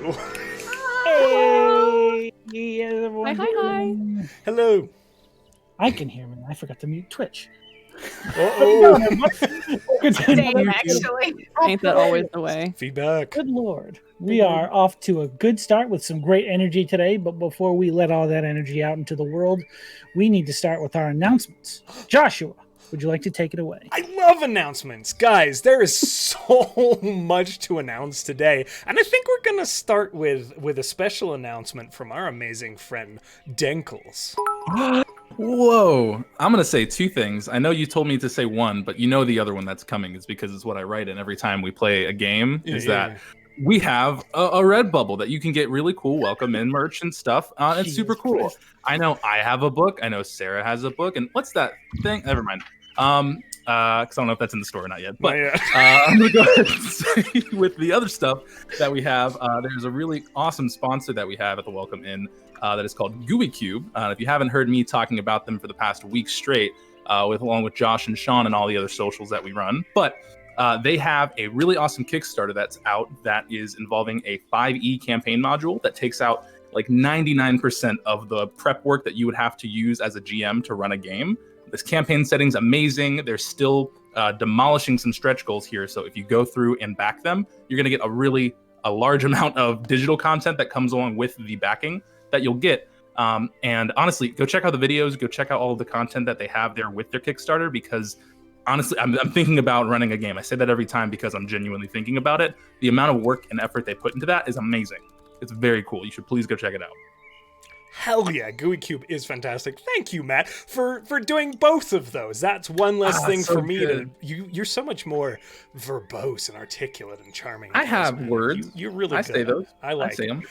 Hey, Hi, hi, hi. Hello. I can hear me. I forgot to mute Twitch. Uh-oh. Same, actually. Ain't that always the way? Feedback. Good Lord. We are off to a good start with some great energy today, but before we let all that energy out into the world, we need to start with our announcements. Joshua, would you like to take it away? I love announcements. Guys, there is so much to announce today. And I think we're going to start with a special announcement from our amazing friend, Denkles. Whoa. I'm going to say two things. I know you told me to say one, but you know the other one that's coming is because it's what I write in every time we play a game, that we have a Redbubble that you can get really cool welcome in merch and stuff. It's super cool. Christ. I know I have a book. I know Sarah has a book. And what's that thing? Never mind. Because I don't know if that's in the store or not yet. But I'm going to go ahead and say with the other stuff that we have, there's a really awesome sponsor that we have at the Welcome Inn that is called Gooey Cube. If you haven't heard me talking about them for the past week straight, along with Josh and Sean and all the other socials that we run. But they have a really awesome Kickstarter that's out that is involving a 5e campaign module that takes out like 99% of the prep work that you would have to use as a GM to run a game. This campaign setting's amazing. They're still demolishing some stretch goals here. So if you go through and back them, you're going to get a large amount of digital content that comes along with the backing that you'll get. And honestly, go check out the videos, go check out all of the content that they have there with their Kickstarter, because honestly, I'm thinking about running a game. I say that every time because I'm genuinely thinking about it. The amount of work and effort they put into that is amazing. It's very cool. You should please go check it out. Hell yeah, Gooey Cube is fantastic. Thank you, Matt, for doing both of those. That's one less thing so for me good. You're so much more verbose and articulate and charming. I have words. You're really I good. say those. I say them.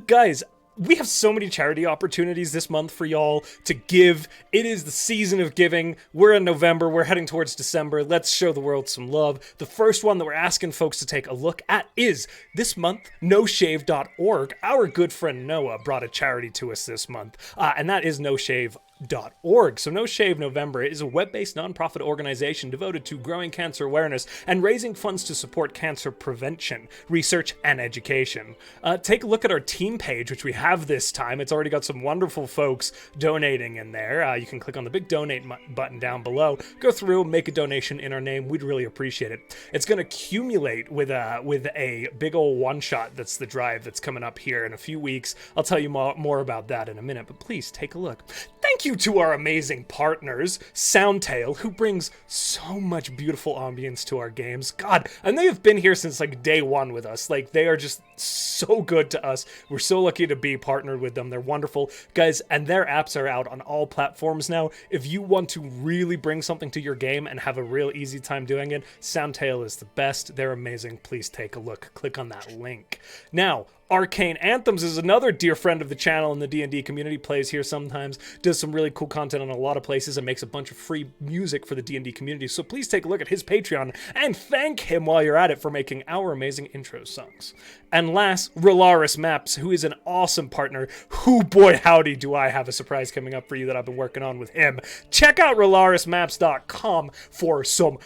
Guys, we have so many charity opportunities this month for y'all to give. It is the season of giving. We're in November. We're heading towards December. Let's show the world some love. The first one that we're asking folks to take a look at is this month, noshave.org. Our good friend Noah brought a charity to us this month, and that is noshave.org. So No Shave November is a web-based nonprofit organization devoted to growing cancer awareness and raising funds to support cancer prevention, research, and education. Take a look at our team page, which we have this time. It's already got some wonderful folks donating in there. You can click on the big donate button down below, go through, make a donation in our name. We'd really appreciate it. It's going to accumulate with a big old one-shot that's the drive that's coming up here in a few weeks. I'll tell you more about that in a minute, but please take a look. Thank you to our amazing partners, Soundtail, who brings so much beautiful ambience to our games. God, and they have been here since like day one with us. Like, they are just so good to us. We're so lucky to be partnered with them. They're wonderful. Guys, and their apps are out on all platforms now. If you want to really bring something to your game and have a real easy time doing it, Soundtail is the best. They're amazing. Please take a look. Click on that link. Now, Arcane Anthems is another dear friend of the channel in the D&D community, plays here sometimes, does some really cool content on a lot of places, and makes a bunch of free music for the D&D community, so please take a look at his Patreon and thank him while you're at it for making our amazing intro songs. And last, Rolaris Maps, who is an awesome partner, who, boy howdy, do I have a surprise coming up for you that I've been working on with him. Check out rolarismaps.com for some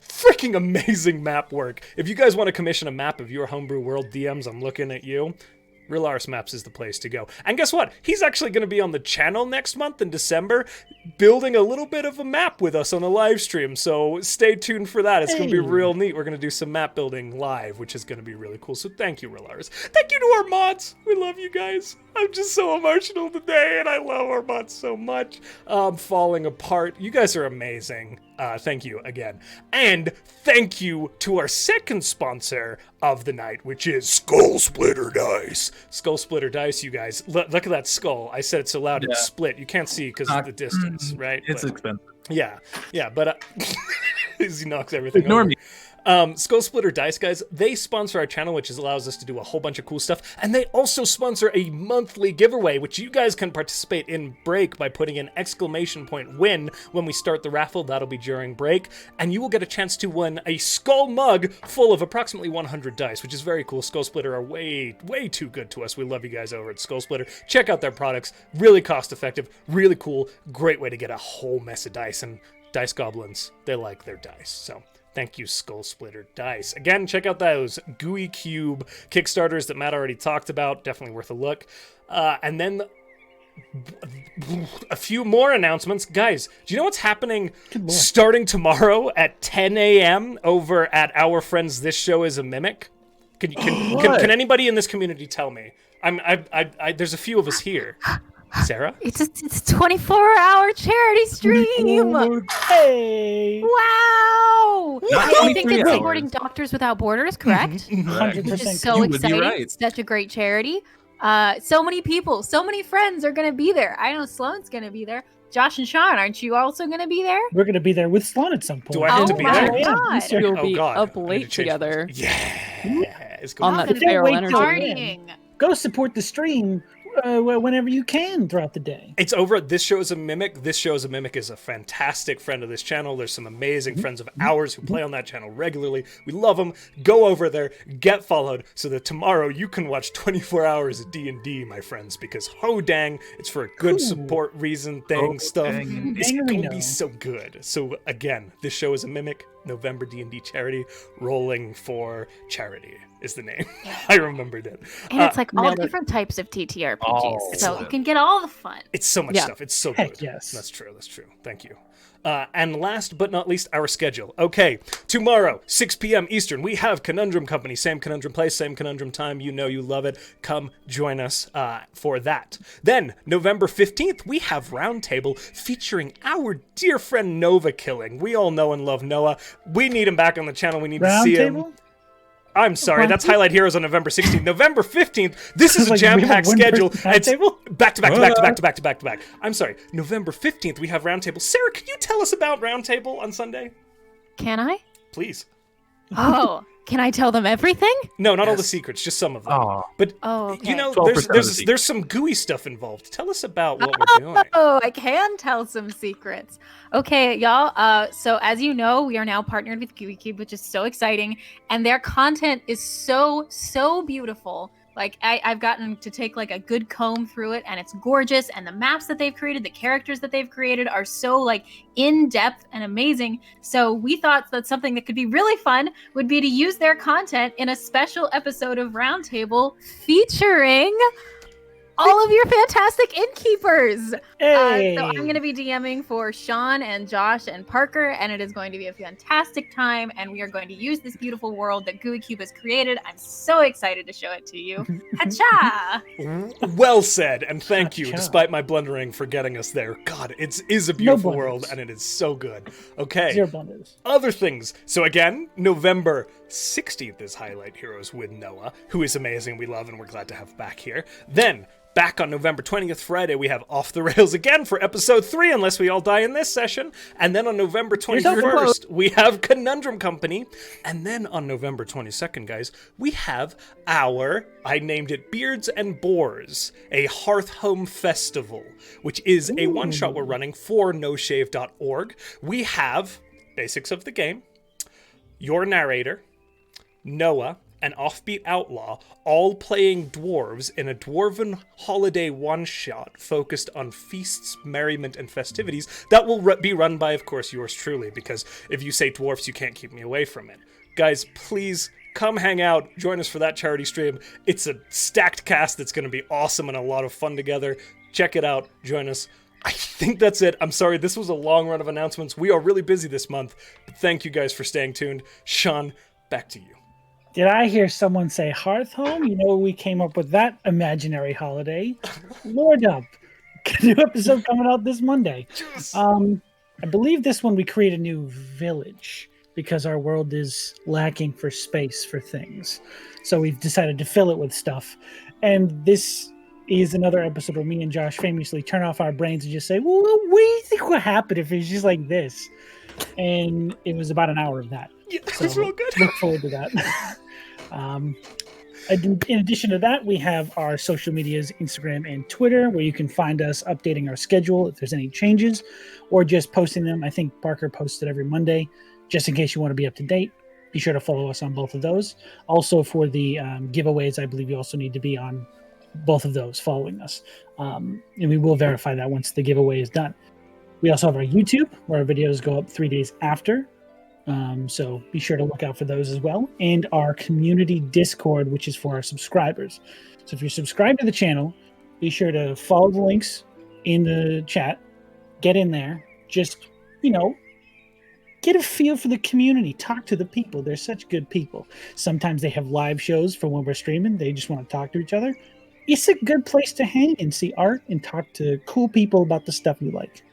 freaking amazing map work. If you guys want to commission a map of your homebrew world, DMs, I'm looking at you. Relaris Maps is the place to go. And guess what? He's actually going to be on the channel next month in December, building a little bit of a map with us on a live stream. So stay tuned for that. It's going to be real neat. We're going to do some map building live, which is going to be really cool. So thank you, Relaris. Thank you to our mods. We love you guys. I'm just so emotional today, and I love our mods so much. Falling apart. You guys are amazing. Thank you again. And thank you to our second sponsor of the night, which is Skull Splitter Dice. Skull Splitter Dice, you guys. Look at that skull. I said it so loud, it's split. You can't see because of the distance, right? It's expensive. Yeah, but he knocks everything Ignore over. me. Skull Splitter Dice, guys, they sponsor our channel, which allows us to do a whole bunch of cool stuff, and they also sponsor a monthly giveaway, which you guys can participate in break by putting an !win when we start the raffle. That'll be during break, and you will get a chance to win a skull mug full of approximately 100 dice, which is very cool. Skull Splitter are way too good to us. We love you guys over at Skull Splitter. Check out their products. Really cost effective, really cool, great way to get a whole mess of dice, and dice goblins, they like their dice, so Thank you, Skull Splitter Dice. Again, check out those Gooey Cube Kickstarters that Matt already talked about. Definitely worth a look. And then a few more announcements. Guys, do you know what's happening starting tomorrow at 10 a.m. over at our friends This Show is a Mimic? Can anybody in this community tell me? There's a few of us here. Sarah? It's a 24-hour charity stream. Hey! Wow! I think it's 23 supporting Doctors Without Borders, correct? 100%. Which is so You would be exciting. right. It's such a great charity. So many people, so many friends are going to be there. I know Sloane's going to be there. Josh and Sean, aren't you also going to be there? We're going to be there with Sloan at some point. Do I have to be my there? God. We'll be God. up I need late to change together Yeah. It's on going that Don't feral wait energy. till- Partying. Go support the stream whenever you can throughout the day. It's over at This Show is a Mimic. This Show is a Mimic is a fantastic friend of this channel. There's some amazing friends of ours who play on that channel regularly. We love them. Go over there, get followed, so that tomorrow you can watch 24 hours of D&D, my friends, because ho dang, it's for a good support reason thing stuff. dang. It's Dang, we going to know. be so good. So again, This Show is a Mimic, November D&D charity, Rolling for Charity is the name. I remembered it. And it's like all nailed it. different types of TTRPGs. Oh, So you can get all the fun. It's so much Yeah. stuff. It's so Heck good. yes. That's true. Thank you. And last but not least, our schedule. Okay, tomorrow, 6 p.m. Eastern, we have Conundrum Company. Same Conundrum place, same Conundrum time. You know you love it. Come join us for that. Then, November 15th, we have Roundtable featuring our dear friend Nova Killing. We all know and love Noah. We need him back on the channel. We need to see him. Roundtable? I'm sorry, that's Highlight Heroes on November 16th. November 15th, this is a Like, we have jam-packed one schedule. person It's Roundtable? back to back to back to back to back to back to back. I'm sorry, November 15th, we have Roundtable. Sarah, can you tell us about Roundtable on Sunday? Can I? Please. Oh, can I tell them everything? No, not all the secrets, just some of them. Aw. But, Oh, okay. you know, 12% there's some gooey stuff involved. Tell us about what we're doing. Oh, I can tell some secrets. Okay, y'all. So as you know, we are now partnered with Gooey Cube, which is so exciting, and their content is so beautiful. Like I've gotten to take like a good comb through it, and it's gorgeous. And the maps that they've created, the characters that they've created, are so like in depth and amazing. So we thought that something that could be really fun would be to use their content in a special episode of Roundtable featuring all of your fantastic innkeepers. Hey! So I'm going to be DMing for Sean and Josh and Parker, and it is going to be a fantastic time, and we are going to use this beautiful world that Gooey Cube has created. I'm so excited to show it to you. Hacha! Well said, and thank you, Cha-cha. despite my blundering for getting us there. God, it is a beautiful blunders. world, and it is so good. Okay. Zero blunders. Other things. So again, November 16th is Highlight Heroes with Noah, who is amazing, we love, and we're glad to have back here. Then, back on November 20th, Friday, we have Off the Rails again for episode 3, unless we all die in this session. And then on November Here's our 21st, we have Conundrum Company. And then on November 22nd, guys, we have I named it Beards and Boars, a Hearth Home Festival, which is a one-shot we're running for noshave.org. We have basics of the game, your narrator, Noah, an offbeat outlaw, all playing dwarves in a dwarven holiday one-shot focused on feasts, merriment, and festivities that will be run by, of course, yours truly, because if you say dwarfs, you can't keep me away from it. Guys, please come hang out, join us for that charity stream. It's a stacked cast that's going to be awesome and a lot of fun together. Check it out, join us. I think that's it. I'm sorry, this was a long run of announcements. We are really busy this month, but thank you guys for staying tuned. Sean, back to you. Did I hear someone say Hearth Home? You know, we came up with that imaginary holiday. Lord up. New episode coming out this Monday. I believe this one we create a new village because our world is lacking for space for things. So we've decided to fill it with stuff. And this is another episode where me and Josh famously turn off our brains and just say, well, what do you think would happen if it's just like this? And it was about an hour of that. Yeah, that was real good. Look forward to that. In addition to that, we have our social medias, Instagram and Twitter, where you can find us updating our schedule if there's any changes, or just posting them. I think Barker posts it every Monday, just in case you want to be up to date. Be sure to follow us on both of those. Also, for the giveaways, I believe you also need to be on both of those following us. And we will verify that once the giveaway is done. We also have our YouTube, where our videos go up 3 days after So be sure to look out for those as well. And our community Discord, which is for our subscribers. So if you're subscribed to the channel, be sure to follow the links in the chat. Get in there. Just, get a feel for the community. Talk to the people. They're such good people. Sometimes they have live shows for when we're streaming. They just want to talk to each other. It's a good place to hang and see art and talk to cool people about the stuff you like.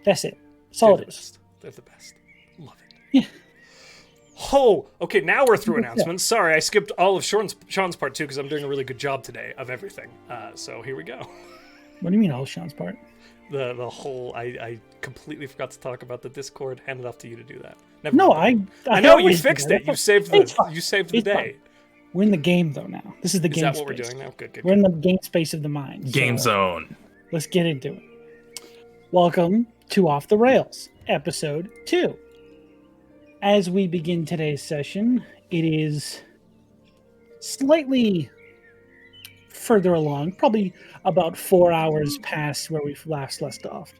That's it. That's all it is. They're the best. Love it. Yeah. Oh, okay, now we're through announcements. Sorry, I skipped all of Sean's part too because I'm doing a really good job today of everything. So here we go. What do you mean all of Sean's part? The whole, I completely forgot to talk about the Discord. Hand it off to you to do that. I know you always do fixed that. it. You saved the day. Fine. We're in the game though now. This is the game Is that space. what we're doing now? Good. We're in the game space of the mind. Game zone. Let's get into it. Welcome to Off the Rails, episode 2. As we begin today's session, it is slightly further along, probably about 4 hours past where we've last left off.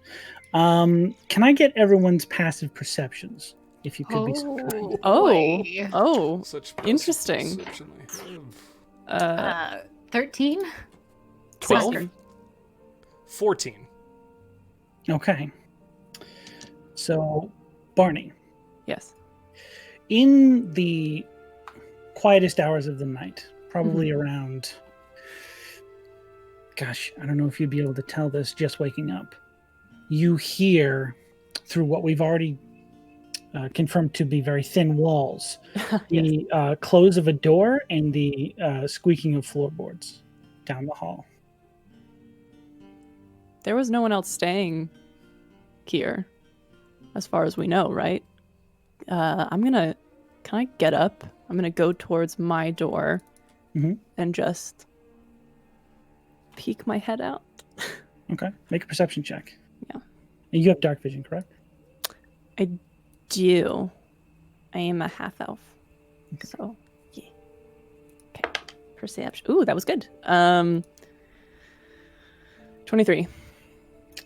Can I get everyone's passive perceptions, if you could be so kind? Oh, Such interesting. perception I have. 13? 12. 14. Okay. So, Barney, Yes. in the quietest hours of the night, probably around, gosh, I don't know if you'd be able to tell this just waking up, you hear through what we've already confirmed to be very thin walls, the close of a door and the squeaking of floorboards down the hall. There was no one else staying here, as far as we know, right? Can I get up? I'm gonna go towards my door and just peek my head out. Okay, make a perception check. Yeah. And you have dark vision, correct? I do. I am a half-elf. So, yeah. Okay. Perception. Ooh, that was good. 23.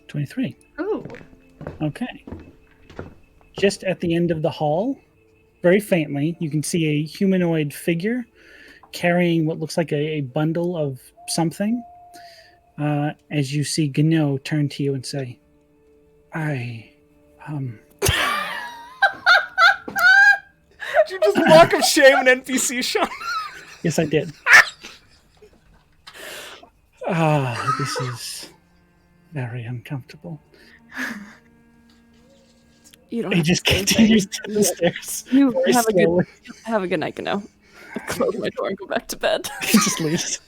23. Ooh. Okay. Just at the end of the hall, very faintly, you can see a humanoid figure carrying what looks like a bundle of something. As you see Gno turn to you and say, Did you just walk of shame an NPC, Sean? Yes, I did. This is very uncomfortable. You don't He have just to say continues anything. to the stairs. You very have a good night, Gano. I close my door and go back to bed. He just leaves.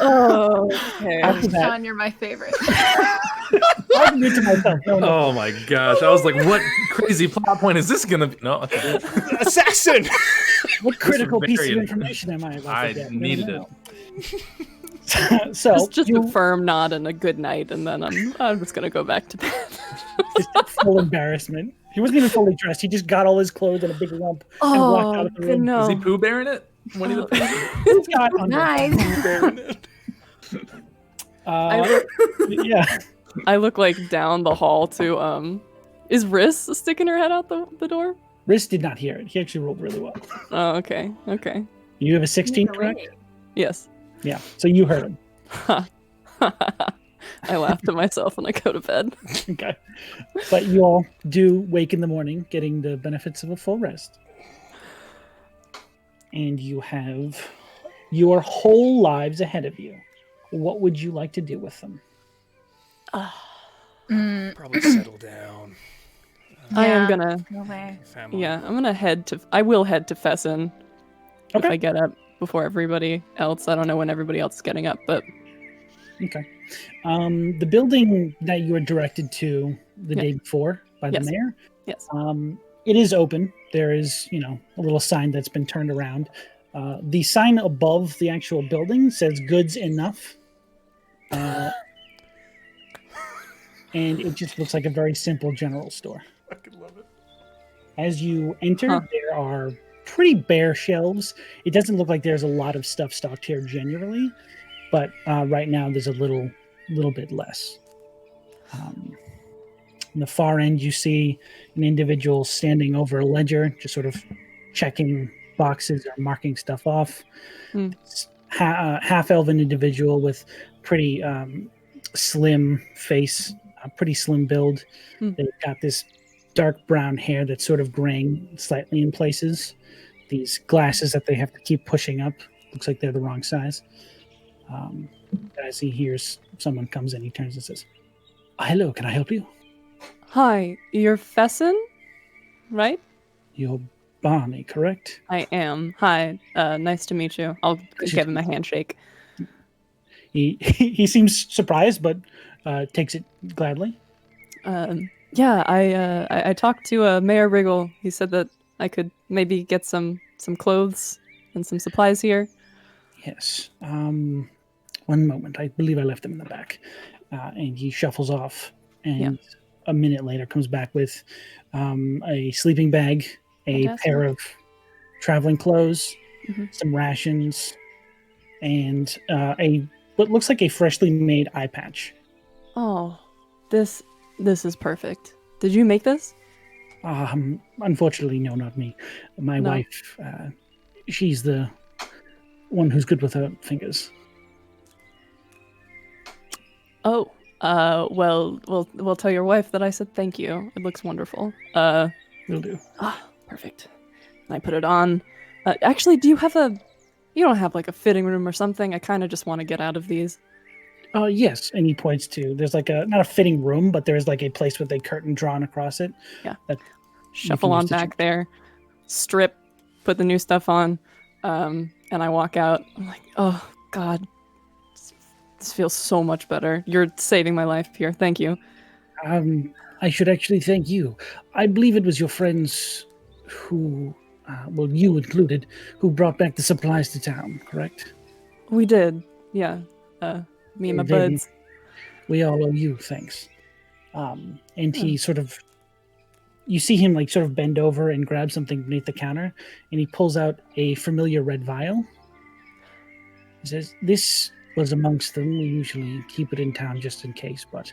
Oh, okay. After that, Sean, you're my favorite. I can do it to myself. No. Oh my gosh. I was like, what crazy plot point is this going to be? No, okay. Assassin! What critical This piece is of very- information am I about I to get? needed No. So Just you, a firm nod and a good night, and then I'm just gonna go back to bed. just full embarrassment. He wasn't even fully dressed. He just got all his clothes in a big lump and walked out of the room. Is he Pooh Bearing it? Winnie the Pooh? He's got under. Nice. Yeah. I look like down the hall to is Riss sticking her head out the door? Riz did not hear it. He actually rolled really well. Oh, okay. You have a 16, correct? Yes. Yeah. So you heard him. I laugh to myself when I go to bed. Okay. But you all do wake in the morning, getting the benefits of a full rest. And you have your whole lives ahead of you. What would you like to do with them? Probably settle down. I am gonna. No way. Family. Yeah, I will head to Fessin if Okay. I get up before everybody else. I don't know when everybody else is getting up, but Okay. The building that you were directed to the day before by the Yes. mayor, yes. it is open. There is, a little sign that's been turned around. The sign above the actual building says goods enough. And it just looks like a very simple general store. I could love it. As you enter, there are pretty bare shelves. It doesn't look like there's a lot of stuff stocked here generally, but right now there's a little bit less. On the far end, you see an individual standing over a ledger, just sort of checking boxes or marking stuff off. Half-elven individual with pretty slim face, a pretty slim build. They've got this dark brown hair that's sort of graying slightly in places. These glasses that they have to keep pushing up. Looks like they're the wrong size. As he hears someone comes in, he turns and says, "Hello, can I help you?" Hi, you're Fessin, right? You're Barney, correct? I am. Hi, nice to meet you. I'll give him a handshake. He seems surprised, but takes it gladly. Yeah, I talked to Mayor Wriggle. He said that I could maybe get some clothes and some supplies here. Yes. One moment. I believe I left them in the back. And he shuffles off. And a minute later comes back with a sleeping bag, a pair of traveling clothes, some rations, and what looks like a freshly made eye patch. Oh, this is perfect. Did you make this? Unfortunately, no, not me. My wife, she's the one who's good with her fingers. Oh, well, we'll tell your wife that I said thank you. It looks wonderful. Will do. Perfect. And I put it on. Actually, you don't have like a fitting room or something? I kind of just want to get out of these. Yes, and he points to, there's like not a fitting room, but there's like a place with a curtain drawn across it. Yeah. Shuffle on back there, strip, put the new stuff on, and I walk out. I'm like, oh God, this feels so much better. You're saving my life here. Thank you. I should actually thank you. I believe it was your friends who, well, you included, who brought back the supplies to town, correct? We did, yeah. Me and my buds. We all owe you thanks. And he sort of, you see him like sort of bend over and grab something beneath the counter, and he pulls out a familiar red vial. He says, "This was amongst them. We usually keep it in town just in case, but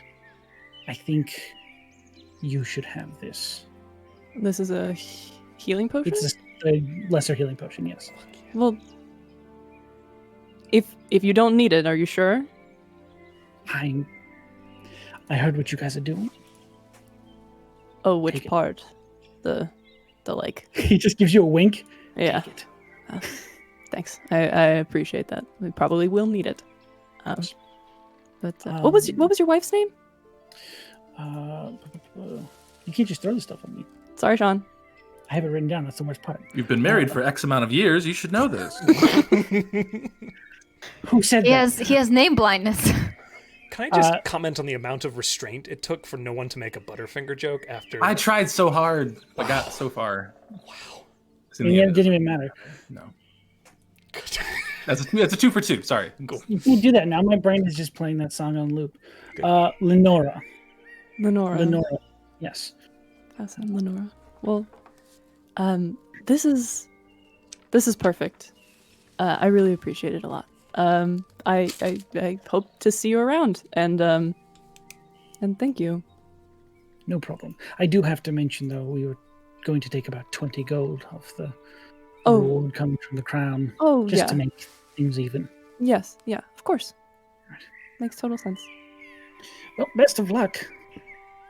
I think you should have this." This is a healing potion? It's a lesser healing potion, yes. Well, if you don't need it, are you sure? I heard what you guys are doing. Oh, which part? The like... He just gives you a wink. Yeah. Take it. Thanks. I appreciate that. We probably will need it. But what was your wife's name? You can't just throw this stuff on me. Sorry, Sean. I have it written down. That's the worst part. You've been married for X amount of years. You should know this. Who said that? He has name blindness. Can I just comment on the amount of restraint it took for no one to make a Butterfinger joke after... I tried so hard, but got so far. Wow. And yet it didn't even matter. No. That's a 2 for 2. Sorry. Cool. You can't do that now. My brain is just playing that song on loop. Lenora. Yes. Pass on Lenora. Well, this is perfect. I really appreciate it a lot. I hope to see you around, and thank you. No problem. I do have to mention, though, we were going to take about 20 gold off the reward coming from the crown. Oh, just to make things even. Yes, yeah, of course. Right. Makes total sense. Well, best of luck.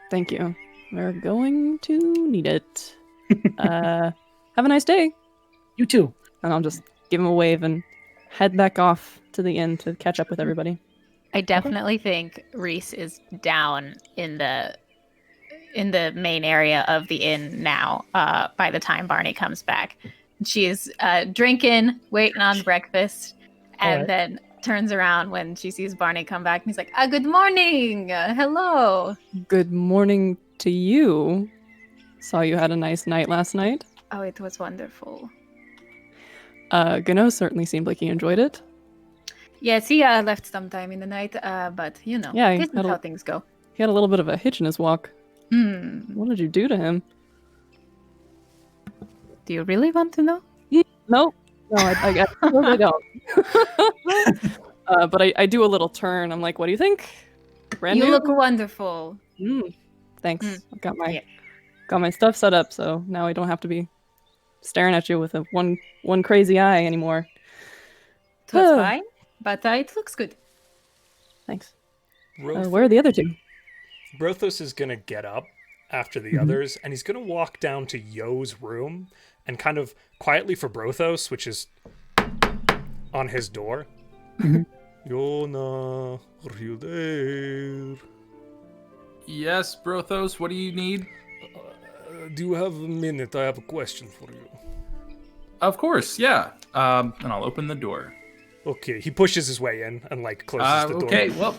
Thank you. We're going to need it. Have a nice day. You too. And I'll just give him a wave and head back off to the inn to catch up with everybody. I definitely think Reese is down in the main area of the inn now. By the time Barney comes back, she's drinking, waiting on breakfast, and then turns around when she sees Barney come back, and he's like, "Good morning, hello." Good morning to you. Saw you had a nice night last night. Oh, it was wonderful. Gano certainly seemed like he enjoyed it. Yes, he left sometime in the night, but you know, this is how things go. He had a little bit of a hitch in his walk. What did you do to him? Do you really want to know? No, I totally don't. But I do a little turn. I'm like, what do you think? Brand You new? look wonderful. Thanks. I've got my Got my stuff set up, so now I don't have to be staring at you with a one crazy eye anymore. That's fine, but it looks good. Thanks. Where are the other two? Brothos is going to get up after the others, and he's going to walk down to Yo's room and kind of quietly for Brothos, which is on his door. Yona, are you there? Yes, Brothos, what do you need? Do you have a minute? I have a question for you. Of course, yeah. And I'll open the door. Okay, he pushes his way in and like closes the door. Okay, well,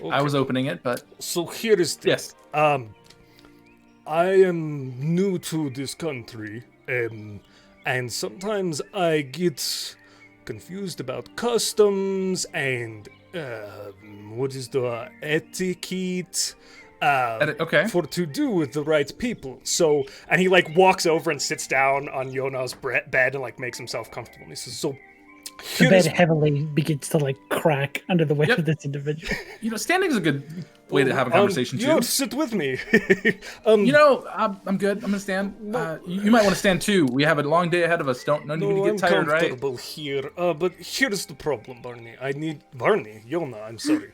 I was opening it, but so here is this. Yes. I am new to this country, and sometimes I get confused about customs and what is the etiquette. Okay. For to do with the right people. So, and he like walks over and sits down on Yona's bed and like makes himself comfortable. And he says, "So." The bed heavily begins to like crack under the weight of this individual. Standing is a good way to have a conversation too. Sit with me. I'm good. I'm gonna stand. You might want to stand too. We have a long day ahead of us. Don't need to get tired, right? I'm comfortable here. But here's the problem, Barney. Yona. I'm sorry.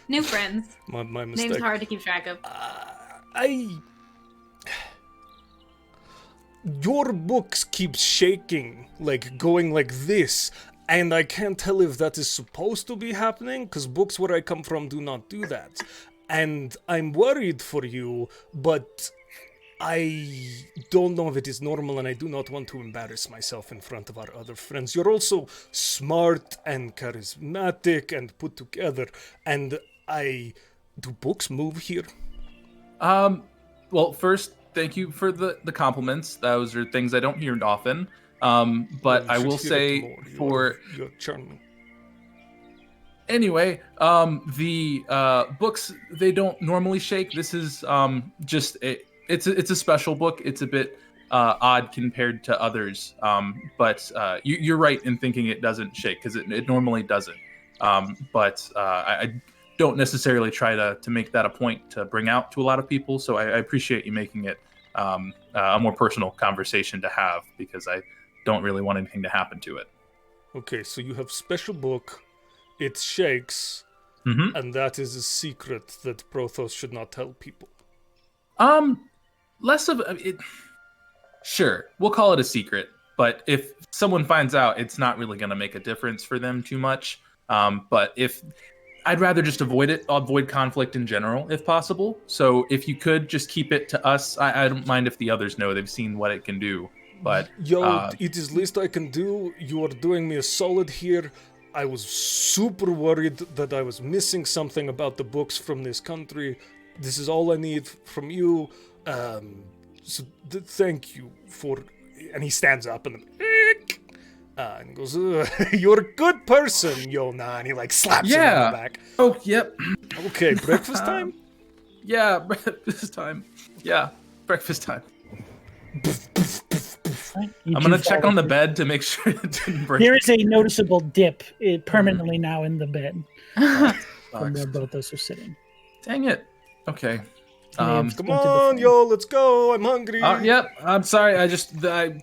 New friends. My mistake. Name's hard to keep track of. Your books keep shaking, like going like this, and I can't tell if that is supposed to be happening, because books where I come from do not do that. And I'm worried for you, but I don't know if it is normal, and I do not want to embarrass myself in front of our other friends. You're also smart and charismatic and put together, and do books move here? Well, first, thank you for the compliments. Those are things I don't hear often. But I will say you're charming. Anyway, the books, they don't normally shake. This is it's a special book. It's a bit odd compared to others. But you're right in thinking it doesn't shake because it normally doesn't. But I don't necessarily try to make that a point to bring out to a lot of people. So I appreciate you making it a more personal conversation to have, because I don't really want anything to happen to it. Okay, so you have special book, it shakes, and that is a secret that Brothos should not tell people. Less of it. Sure, we'll call it a secret, but if someone finds out, it's not really going to make a difference for them too much. But if I'd rather just avoid conflict in general, if possible. So if you could just keep it to us, I don't mind if the others know. They've seen what it can do. But it is least I can do. You are doing me a solid here. I was super worried that I was missing something about the books from this country. This is all I need from you. Thank you for. And he stands up and goes, "You're a good person, Yona," and he like slaps him on the back. Oh, yep. Okay, breakfast time? Yeah, breakfast time. Yeah, breakfast time. I'm going to check on the bed to make sure it didn't break. There is a noticeable dip permanently now in the bed from where both those are sitting. Dang it. Okay. Come on, yo, let's go. I'm hungry. Yep. I'm sorry. I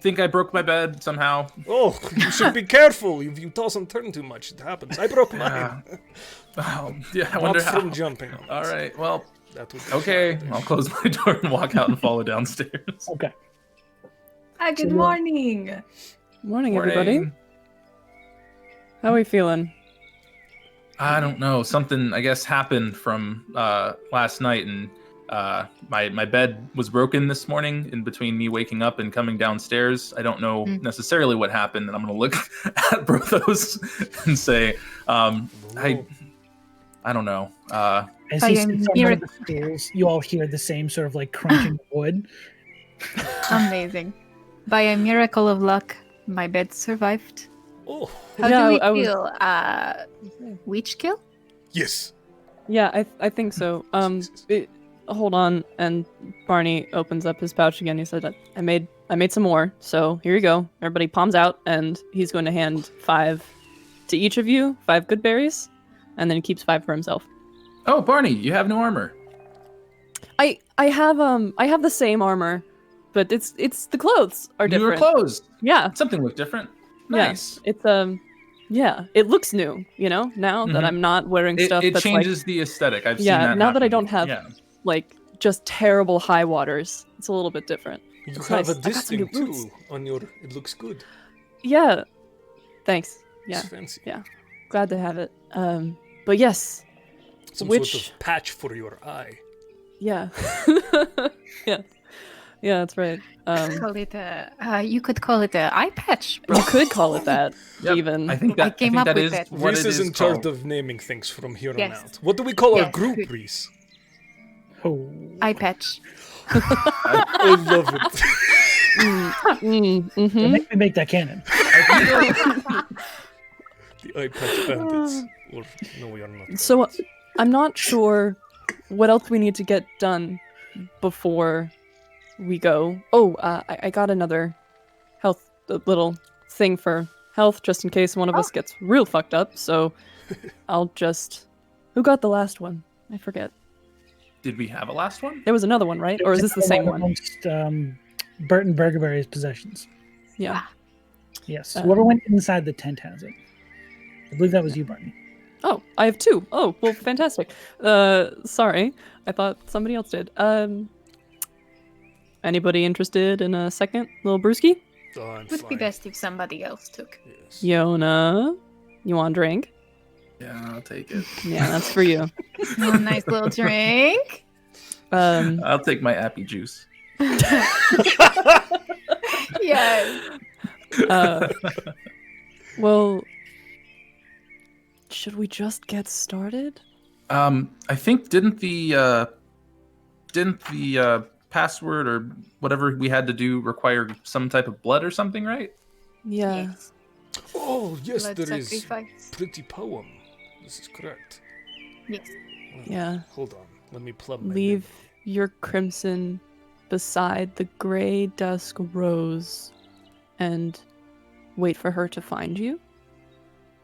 think I broke my bed somehow. Oh, you should be careful. If you toss and turn too much, it happens. I broke mine. I wonder how. From jumping. All right. Well, that would okay. I'll close my door and walk out and follow downstairs. Okay. Good morning. Morning, everybody. How are we feeling? I don't know. Something, I guess, happened from last night, and my bed was broken this morning in between me waking up and coming downstairs. I don't know necessarily what happened, and I'm going to look at Brothos and say, I don't know. As he sits on one of the stools, you all hear the same sort of like crunching wood. Amazing. By a miracle of luck, my bed survived. Oh. How do we feel? Witch kill? Yes. Yeah, I think so. Hold on, and Barney opens up his pouch again. He said, I made some more, so here you go. Everybody palms out, and he's going to hand 5 to each of you, 5 good berries, and then he keeps 5 for himself. Oh, Barney, you have no armor. I have the same armor, but it's the clothes are different. Newer clothes. Yeah. Something looked different. Nice. Yeah. It's yeah, it looks new, now that I'm not wearing stuff it that's changes the aesthetic. I've seen yeah, that now that I happen. don't have like just terrible high waters. It's a little bit different. You It's have nice. a I got some new distinct boots. too on your. It looks good. Yeah. Thanks. Yeah. It's fancy. Yeah. Glad to have it. But yes. Some Which sort of patch for your eye. yeah. yeah. Yeah, that's right. Call it you could call it a eye patch. You could call it that, Yep. even. I think that came up that with is it. what Reese it is in called. charge of naming things from here on Yes. out. What do we call our Yes. group, Reese? Oh. Eye patch. I love it. Don't make me make that canon. The eye patch bandits. Or, no, we are not. So I'm not sure what else we need to get done before we go. Oh, I got another health little thing for health just in case one of us gets real fucked up. So I'll just. Who got the last one? I forget. Did we have a last one? There was another one, right? Or is this the same one? Amongst, Burton Burgerberry's possessions. Yeah. Yes. Whoever went inside the tent has it. I believe that was you, Barney. Oh, I have two. Oh, well, fantastic. Sorry, I thought somebody else did. Anybody interested in a second little brewski? Oh, I'm Would be fine. best if somebody else took. Yes. Yona, you want a drink? Yeah, I'll take it. Yeah, that's for you. Oh, nice little drink. I'll take my appy juice. Yes. Well, should we just get started? I think didn't the password or whatever we had to do require some type of blood or something, right? Yeah. Yes. Oh, yes, Blood there is sacrifice. pretty poem. This is correct. Yes. Yeah. Hold on. Let me plug my Leave your crimson beside the gray dusk rose and wait for her to find you.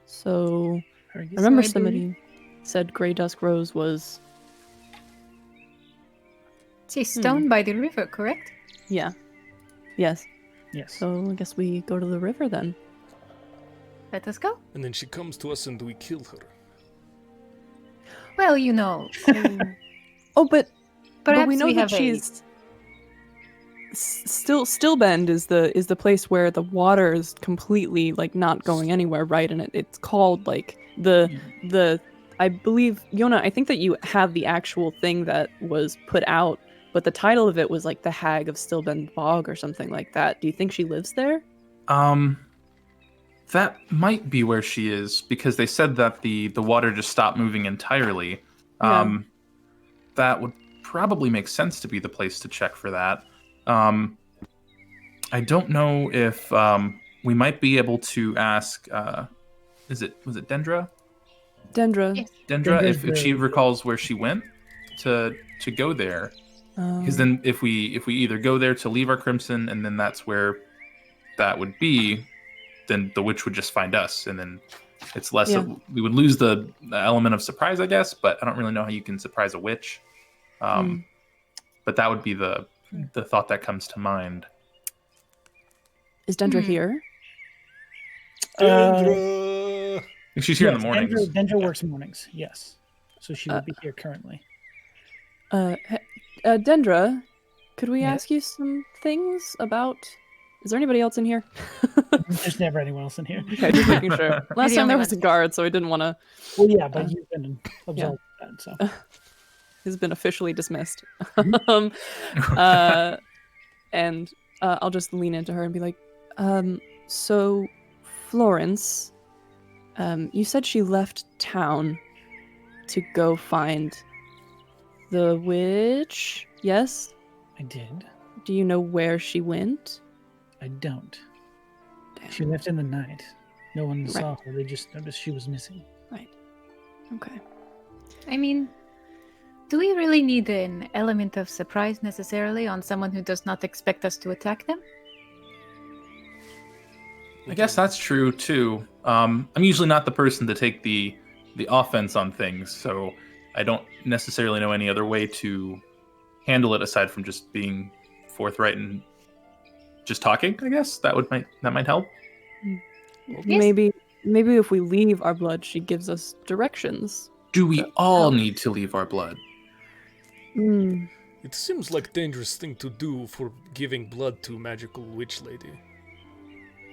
So I remember So I somebody said gray dusk rose was It's a stone by the river, correct? yes. Yes. So I guess we go to the river then. Let us go. And then she comes to us and we kill her. Well, Oh, but perhaps we know that have she's Stillbend is the place where the water is completely like not going anywhere, right? And it's called like the I believe Yona, I think that you have the actual thing that was put out, but the title of it was like the Hag of Stillbend Bog or something like that. Do you think she lives there? That might be where she is because they said that the water just stopped moving entirely. Yeah. That would probably make sense to be the place to check for that. I don't know if we might be able to ask. Was it Dendra? Dendra. Yes. Dendra, if she recalls where she went to go there, because then if we either go there to leave our crimson and then that's where that would be, then the witch would just find us, and then it's less. We would lose the element of surprise, I guess. But I don't really know how you can surprise a witch. But that would be the thought that comes to mind. Is Dendra here? Dendra! She's here in the mornings. Dendra works mornings, yes. So she would be here currently. Dendra, could we Yeah? ask you some things about? Is there anybody else in here? There's never anyone else in here. Okay, just making sure. Last the time only there was a one. guard, so I didn't want to. Well, yeah, but you've been absolved of that, so. Has been officially dismissed. And I'll just lean into her and be like, so Florence, you said she left town to go find the witch, yes? I did. Do you know where she went? I don't. Damn. She left in the night. No one Right. saw her. They just noticed she was missing. Right. Okay. I mean, do we really need an element of surprise necessarily on someone who does not expect us to attack them? I guess that's true too. I'm usually not the person to take the offense on things, so I don't necessarily know any other way to handle it aside from just being forthright and just talking. I guess that might help. Maybe if we leave our blood, she gives us directions. Do we all need to leave our blood? It seems like a dangerous thing to do for giving blood to a magical witch lady.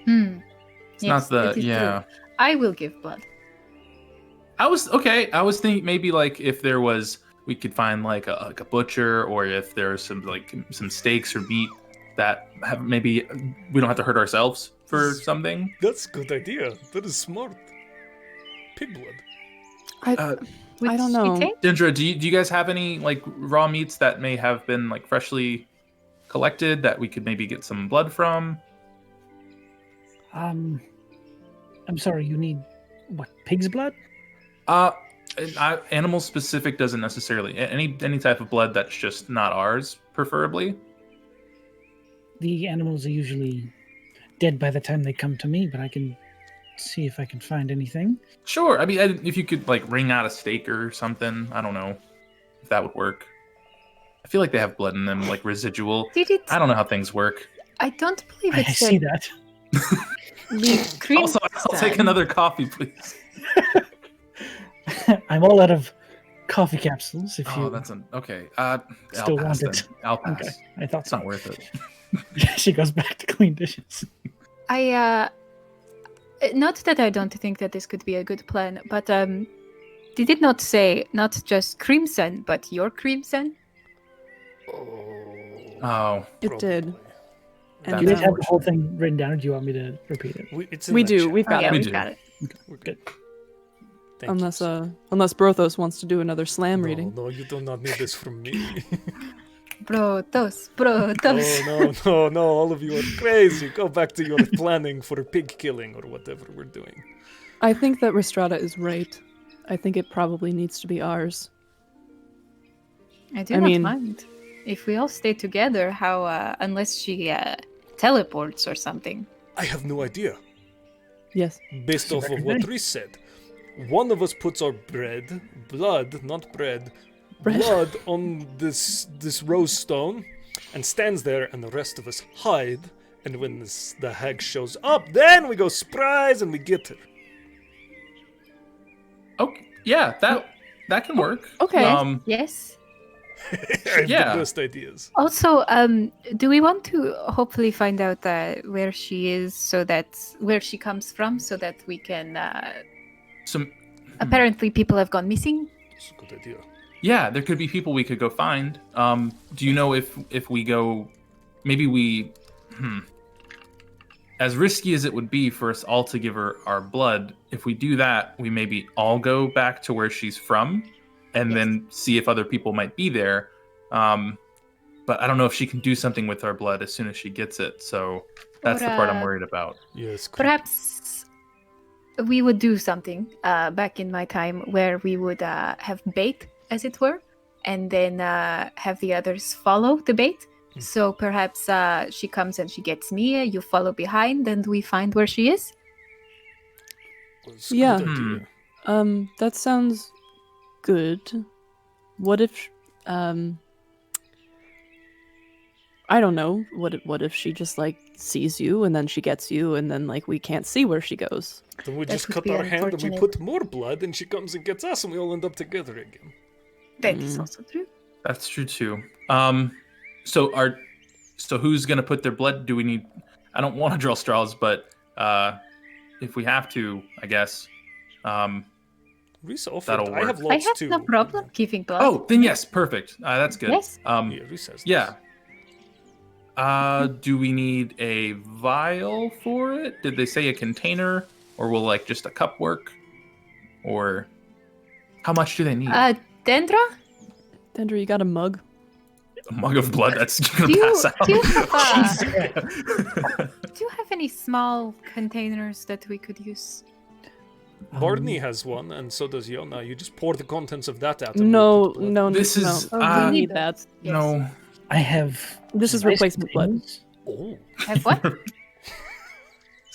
It's not the True. I will give blood. I was thinking maybe like if there was, we could find like a butcher, or if there's some steaks or meat that have, maybe we don't have to hurt ourselves for something. That's a good idea. That is smart. Pig blood. I don't know. Dendra, do you guys have any like raw meats that may have been like freshly collected that we could maybe get some blood from? I'm sorry, you need what, pig's blood? Animal specific doesn't necessarily. Any type of blood that's just not ours, preferably. The animals are usually dead by the time they come to me, but I can see if I can find anything. Sure. I mean, if you could like wring out a steak or something, I don't know if that would work. I feel like they have blood in them, like residual. I don't know how things work. I don't believe I it see that. Also, I'll take another coffee, please. I'm all out of coffee capsules. If you that's okay. still I'll pass want it. then. I'll pass. Okay, I thought It's so. not worth it. She goes back to clean dishes. Not that I don't think that this could be a good plan, but did it not say not just crimson, but your crimson? Oh, It did. Do And you guys have the whole thing written down, or do you want me to repeat it? we do. We've got Yeah, it. we've got it. Okay, we're good. Unless Brothos wants to do another slam reading. No, you do not need this from me. Brothos. No, all of you are crazy. Go back to your planning for pig killing or whatever we're doing. I think that Rhystrata is right. I think it probably needs to be ours. I don't mind. If we all stay together, how, unless she teleports or something. I have no idea. Yes. Based off of what Rhys said. One of us puts our blood on this rose stone and stands there, and the rest of us hide. And when the hag shows up, then we go surprise and we get her. Okay. Yeah, that can work. Okay. Yes. I have the best ideas. Also, do we want to hopefully find out where she is, where she comes from, so that we can... Apparently people have gone missing. That's a good idea. Yeah, there could be people we could go find. Do you know if we go... Maybe we... As risky as it would be for us all to give her our blood, if we do that, we maybe all go back to where she's from and then see if other people might be there. But I don't know if she can do something with our blood as soon as she gets it. So that's the part I'm worried about. Yes. Perhaps we would do something back in my time where we would have bait, as it were, and then have the others follow the bait. So perhaps she comes and she gets me, you follow behind, and we find where she is. Yeah. That sounds good. What if I don't know. What if she just like sees you and then she gets you and then like we can't see where she goes? Then we just cut our hand and we put more blood and she comes and gets us and we all end up together again. That is also true. That's true too. So who's gonna put their blood? Do we need? I don't want to draw straws, but if we have to, I guess. Rhys offered. That'll work. I have lots too. No problem giving blood. Oh, then yes, perfect. That's good. Yes. Rhys has Yeah. Do we need a vial for it? Did they say a container, or will like just a cup work? Or how much do they need? Dendra, you got a mug? A mug of blood that's gonna do you, pass out. do you have any small containers that we could use? Barney has one, and so does Yona. You just pour the contents of that out. No. This is we need that. Yes. no. I have. This is replacement blood. Oh, Have what?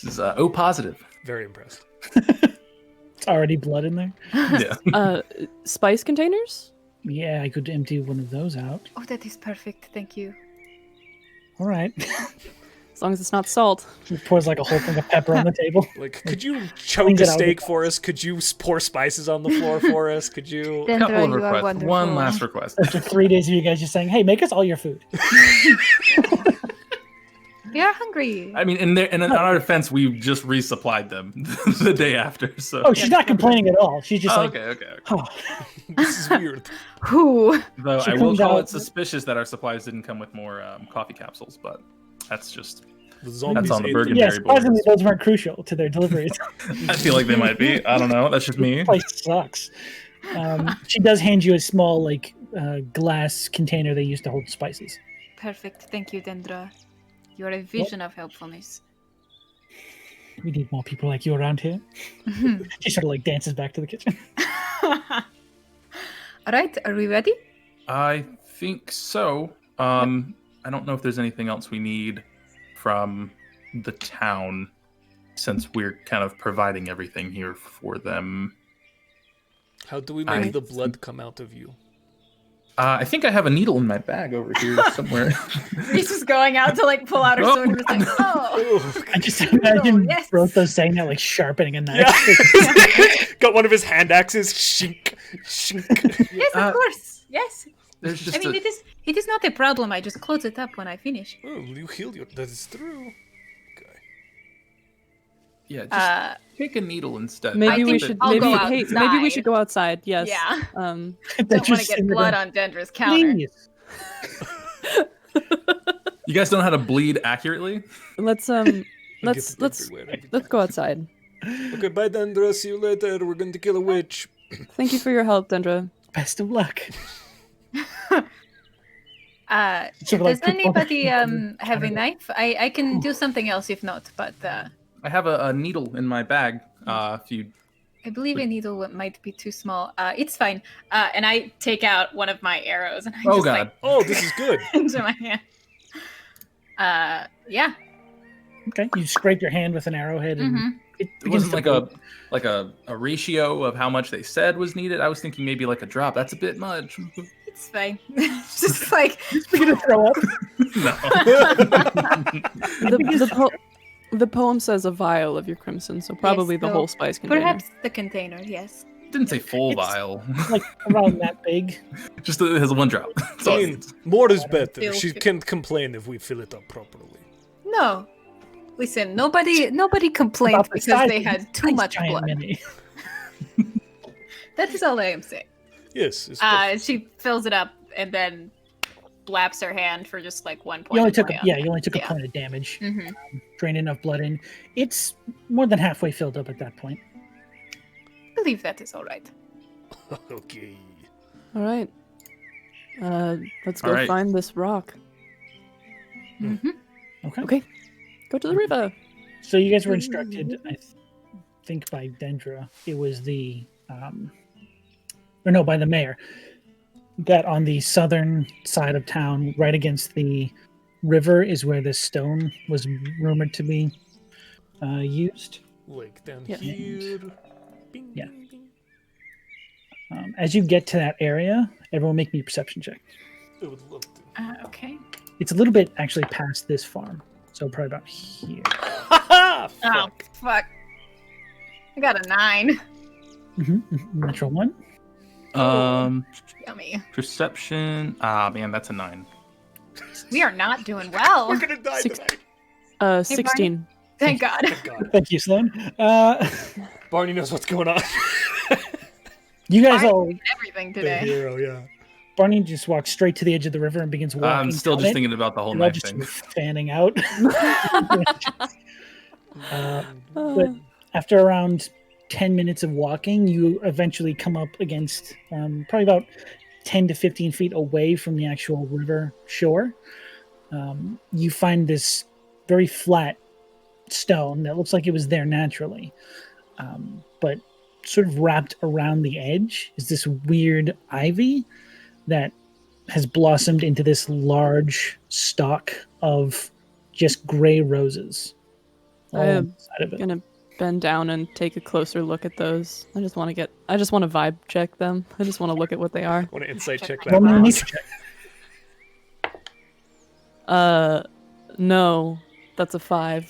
This is O positive. very impressed. It's already blood in there. Yeah. Spice containers? Yeah, I could empty one of those out. Oh, that is perfect. Thank you. All right. As long as it's not salt. He pours like a whole thing of pepper on the table. Like, could you choke Cleans a it out with steak the for us? Could you pour spices on the floor for us? Could you? Dendra, Couple of you are requests. wonderful. One last request. After 3 days of you guys just saying, "Hey, make us all your food." We are hungry. I mean, in our defense, we just resupplied them the day after. So. Oh, she's not complaining at all. She's just Oh, like, okay. oh. This is weird. Who? Though She I will comes call out- it suspicious that our supplies didn't come with more coffee capsules, but that's just. The zombies That's on the ate burger. them. Yeah, Legendary surprisingly, boards. those weren't crucial to their deliveries. I feel like they might be. I don't know. That's just me. This place sucks. She does hand you a small, like, glass container they use to hold spices. Perfect. Thank you, Dendra. You are a vision of helpfulness. We need more people like you around here. She sort of like dances back to the kitchen. All right, are we ready? I think so. I don't know if there's anything else we need from the town, since we're kind of providing everything here for them. How do we make the blood come out of you? I think I have a needle in my bag over here somewhere. Reese is going out to like pull out her sword and was like, oh. I just imagine yes. Brothos saying that, like sharpening a knife. Yeah. Got one of his hand axes. Shink, shink. Yes, of course. Yes. There's just I mean, it is not a problem. I just close it up when I finish. Oh, you healed your. That is true. Okay. yeah, just take a needle instead. Maybe I we think should I'll go maybe we outside. should go outside. Yes. Yeah. Um Don't want to get blood on Dendra's counter. Please. You guys don't know how to bleed accurately? let's Get let's everywhere every let's go outside. time. Okay, bye, Dendra. See you later. We're going to kill a witch. Thank you for your help, Dendra. Best of luck. Does anybody have a knife? I can do something else if not, but I have a needle in my bag. If you I believe a needle might be too small. It's fine. And I take out one of my arrows and I Oh just god. like Oh, this is good. into my hand. Yeah. Okay, you scrape your hand with an arrowhead, and Mm-hmm. it It begins wasn't to like a ratio of how much they said was needed. I was thinking maybe like a drop. That's a bit much. It's fine. It's just like begin to throw up. No. The poem says a vial of your crimson, so probably the so whole spice container. perhaps the container. Yes. Didn't say full It's- vial. Like around that big. Just it has one drop. That's all I it mean, needs. more is better. Feel She good. can't complain if we fill it up properly. No. Listen, nobody complained About the because size they of had this too nice much giant blood. mini. That is all I am saying. Yes. It's perfect. She fills it up and then blaps her hand for just like 1 point. You only of took my you only took Yeah. a point of damage. Mm-hmm. Drained enough blood in. It's more than halfway filled up at that point. I believe that is all right. Okay. All right. Let's go All right. find this rock. Mm-hmm. Okay. Okay. Go to the river. So you guys were instructed, I think, by Dendra. It was by the mayor, that on the southern side of town, right against the river, is where this stone was rumored to be used. Like down Yeah. here. Bing, Yeah. bing, bing. As you get to that area, everyone make me a perception check. I would love to. Okay. It's a little bit actually past this farm, so probably about here. Ha Oh, fuck. I got a 9. Natural one. Yummy. Perception. Ah, man, that's a 9. We are not doing well. We're gonna die Six- tonight. 16. Thank God. Thank God. Thank you, Sloan. Barney knows what's going on. You guys Barney all. did everything The today. hero, yeah. Barney just walks straight to the edge of the river and begins walking. I'm still down just it. thinking about the whole You're all knife just thing. fanning out. Uh, But after around 10 minutes of walking, you eventually come up against probably about 10 to 15 feet away from the actual river shore. You find this very flat stone that looks like it was there naturally. But sort of wrapped around the edge is this weird ivy that has blossomed into this large stalk of just gray roses. all I on am the side of it. gonna bend down and take a closer look at those. I just want to vibe check them. I just want to look at what they are. Want to insight check Roll that? me a Ross? nature check. No. That's a 5.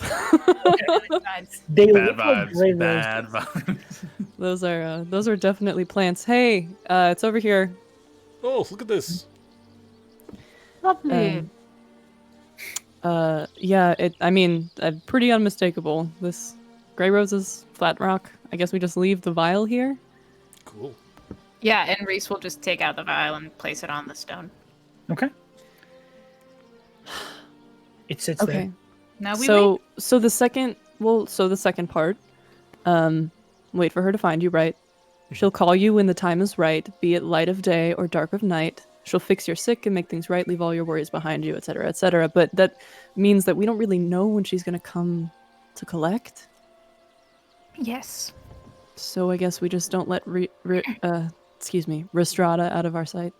They Bad look like vibes. gray Bad roses. vibes. Those are definitely plants. Hey, it's over here. Oh, look at this. Lovely. Yeah, pretty unmistakable. This gray roses, flat rock. I guess we just leave the vial here. Cool. Yeah, and Reese will just take out the vial and place it on the stone. Okay. It sits Okay. there. Now we wait. So the second part, wait for her to find you, right? She'll call you when the time is right, be it light of day or dark of night. She'll fix your sick and make things right, leave all your worries behind you, etc., etc. But that means that we don't really know when she's gonna come to collect. Yes. So I guess we just don't let Rhystrata out of our sight.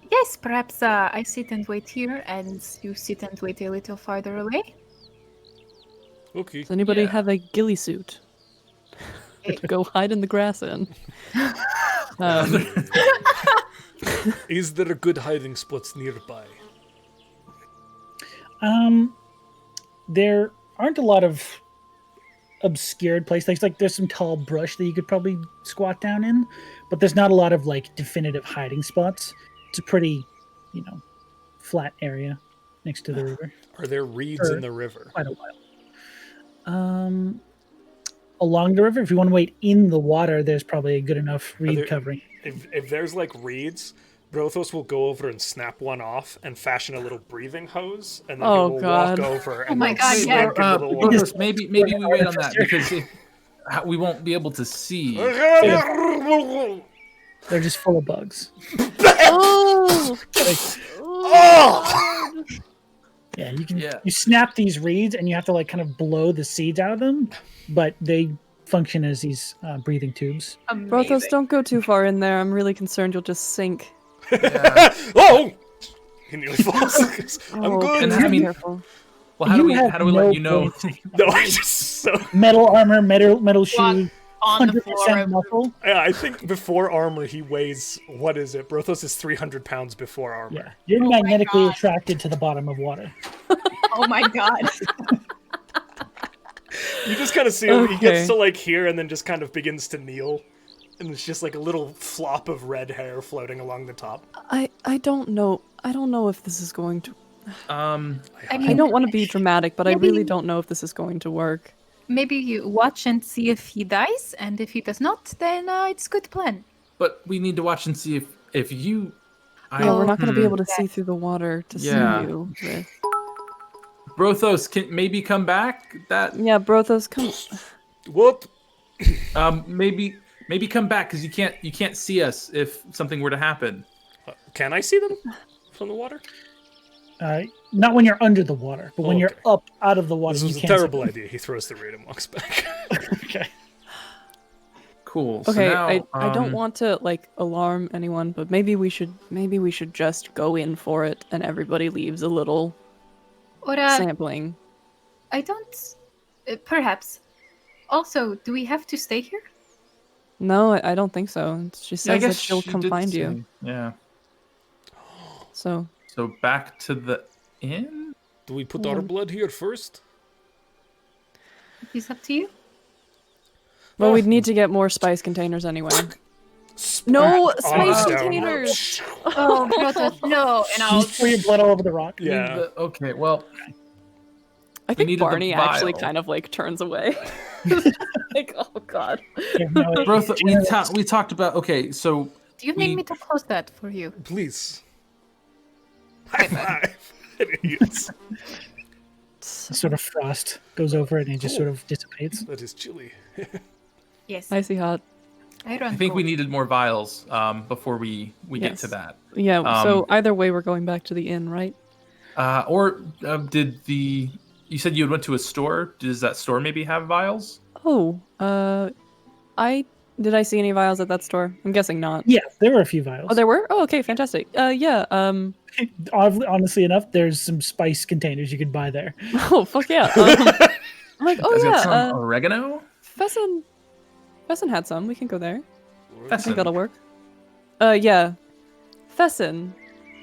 Yes, perhaps I sit and wait here, and you sit and wait a little farther away. Okay. Does anybody have a ghillie suit? To go hide in the grass in. Is there good hiding spots nearby? There aren't a lot of obscured places. Like there's some tall brush that you could probably squat down in, but there's not a lot of like definitive hiding spots. It's a pretty, flat area next to the river. Are there reeds in the river? Quite a while. Along the river, if you want to wait in the water, there's probably a good enough reed covering. If there's like reeds, Brothos will go over and snap one off and fashion a little breathing hose, and then he will walk over and my God, slink yeah. into the water. Brothos, maybe we wait on that because we won't be able to see. They're just full of bugs. Oh! Oh! Yeah, you snap these reeds and you have to like kind of blow the seeds out of them, but they function as these breathing tubes. Brothos, don't go too far in there. I'm really concerned you'll just sink. Oh! He nearly falls. I'm good. And be careful. Well, how do we let you know? No, I just so metal armor, metal shoe, on the 100% floor. muscle. Yeah, I think before armor he weighs, what is it? Brothos is 300 pounds before armor. Yeah, you're magnetically attracted to the bottom of water. Oh my God. You just kind of see him. He gets to like here and then just kind of begins to kneel. And it's just like a little flop of red hair floating along the top. I don't know. I don't know if this is going to... I don't want to be dramatic, but I really don't know if this is going to work. Maybe you watch and see if he dies, and if he does not, then it's a good plan. But we need to watch and see if you... we're not going to be able to see through the water to see you. Brothos, can maybe come back? Yeah, Brothos, come... What? Maybe come back, because you can't see us if something were to happen. Can I see them from the water? Not when you're under the water, but when you're up out of the water. This was a you can't terrible idea. He throws the reed and walks back. Okay. Cool. Okay, so now, I don't want to like alarm anyone, but maybe we should just go in for it, and everybody leaves a little sampling. I don't. Perhaps. Also, do we have to stay here? No, I don't think so. She says that she'll come find you. Yeah. So back to the inn? Do we put our blood here first? It's up to you. Well, we'd need to get more spice containers anyway. No spice containers! Oh, Brothos, no! And I'll pour your blood all over the rock. Yeah. Okay, well... I think Barney the vial. actually kind of like turns away. Like, oh god. Brothos, we talked about... Okay, so... Do you need me to close that for you? Please. High five. Idiots. Sort of frost goes over it and it just sort of dissipates. That is chilly. Yes. Icy hot. I think we needed more vials before we get to that. Yeah, so either way we're going back to the inn, right? You said you went to a store? Does that store maybe have vials? Oh, did I see any vials at that store? I'm guessing not. Yeah, there were a few vials. Oh, there were? Oh, okay, fantastic. Honestly enough, there's some spice containers you could buy there. Oh, fuck yeah. I'm like, oh Guys got yeah, some oregano? Fessin had some. We can go there. I Fessin. think that'll work. Yeah. Fessin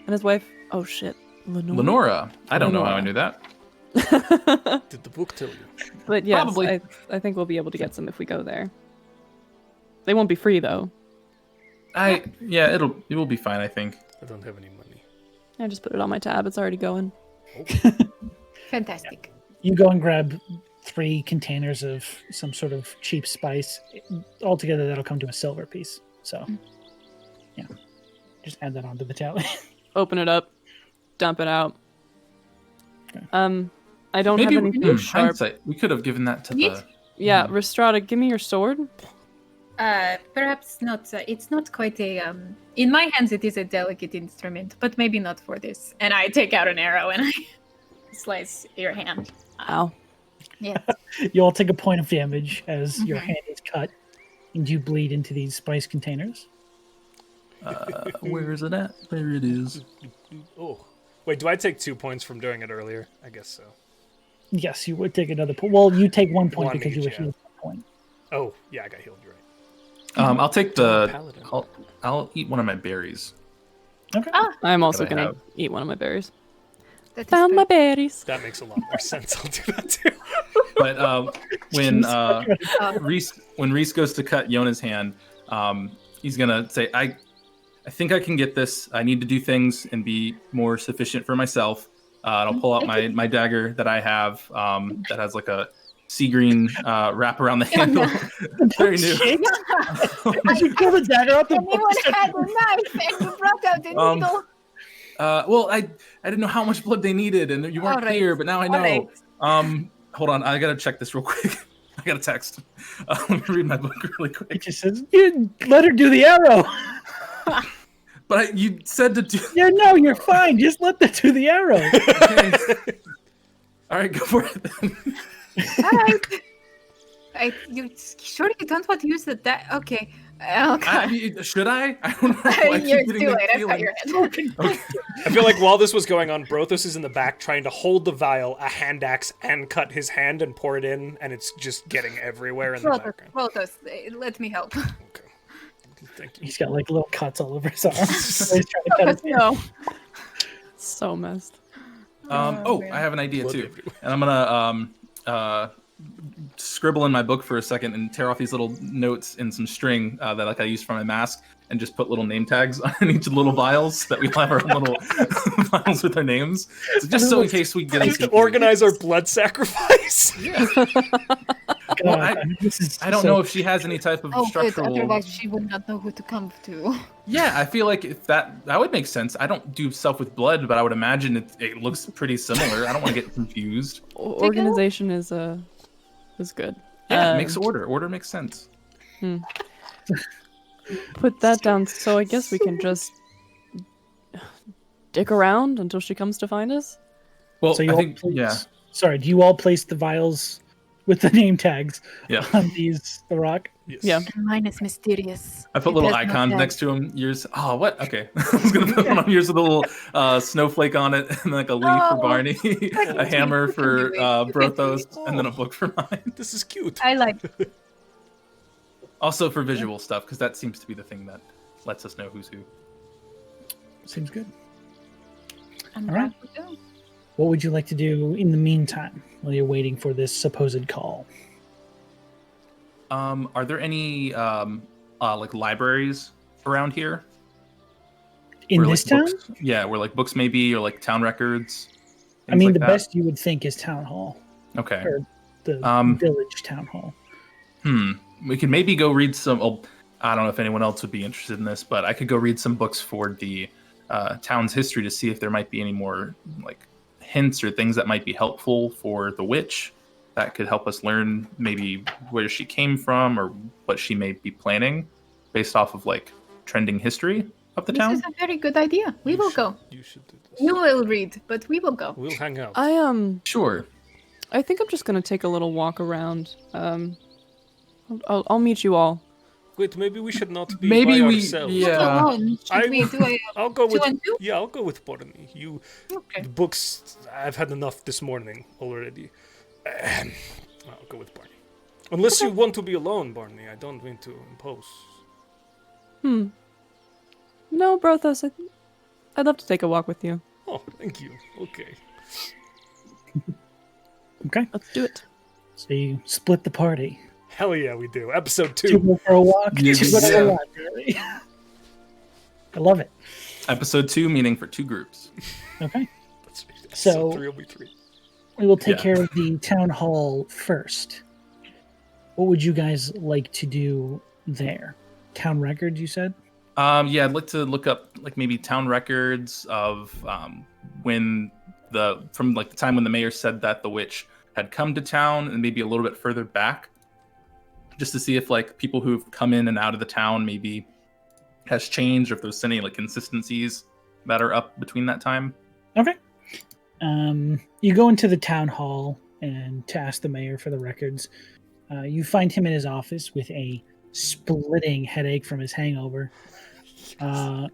and his wife. Oh shit. Lenora. I don't know how I knew that. Did the book tell you? But yes, Probably. I think we'll be able to get some if we go there. They won't be free though. Yeah, it will be fine, I think. I don't have any money. I just put it on my tab. It's already going. Fantastic. You go and grab 3 containers of some sort of cheap spice. Altogether, that'll come to a silver piece. So, yeah, just add that onto the tally. Open it up, dump it out. Okay. I don't Maybe have anything sharp. hindsight, we could have given that to the. Yeah, Rhystrata, give me your sword. Perhaps not. It's not quite a. In my hands, it is a delicate instrument, but maybe not for this. And I take out an arrow and I slice your hand. Ow. Yeah. You all take a point of damage as your hand is cut, and you bleed into these spice containers. Where is it at? There it is. Oh, wait. Do I take 2 points from doing it earlier? I guess so. Yes, you would take another point. Well, you take 1 point One because you each, were yeah. healed 1 point. Oh, yeah, I got healed. You're right. I'll take the. Paladin. I'll eat one of my berries. Okay. I'm also I gonna have. eat one of my berries. That is Found good. my berries. That makes a lot more sense. I'll do that too. But when Oh, Reese goes to cut Yona's hand, he's gonna say, "I think I can get this. I need to do things and be more sufficient for myself." And I'll pull out my dagger that I have that has like a sea green wrap around the handle. Very new. Did you pull the dagger out the book? anyone had a knife and you brought out the needle. Well, I didn't know how much blood they needed, and you weren't All right. clear, but now I All know. right. Hold on, I gotta check this real quick. I got a text. Let me read my book really It quick. just says, you let her do the arrow. But you said to do. Yeah, no, you're fine. Just let her do the arrow. All right, go for it then. All right. You sure you don't want to use that? Okay. Okay. Should I? I don't know. I keep You're getting too that late. I've feeling. got your hand. I feel like while this was going on, Brothos is in the back trying to hold the vial, a hand axe, and cut his hand and pour it in, and it's just getting everywhere in the background. Brothos, let me help. Okay. Thank you. He's got like little cuts all over his arm. He's trying to cut his hand. No. So messed. man. I have an idea Blood too, everywhere. and I'm gonna scribble in my book for a second and tear off these little notes in some string that I use for my mask, and just put little name tags on each of the little vials so that we have our own little vials with our names, just so in case we get Just into organize our blood sacrifice. Well, This I don't know if she has any type of Oh, good. structural. Otherwise, she would not know who to come to. Yeah, I feel like if that would make sense. I don't do stuff with blood, but I would imagine it looks pretty similar. I don't want to get confused. Organization is good. Yeah, it makes order. Order makes sense. Put that down. So I guess we can just dick around until she comes to find us. Well, So you I all think place, Sorry, do you all place the vials with the name tags yeah. on the rock? Yes. Yeah. Mine is mysterious. I put It little has no icons tag. next to them. Yours. Oh, what? Okay. I was gonna put one on yours with a little snowflake on it, and like a leaf for Oh, Barney, a hammer You can for do it. You can do Brothos, it. and then a book for mine. This is cute. I like. Also for visual stuff, because that seems to be the thing that lets us know who's who. Seems good. I'm All right. glad we do. What would you like to do in the meantime while you're waiting for this supposed call? Are there any like libraries around here? In Where, this like, town? books- yeah, where like books maybe, or like town records. I things mean, like the that? best you would think is town hall, Okay. or the village town hall. We could maybe go read some. Oh, I don't know if anyone else would be interested in this, but I could go read some books for the town's history to see if there might be any more like hints or things that might be helpful for the witch that could help us learn maybe where she came from or what she may be planning based off of like trending history of the This town. is a very good idea. We will go. You should do this. You will read, but we will go. We'll hang out. Sure. I think I'm just gonna take a little walk around. I'll meet you all. Wait, maybe we should not be Maybe by we- ourselves. yeah. Not alone. Should I- we do a I'll go with. and two? Yeah, I'll go with Barney. You. Okay. The books. I've had enough this morning already. I'll go with Barney. Unless you want to be alone, Barney. I don't mean to impose. No, Brothos, I'd love to take a walk with you. Oh, thank you. Okay. Okay. Let's do it. So you split the party. Hell yeah, we do. Episode 2. Two go for a walk. Yeah. Two go for a walk. Really. I love it. Episode 2, meaning for 2 groups. Okay. Episode So 3 will be 3. we will take Yeah. care of the town hall first. What would you guys like to do there? Town records, you said? Yeah, I'd like to look up like maybe town records of when from the time when the mayor said that the witch had come to town, and maybe a little bit further back, just to see if like people who've come in and out of the town maybe has changed, or if there's any like consistencies that are up between that time. Okay. You go into the town hall and to ask the mayor for the records. You find him in his office with a splitting headache from his hangover. But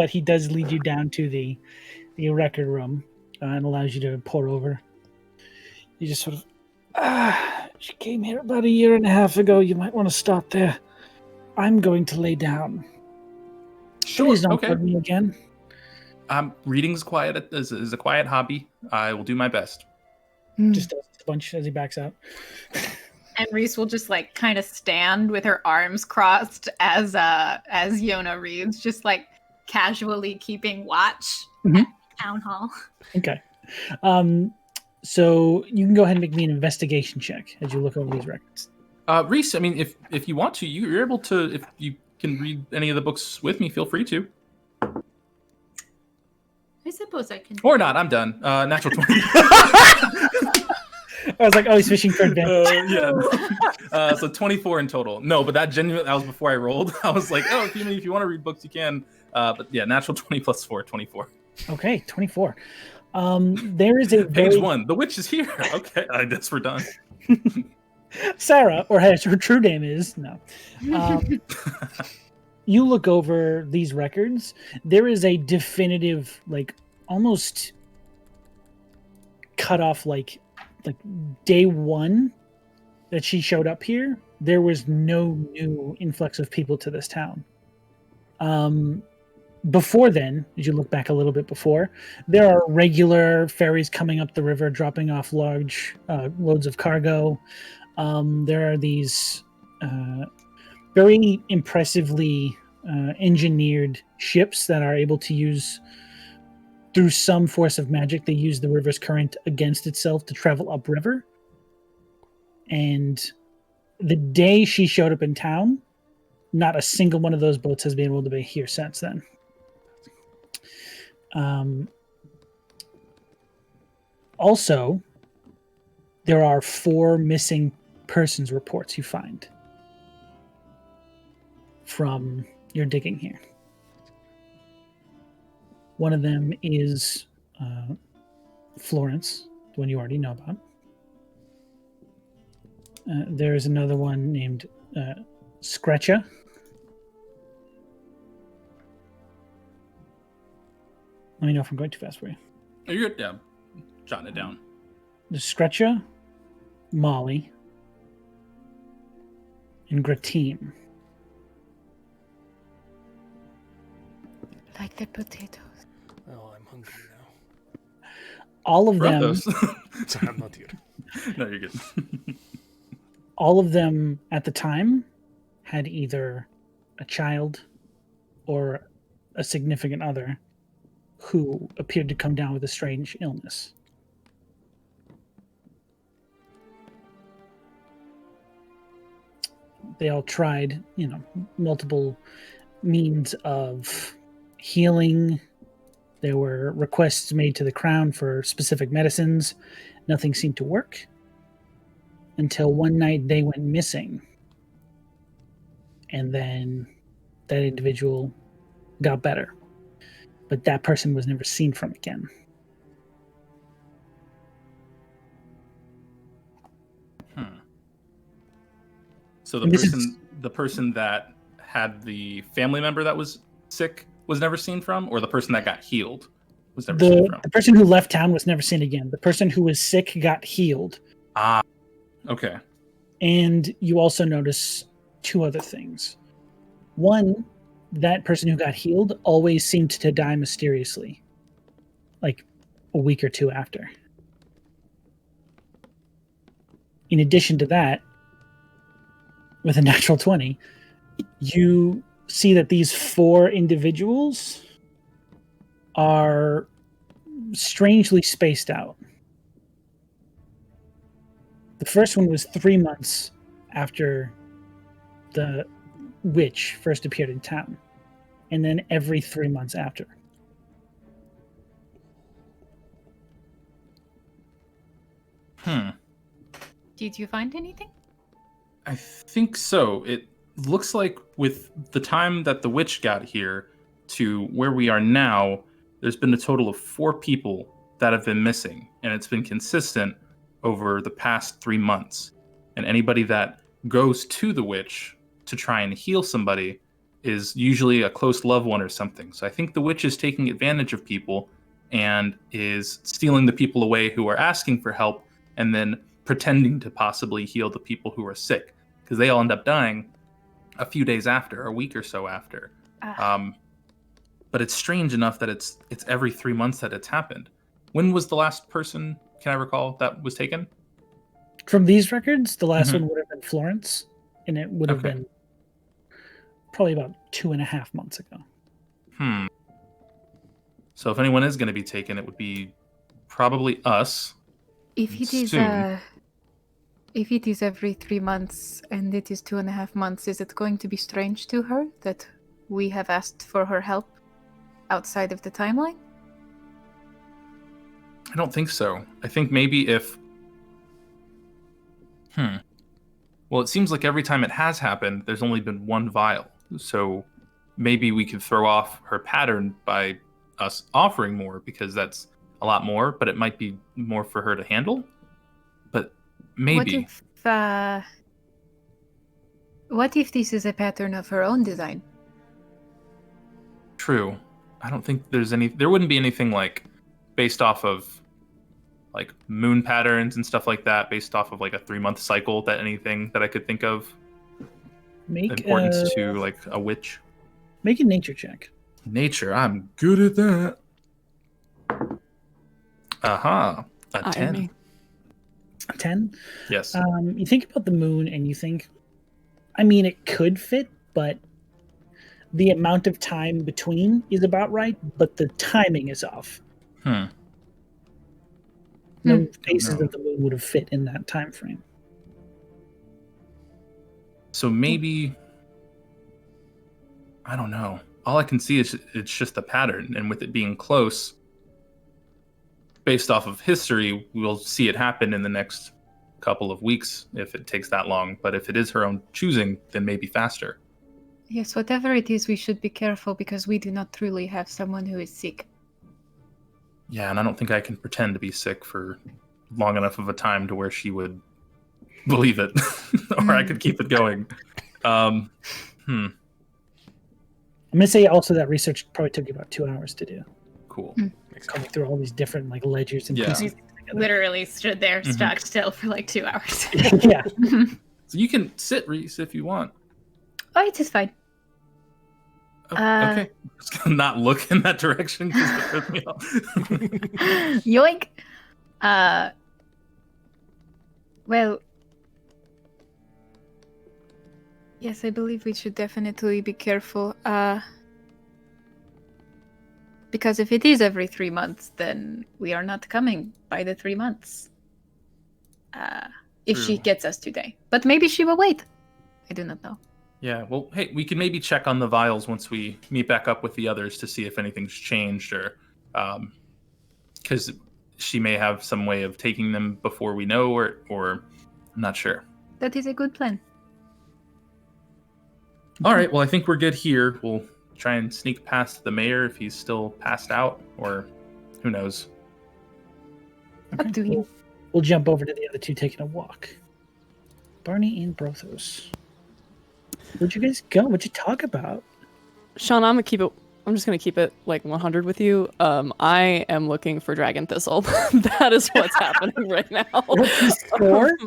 he does lead you down to the record room and allows you to pour over. You just sort of, she came here about 1.5 years ago. You might want to stop there. I'm going to lay down. Sure. Please don't Okay. bug me again. Reading's quiet is a quiet hobby. I will do my best. Just does a bunch as he backs out. And Reese will just like kind of stand with her arms crossed as Yona reads, just like casually keeping watch Mhm. at town hall. Okay. So you can go ahead and make me an investigation check as you look over these records. Reese, I mean, if you want to, you're able to. If you can read any of the books with me, feel free to. I suppose I can. Or not. I'm done. Natural 20. I was like, oh, he's fishing for advantage. Yeah. So 24 in total. No, but that was before I rolled. I was like, oh, if you want to read books, you can. But yeah, natural 20 plus 4, 24. Okay, 24. There is a Page very 1. The witch is here. Okay, I guess we're done. Sarah, or as her true name is, no. You look over these records. There is a definitive, like almost cut off, like day one that she showed up here. There was no new influx of people to this town. Before then, as you look back a little bit before, there are regular ferries coming up the river, dropping off large loads of cargo. There are these very impressively engineered ships that are able to use, through some force of magic, they use the river's current against itself to travel upriver. And the day she showed up in town, not a single one of those boats has been able to be here since then. Also, there are 4 missing persons reports you find from your digging here. One of them is Florence, the one you already know about. There is another one named Scretcha. Let me know if I'm going too fast for you. You're good. Yeah, jotting it down. There's Scretcha, Molly, and Gratine. Like the potatoes. Oh, I'm hungry now. All of them. Brothos. Sorry, I'm not here. No, you're good. All of them at the time had either a child or a significant other who appeared to come down with a strange illness. They all tried, multiple means of healing. There were requests made to the crown for specific medicines. Nothing seemed to work until one night they went missing. And then that individual got better. But that person was never seen from again. So And this the person that had the family member that was sick was never seen from, or the person that got healed was never seen from? The person who left town was never seen again. The person who was sick got healed. Ah, okay. And you also notice two other things. One, that person who got healed always seemed to die mysteriously, like a week or two after. In addition to that, with a natural 20, you see that these 4 individuals are strangely spaced out. The first one was 3 months after the witch first appeared in town, and then every 3 months after. Did you find anything? I think so. It looks like with the time that the witch got here to where we are now, there's been a total of 4 people that have been missing, and it's been consistent over the past 3 months. And anybody that goes to the witch to try and heal somebody is usually a close loved one or something. So I think the witch is taking advantage of people and is stealing the people away who are asking for help and then pretending to possibly heal the people who are sick, because they all end up dying a few days after, a week or so after. But it's strange enough that it's every 3 months that it's happened. When was the last person, can I recall, that was taken? From these records, the last one would have been Florence, and it would have been probably about 2.5 months ago. So if anyone is going to be taken, it would be probably us. If it is soon. if it is every 3 months and it is 2.5 months, is it going to be strange to her that we have asked for her help outside of the timeline? I don't think so. I think maybe if... Well, it seems like every time it has happened, there's only been 1 vial. So maybe we could throw off her pattern by us offering more, because that's a lot more, but it might be more for her to handle. But maybe. What if this is a pattern of her own design? True. I don't think there wouldn't be anything like based off of like moon patterns and stuff like that, based off of like a 3-month cycle, that anything that I could think of importance to like a witch. Make a nature check. Nature, I'm good at that. A 10. A 10? Yes. You think about the moon and you think, I mean, it could fit, but the amount of time between is about right, but the timing is off. No phases of the moon would have fit in that time frame. So maybe, I don't know. All I can see is it's just a pattern, and with it being close, based off of history, we'll see it happen in the next couple of weeks if it takes that long. But if it is her own choosing, then maybe faster. Yes, whatever it is, we should be careful because we do not truly have someone who is sick. Yeah, and I don't think I can pretend to be sick for long enough of a time to where she would believe it, or I could keep it going. I'm going to say also that research probably took you about 2 hours to do. Cool. Coming through all these different like ledgers and pieces together. Literally stood there stock still for like 2 hours. Yeah. So you can sit, Reese, if you want. Oh, it is fine. Okay. I'm just gonna not look in that direction because it threw me off. Yoink. Well, yes, I believe we should definitely be careful. Because if it is every 3 months, then we are not coming by the 3 months. If she gets us today. But maybe she will wait. I do not know. Yeah, well, hey, we can maybe check on the vials once we meet back up with the others to see if anything's changed, or because she may have some way of taking them before we know, or I'm not sure. That is a good plan. All right, well, I think we're good here. We'll try and sneak past the mayor if he's still passed out, or who knows. Up to you. We'll jump over to the other two taking a walk. Barney and Brothos. Where'd you guys go? What'd you talk about? Sean, I'm gonna keep it I'm just gonna keep it like 100 with you. I am looking for Dragon Thistle. That is what's happening right now. What's the score?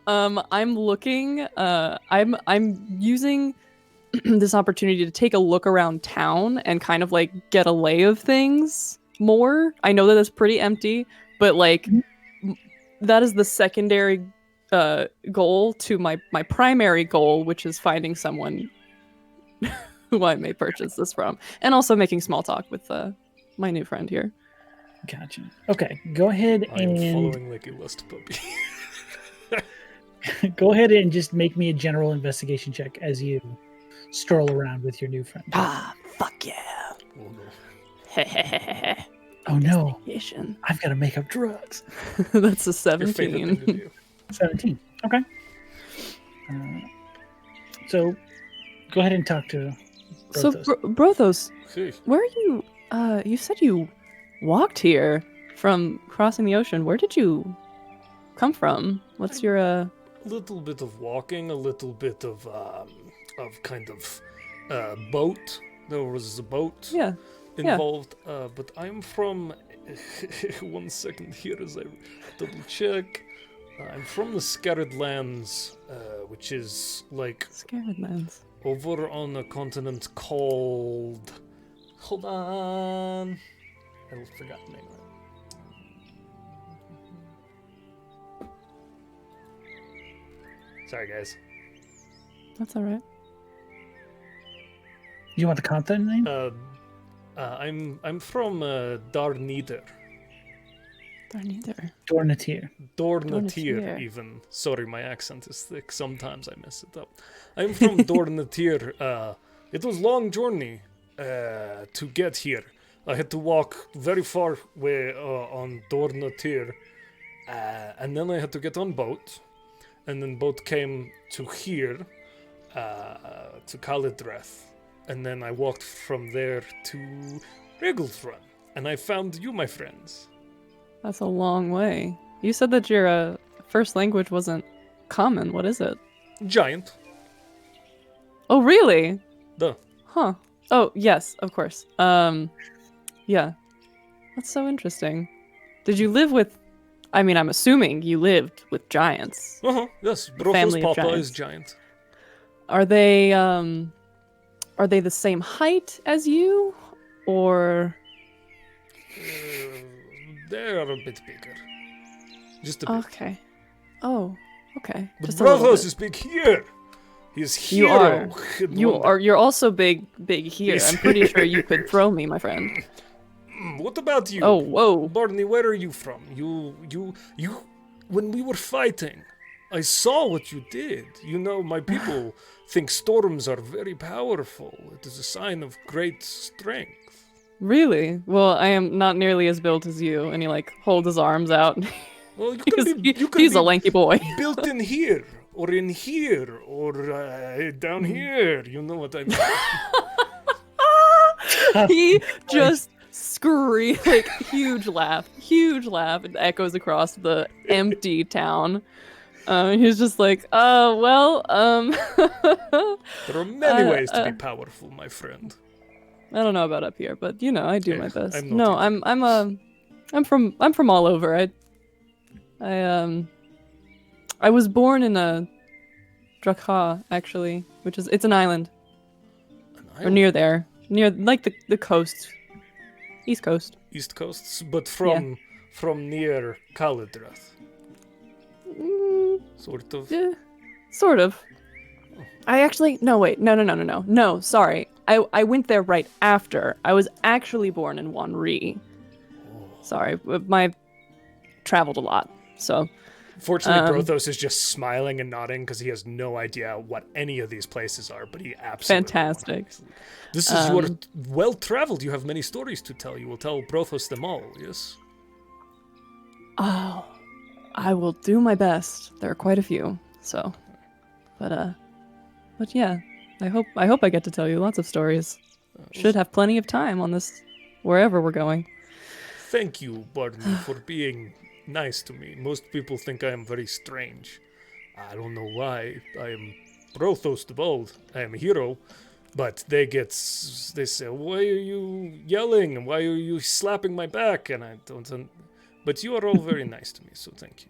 I'm looking. I'm using this opportunity to take a look around town and kind of like get a lay of things more. I know that it's pretty empty, but like that is the secondary goal to my primary goal, which is finding someone who I may purchase this from, and also making small talk with my new friend here. Gotcha. Okay, go ahead I am and following like a lust puppy. go ahead and just make me a general investigation check as you stroll around with your new friend. Ah, fuck yeah! Oh no. Hehehehe. Oh no, Investigation. I've got to make up drugs. That's a Your favorite thing to 17. do. 17. Okay. So, go ahead and talk to So, Brothos. Brothos, Hey, where are you? You said you walked here from crossing the ocean. Where did you come from? What's your a little bit of walking, a little bit of kind of boat. There was a boat Yeah. involved, but I'm from. 1 second here as I double check. I'm from the Scattered Lands, which is like Scared lands? over on a continent called. Hold on. I forgot the name of it. Sorry, guys. That's all right. You want the continent name? I'm from Darneder. Darn either. Dornatir. Dornatir, Dornatir. even. Sorry, my accent is thick. Sometimes I mess it up. I'm from Dornatir. It was long journey to get here. I had to walk very far way on Dornatir, and then I had to get on boat, and then boat came to here, to Kalidrath, and then I walked from there to Wrigglethorn, and I found you, my friends. That's a long way. You said that your first language wasn't common. What is it? Giant. Oh, really? Duh. Huh. Oh, yes, of course. Yeah. That's so interesting. Did you live with... I mean, I'm assuming you lived with giants. Uh-huh, yes. Brothos Family of Papa is giants. giant. Are they the same height as you? Or... They're a bit bigger. Just a bit. Okay. Oh, okay. But Just a little Brothos bit. is big here. He's You hero. You're also big here. Yes. I'm pretty sure you could throw me, my friend. What about you? Oh, whoa. Barney, where are you from? You. When we were fighting, I saw what you did. You know, my people think storms are very powerful. It is a sign of great strength. Really? Well, I am not nearly as built as you. And he like holds his arms out. Well, you can be. You can He's be a lanky boy. built in here, or in here, or down here. You know what I mean? He just scream like huge laugh, and echoes across the empty town. He's just like, well, There are many ways to be powerful, my friend. I don't know about up here, but you know, I do my best. I'm not No, I'm from all over. I was born in a Drakha, actually, which is it's an island. Or near there. Near like the coast. East Coast. East coasts, but from near Kalidrath. Sort of. Yeah, sort of. I actually no. Sorry, I went there right after. I was actually born in Wanri. Sorry, my traveled a lot, so. Fortunately, Brothos is just smiling and nodding because he has no idea what any of these places are, but he absolutely. Fantastic. This is you are well traveled. You have many stories to tell. You will tell Brothos them all. Yes. Oh, I will do my best. There are quite a few, so. But yeah, I hope I get to tell you lots of stories. Should have plenty of time on this, wherever we're going. Thank you, Barney, for being nice to me. Most people think I am very strange. I don't know why. I am Brothos the Bold. I am a hero. But they say, why are you yelling? And why are you slapping my back? And I don't. But you are all very nice to me, so thank you.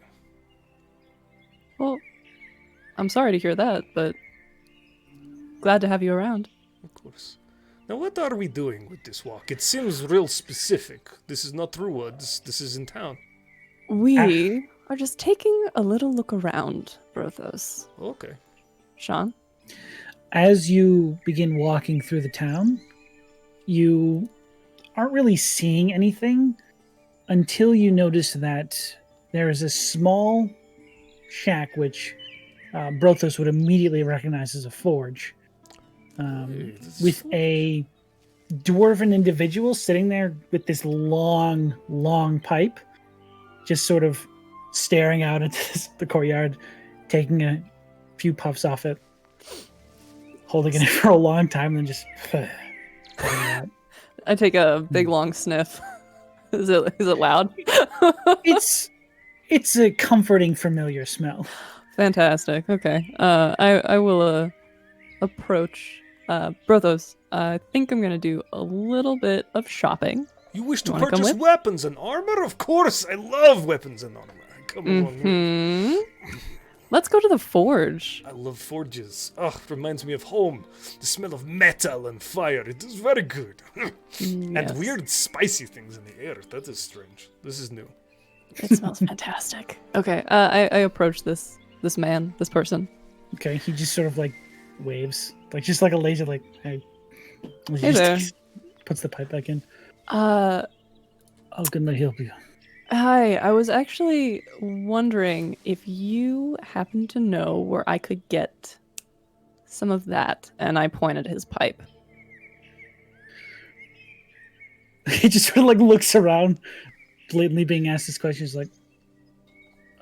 Well, I'm sorry to hear that, but glad to have you around. Of course. Now, what are we doing with this walk? It seems real specific. This is not through woods. This is in town. We are just taking a little look around, Brothos. Okay. Sean? As you begin walking through the town, you aren't really seeing anything until you notice that there is a small shack which Brothos would immediately recognize as a forge, with a dwarven individual sitting there with this long pipe, just sort of staring out into the courtyard, taking a few puffs off it, holding it for a long time, and then just I take a big long sniff. Is it loud? It's a comforting, familiar smell. Fantastic. Okay. I will approach Brothos. I think I'm gonna do a little bit of shopping. You wish to Wanna come purchase with? weapons and armor? Of course, I love weapons and armor. Come along with me. Let's go to the forge. I love forges. Oh, it reminds me of home. The smell of metal and fire. It is very good. And Yes. weird spicy things in the air. That is strange. This is new. It smells fantastic. Okay. I approach this person. Okay, he just sort of like waves, like just like a laser, like hey. He Hey just there. puts the pipe back in. Uh, How can I help you? Hi. I was actually wondering if you happen to know where I could get some of that, and I pointed his pipe. He just sort of like looks around, blatantly being asked this question. He's like,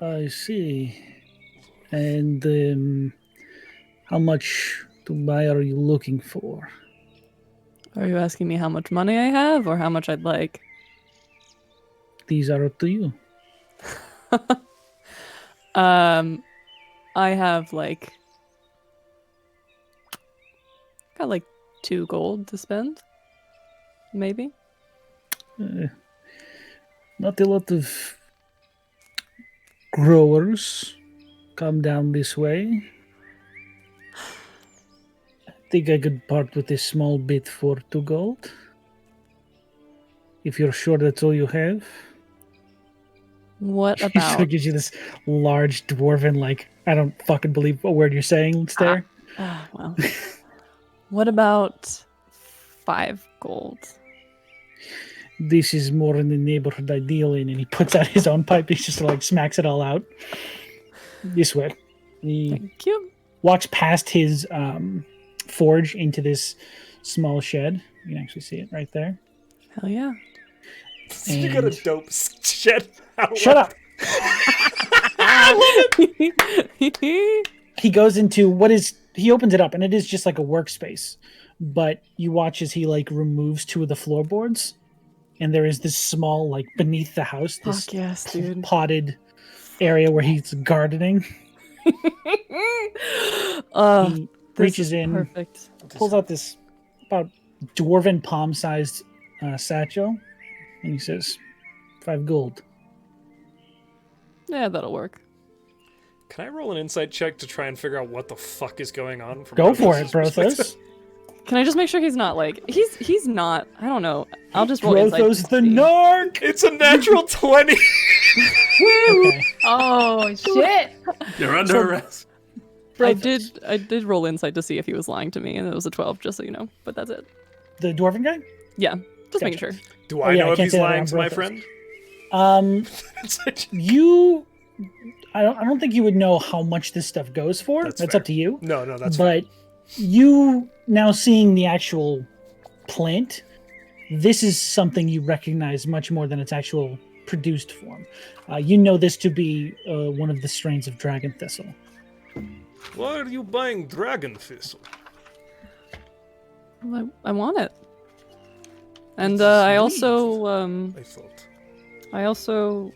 I see. And how much to buy are you looking for? Are you asking me how much money I have, or how much I'd like? These are up to you. I have got like 2 gold to spend, maybe. Not a lot of growers come down this way. I think I could part with a small bit for 2 gold. If you're sure that's all you have. What He sort about? of gives you this large dwarven, like, I don't fucking believe a word you're saying stare. Well, what about 5 gold? This is more in the neighborhood I deal in, and he puts out his own pipe. He's just like smacks it all out. This way. He Thank you. walks past his forge into this small shed. You can actually see it right there. Hell yeah. You got a And- dope shed. Shut up. He goes into he opens it up, and it is just like a workspace. But you watch as he like removes 2 of the floorboards, and there is this small, like beneath the house, this Fuck yes, dude. potted area where he's gardening. Oh, He this reaches is in, perfect. pulls out this about dwarven palm-sized satchel, and he says, 5 gold. Yeah, that'll work. Can I roll an insight check to try and figure out what the fuck is going on? From Go for it, Brothos' Brothos. perspective? Can I just make sure he's not he's not, I don't know. I'll just roll insight Brothos to the see. narc! It's a natural 20. Okay. Oh shit! You're under arrest. I did roll insight to see if he was lying to me, and it was a 12, just so you know. But that's it. The dwarven guy? Yeah, just making Gotcha. sure. Do Oh, I yeah, know I if can't he's say that lying on to my Brothos. friend? You I don't think you would know how much this stuff goes for. That's That's fair. up to you. No, that's fine. But you now seeing the actual plant, this is something you recognize much more than its actual produced form. You know this to be one of the strains of dragon thistle. Why are you buying Dragon Thistle? Well, I want it. And It's I sweet. I also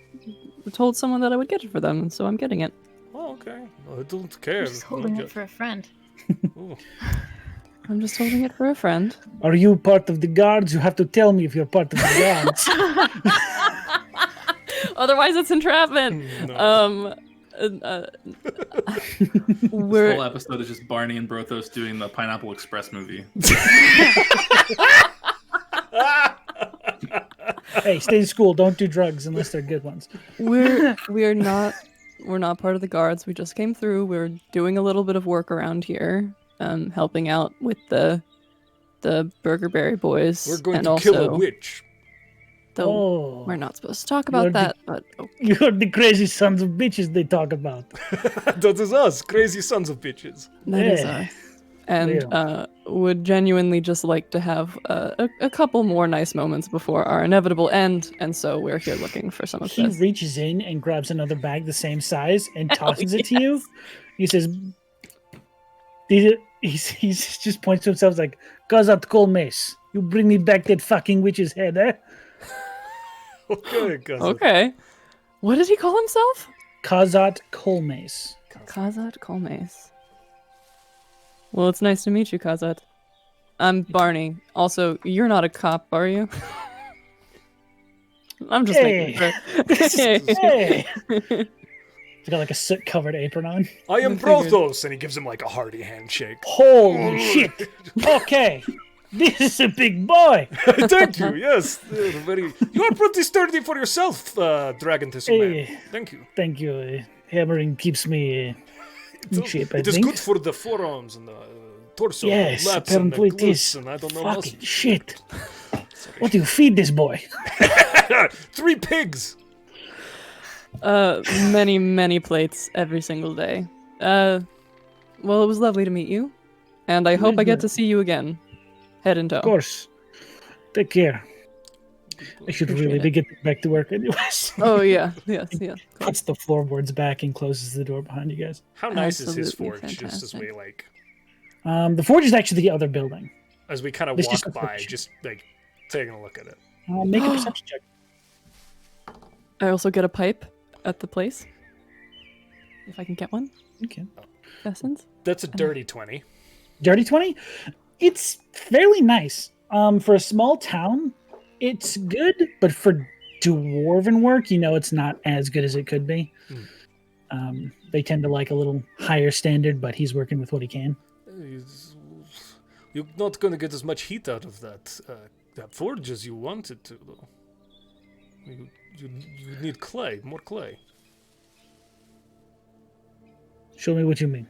told someone that I would get it for them, and so I'm getting it. Oh, okay. I don't care. I'm just holding No it for a friend. Ooh. I'm just holding it for a friend. Are you part of the guards? You have to tell me if you're part of the guards. Otherwise, it's entrapment. No. This whole episode is just Barney and Brothos doing the Pineapple Express movie. Hey, stay in school. Don't do drugs unless they're good ones. We're not part of the guards. We just came through. We're doing a little bit of work around here, helping out with the Burgerberry boys. We're going and to also, kill a witch. Though Oh. we're not supposed to talk about that, but You're the crazy sons of bitches they talk about. That is us, crazy sons of bitches. that is Yeah. us. And would genuinely just like to have a couple more nice moments before our inevitable end, and so we're here looking for some of He this. reaches in and grabs another bag the same size and tosses it to you. He says, he just points to himself like, Kazat Kol Mace, you bring me back that fucking witch's head, eh? Okay, cousin. Okay. What did he call himself? Kazat Kol Mace. Kazat Kolmes. Well, it's nice to meet you, Kazat. I'm Barney. Also, you're not a cop, are you? I'm just making sure. Hey! He's got like a soot-covered apron on. I am I figured. Brothos, and he gives him like a hearty handshake. Holy shit! Okay, this is a big boy. Thank you. Yes, you are pretty sturdy for yourself, Dragon Thistle man. Hey. Thank you. Thank you. Hammering keeps me in shape, I It is think. good for the forearms and the torso, Yes, and the lats and the apparently it glutes, is. and I don't know Fucking muscles. shit. What do you feed this boy? 3 pigs. Many plates every single day. Well, it was lovely to meet you, and I hope I get to see you again, head and toe. Of course. Take care. I should really Appreciate be getting back to work anyways. Oh yeah, yes. Puts the floorboards back and closes the door behind you guys. How nice is his Absolutely forge? Just as we fantastic. like, The forge is actually the other building. as we kind of It's walk just a by, forge. just like taking a look at it. Make a perception check. I also get a pipe at the place, if I can get one. Okay. Essence. That's a dirty 20. Dirty 20? It's fairly nice. For a small town, it's good, but for dwarven work, it's not as good as it could be. They tend to like a little higher standard, but he's working with what he can. You're not going to get as much heat out of that forge as you wanted to, though. You need clay, more clay. Show me what you mean.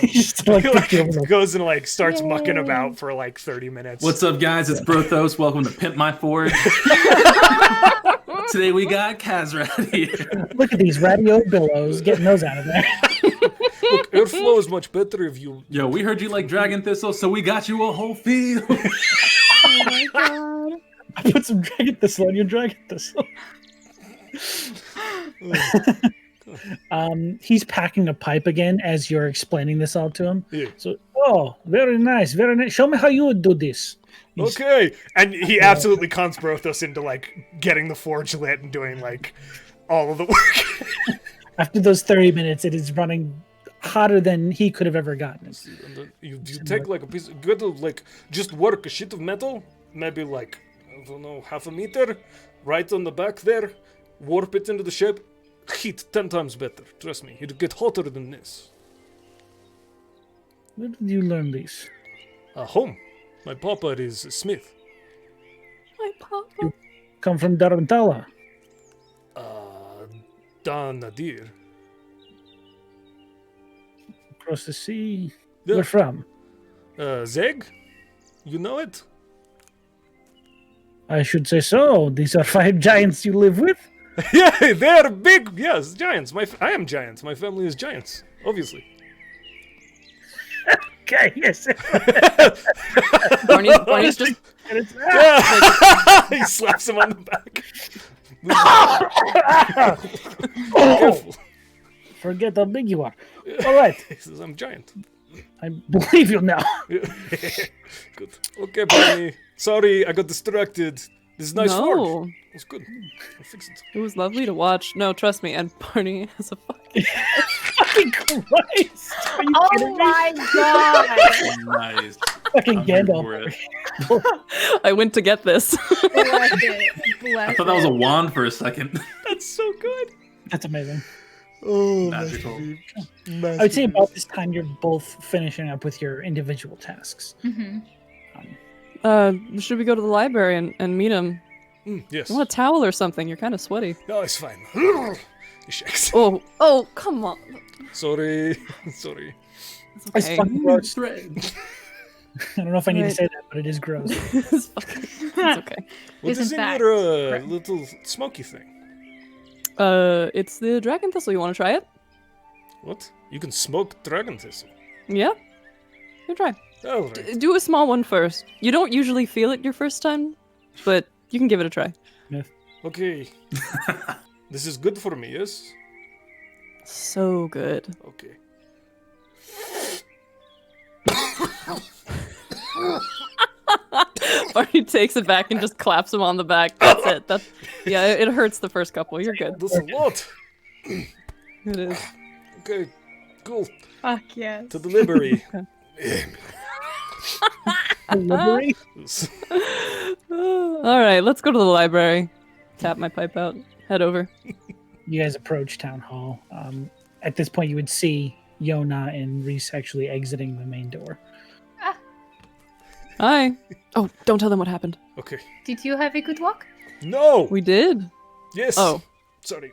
He Just like pick you over. goes and like starts mucking about for like 30 minutes. What's up, guys? It's Brothos. Welcome to Pimp My Forge. Today we got Kazrat here. Look at these radio billows, getting those out of there. Look, airflow is much better if you. Yo, we heard you like Dragon Thistle, so we got you a whole field. Oh my god. I put some Dragon Thistle on your Dragon Thistle. He's packing a pipe again as you're explaining this all to him. Yeah. So, very nice, very nice. Show me how you would do this. He's- Okay, and he absolutely cons Brothos into like getting the forge lit and doing like all of the work. After those 30 minutes, it is running hotter than he could have ever gotten it. And then you take like a piece, you got to like just work a sheet of metal, maybe like I don't know, half a meter, right on the back there, warp it into the shape, heat 10 times better. Trust me, it'll get hotter than this. Where did you learn this? Home. My papa is a smith. My papa. Come from Darantala. Dan Nadir. Across the sea. Yeah. Where from? Zeg? You know it? I should say so. These are 5 giants you live with? Yeah, they're big. Yes, giants. I am giants. My family is giants, obviously. Okay, yes. Barney's just Yeah. He slaps him on the back. Careful. Forget how big you are. All right, He says, I'm giant. I believe you now. Good. Okay, Barney. Sorry, I got distracted. This is nice forge. no. It's good. I'll fix it. It was lovely to watch. No, trust me. And Barney has a fucking. Fucking Christ! Are you Oh my god! Nice. Fucking I'm here Gandalf. for it. I went to get this. Bless it. Bless I thought that was a it. wand for a second. That's so good. That's amazing. Oh, Magical. I would say about this time you're both finishing up with your individual tasks. Should we go to the library and meet him? Yes. You want a towel or something? You're kind of sweaty. No, it's fine. He shakes. Oh, come on. Sorry. Sorry. It's It's okay. fucking gross. Thread. I don't know if I need to Right. say that, but it is gross. It's okay. What Is is in in fact your correct. little smoky thing? It's the dragon thistle. You want to try it? What? You can smoke dragon thistle. Yeah. You try. All right. Do a small one first. You don't usually feel it your first time, but you can give it a try. Okay. This is good for me, yes? So good. Okay. Barney takes it back and just claps him on the back. That's it. It hurts the first couple. You're good. That's a lot. It is. Okay, cool. Fuck yes. To the library. Library? All right, let's go to the library. Tap my pipe out. Head over. You guys approach town hall. At this point, you would see Yona and Reese actually exiting the main door. Hi. Oh, don't tell them what happened. Okay. Did you have a good walk? No! We did. Yes! Oh. Sorry.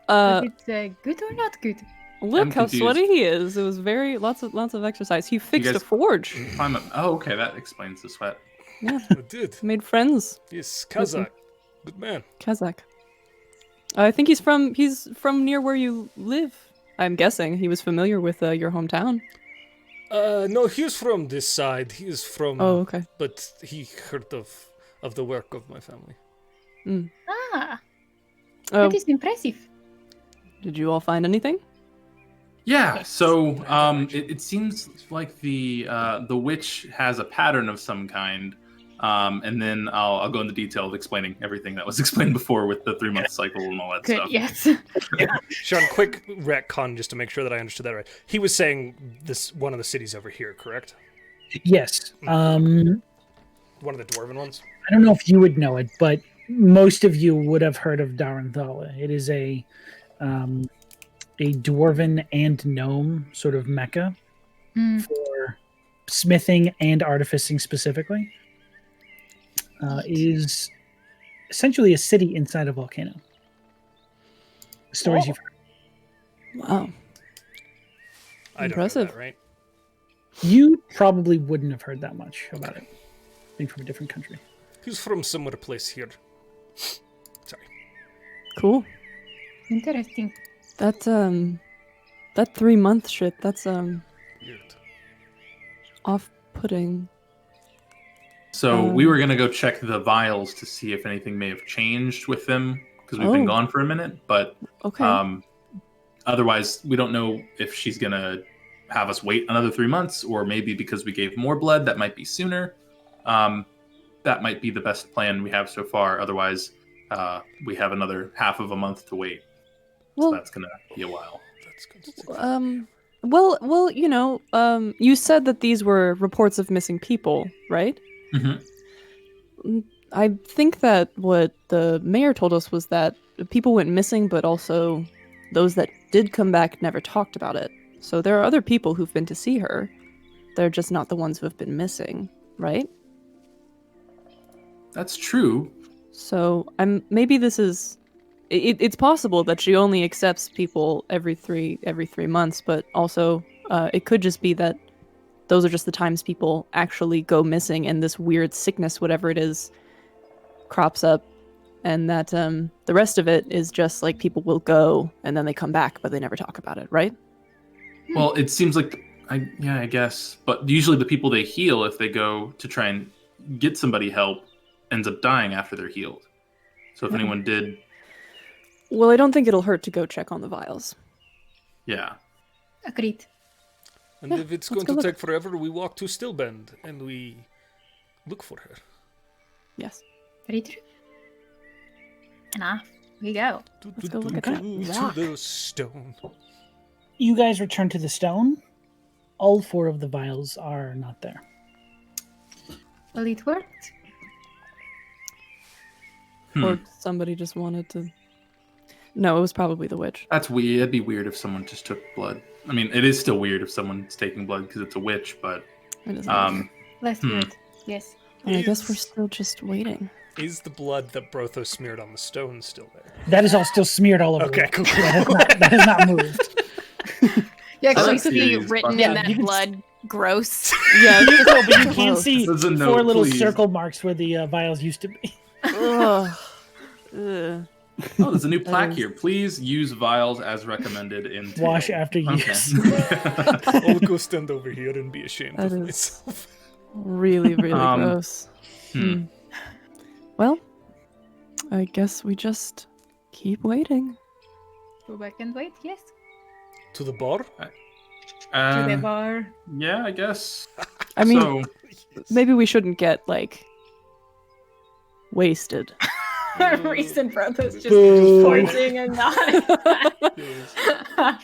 Was it good or not good? Look I'm how confused. sweaty he is. It was lots of exercise. He fixed a guys- forge. Oh, okay, that explains the sweat. Yeah, I did. made friends. Yes, Kazakh. Good man. Kazakh. I think he's from near where you live. I'm guessing he was familiar with your hometown. No, he's from this side. He is from... Oh, okay. But he heard of the work of my family. Ah, Oh, that is impressive. did you all find anything? Yeah, so it seems like the witch has a pattern of some kind, and then I'll go into detail of explaining everything that was explained before with the 3-month cycle and all that Good, stuff. yes. Sean, quick retcon just to make sure that I understood that right. He was saying this one of the cities over here, correct? Yes. One of the dwarven ones? I don't know if you would know it, but most of you would have heard of Daranthala. It is a dwarven and gnome sort of mecca for smithing and artificing specifically. It is essentially a city inside a volcano. Stories you've heard. Wow. I Impressive. don't know that, right? You probably wouldn't have heard that much about it, being from a different country. He's from somewhere place here. Sorry. Cool. Interesting. That 3-month shit. That's Weird. off-putting. So we were gonna go check the vials to see if anything may have changed with them because we've been Oh. gone for a minute, but Okay. otherwise we don't know if she's gonna have us wait another 3 months, or maybe because we gave more blood, that might be sooner. That might be the best plan we have so far. Otherwise, we have another half of a month to wait. Well, So that's gonna be a while. That's going to take well, you said that these were reports of missing people, right? Mm-hmm. I think that what the mayor told us was that people went missing, but also those that did come back never talked about it. So there are other people who've been to see her. They're just not the ones who have been missing, right? That's true. So maybe this is. It's possible that she only accepts people every three months, but also it could just be that those are just the times people actually go missing, and this weird sickness, whatever it is, crops up, and that the rest of it is just like people will go and then they come back, but they never talk about it, right? Well, it seems like I guess, but usually the people they heal, if they go to try and get somebody help, ends up dying after they're healed. So if anyone did, Well, I don't think it'll hurt to go check on the vials. yeah. Agreed. And Yeah, if it's let's going go to look. take forever, we walk to Stillbend and we look for her. Yes. Very true. And off we go. Let's go look at that To rock. the stone. You guys return to the stone. all 4 of the vials are not there. Well, it worked. Or somebody just wanted to. No, it was probably the witch. That's weird. It'd be weird if someone just took blood. I mean, it is still weird if someone's taking blood because it's a witch, but It isn't. Let's do it. Yes. I guess we're still just waiting. Is the blood that Brothos smeared on the stone still there? That is all still smeared all over. Okay, cool. That has not moved. You actually like see these written Yeah, in that you can blood, gross. Yeah. But you can see There's a 4 note, little please. circle marks where the vials used to be. Ugh. Ugh. Oh, there's a new plaque is- here. Please use vials as recommended in Wash table. after Okay. use. I'll go stand over here and be ashamed That of is- myself. Really, really Um, gross. Hmm. Well, I guess we just keep waiting. Go back and wait. Yes. To the bar? To the bar. Yeah, I guess. I mean, So, maybe we shouldn't get like wasted. Recent Brothos just Boo. pointing and nodding.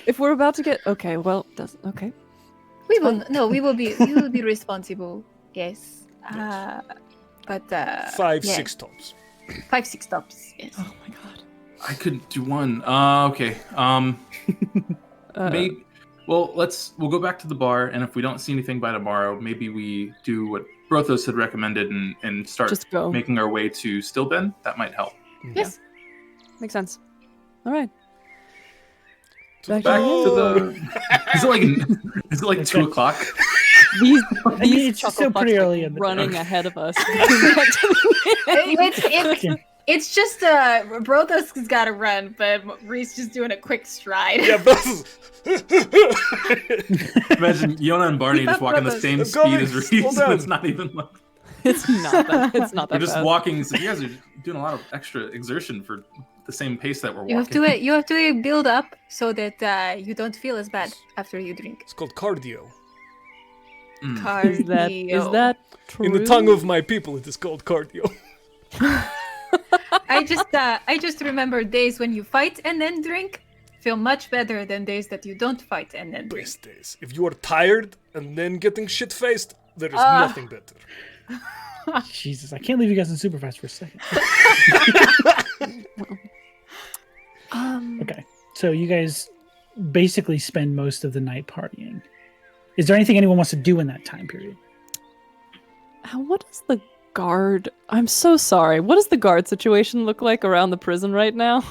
If we're about to get okay, well, okay. We will be responsible. Yes. But 5, yeah. 6 tops. 5, 6 stops. Yes. Oh my god. I could do one. Okay. Maybe. Well, we'll go back to the bar, and if we don't see anything by tomorrow, maybe we do what Brothos had recommended and start Just go. making our way to Stillben. That might help. Yes. Makes sense. All right. Back to the. Is it like 2:00? These I mean, it's still pretty early in the running ahead of us. It's just Brothos has got to run, but Reese just doing a quick stride. Yeah, Brothos. Imagine Yona and Barney just walking the same I'm speed coming. as Reese. Slow down. It's not even like It's not that. It's not we're that just bad. walking. So you guys are doing a lot of extra exertion for the same pace that we're You have walking. to build up so that you don't feel as bad after you drink. It's called cardio. Mm. Is that true? In the tongue of my people, it is called cardio. I just remember days when you fight and then drink feel much better than days that you don't fight and then drink. Best days. If you are tired and then getting shit-faced, there is Ah. nothing better. Jesus, I can't leave you guys in Superfast for a second. Okay, so you guys basically spend most of the night partying. Is there anything anyone wants to do in that time period? What does the guard? I'm so sorry. What does the guard situation look like around the prison right now?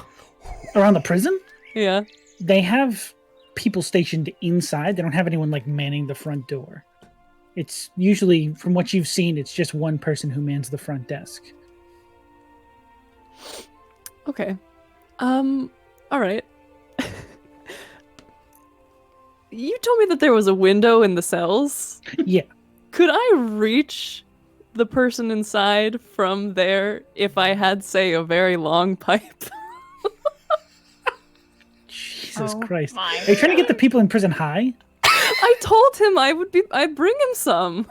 Around the prison? Yeah. They have people stationed inside. They don't have anyone like manning the front door. It's usually, from what you've seen, it's just one person who mans the front desk. Okay. All right. You told me that there was a window in the cells. Yeah. Could I reach the person inside from there if I had, say, a very long pipe? Jesus Oh Christ. my Are you trying to get the people in prison high? I told him I'd bring him some.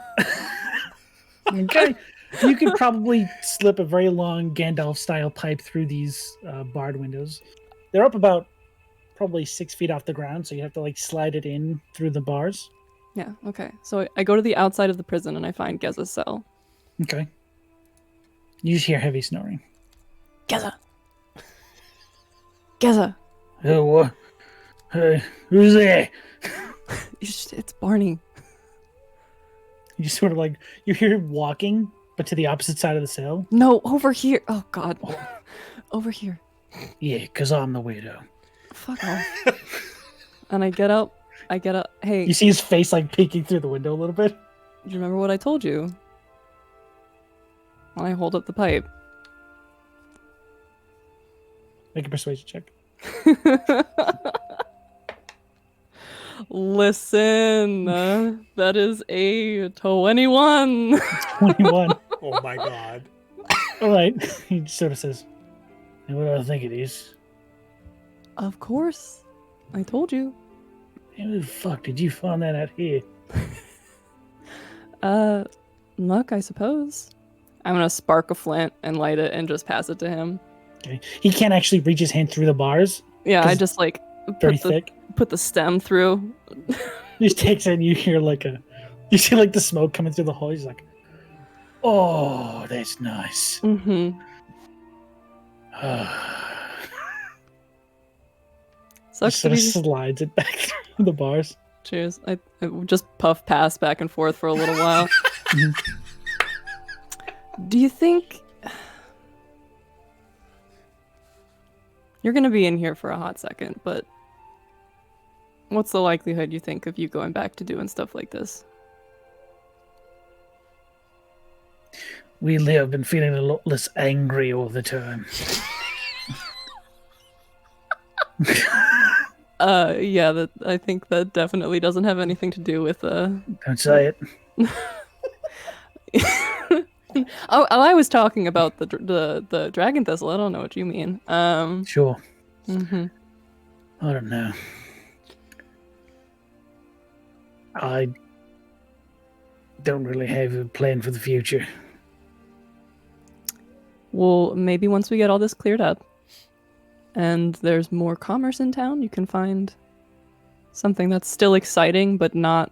Okay. You could probably slip a very long Gandalf-style pipe through these barred windows. They're up about probably 6 feet off the ground, so you have to like slide it in through the bars. Yeah, okay. So I go to the outside of the prison and I find Geza's cell. Okay. You just hear heavy snoring. Geza! Geza! Oh, what? Hey, who's there? It's Barney. You just sort of like, you hear him walking, but to the opposite side of the cell. No, over here. Oh, God. Over here. Yeah, because I'm the weirdo. Fuck off. And I get up. Hey, You see his face like peeking through the window a little bit. do you remember what I told you? And I hold up the pipe. Make a persuasion check. Listen, that is a 21. 21. Oh my god. All right. He sort of says, "And what do I think it is? Of course. I told you. How the fuck did you find that out here?" Luck, I suppose. I'm gonna spark a flint and light it and just pass it to him. Okay. He can't actually reach his hand through the bars. Yeah, I 'Cause just like Very put the thick. put the stem through. He just takes it and you hear you see like the smoke coming through the hole. He's like, oh, that's nice. Mm-hmm. Sucks Sort to of be. slides it back through the bars. Cheers. I just puff pass back and forth for a little while. Do you think you're gonna be in here for a hot second, but what's the likelihood you think of you going back to doing stuff like this? Weirdly, I've been feeling a lot less angry all the time. Yeah, I think that definitely doesn't have anything to do with Don't say it. Oh, I was talking about the dragon thistle. I don't know what you mean. Sure. Mm-hmm. I don't know. I don't really have a plan for the future. Well, maybe once we get all this cleared up and there's more commerce in town, you can find something that's still exciting but not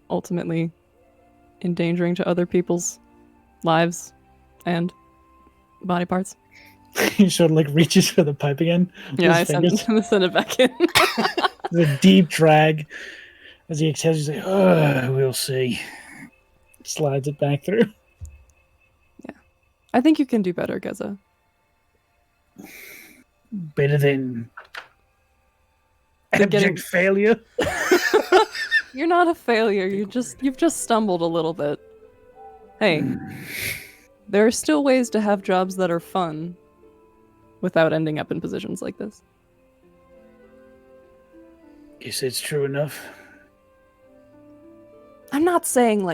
ultimately endangering to other people's lives and body parts. He sort of reaches for the pipe again. Yeah, I send it back in. The deep drag. As he exhales, he's like, oh, we'll see. Slides it back through. I think you can do better, Geza. Better than getting- abject failure. You're not a failure. You've just stumbled a little bit. Hey, there are still ways to have jobs that are fun without ending up in positions like this. Guess it's true enough. I'm not saying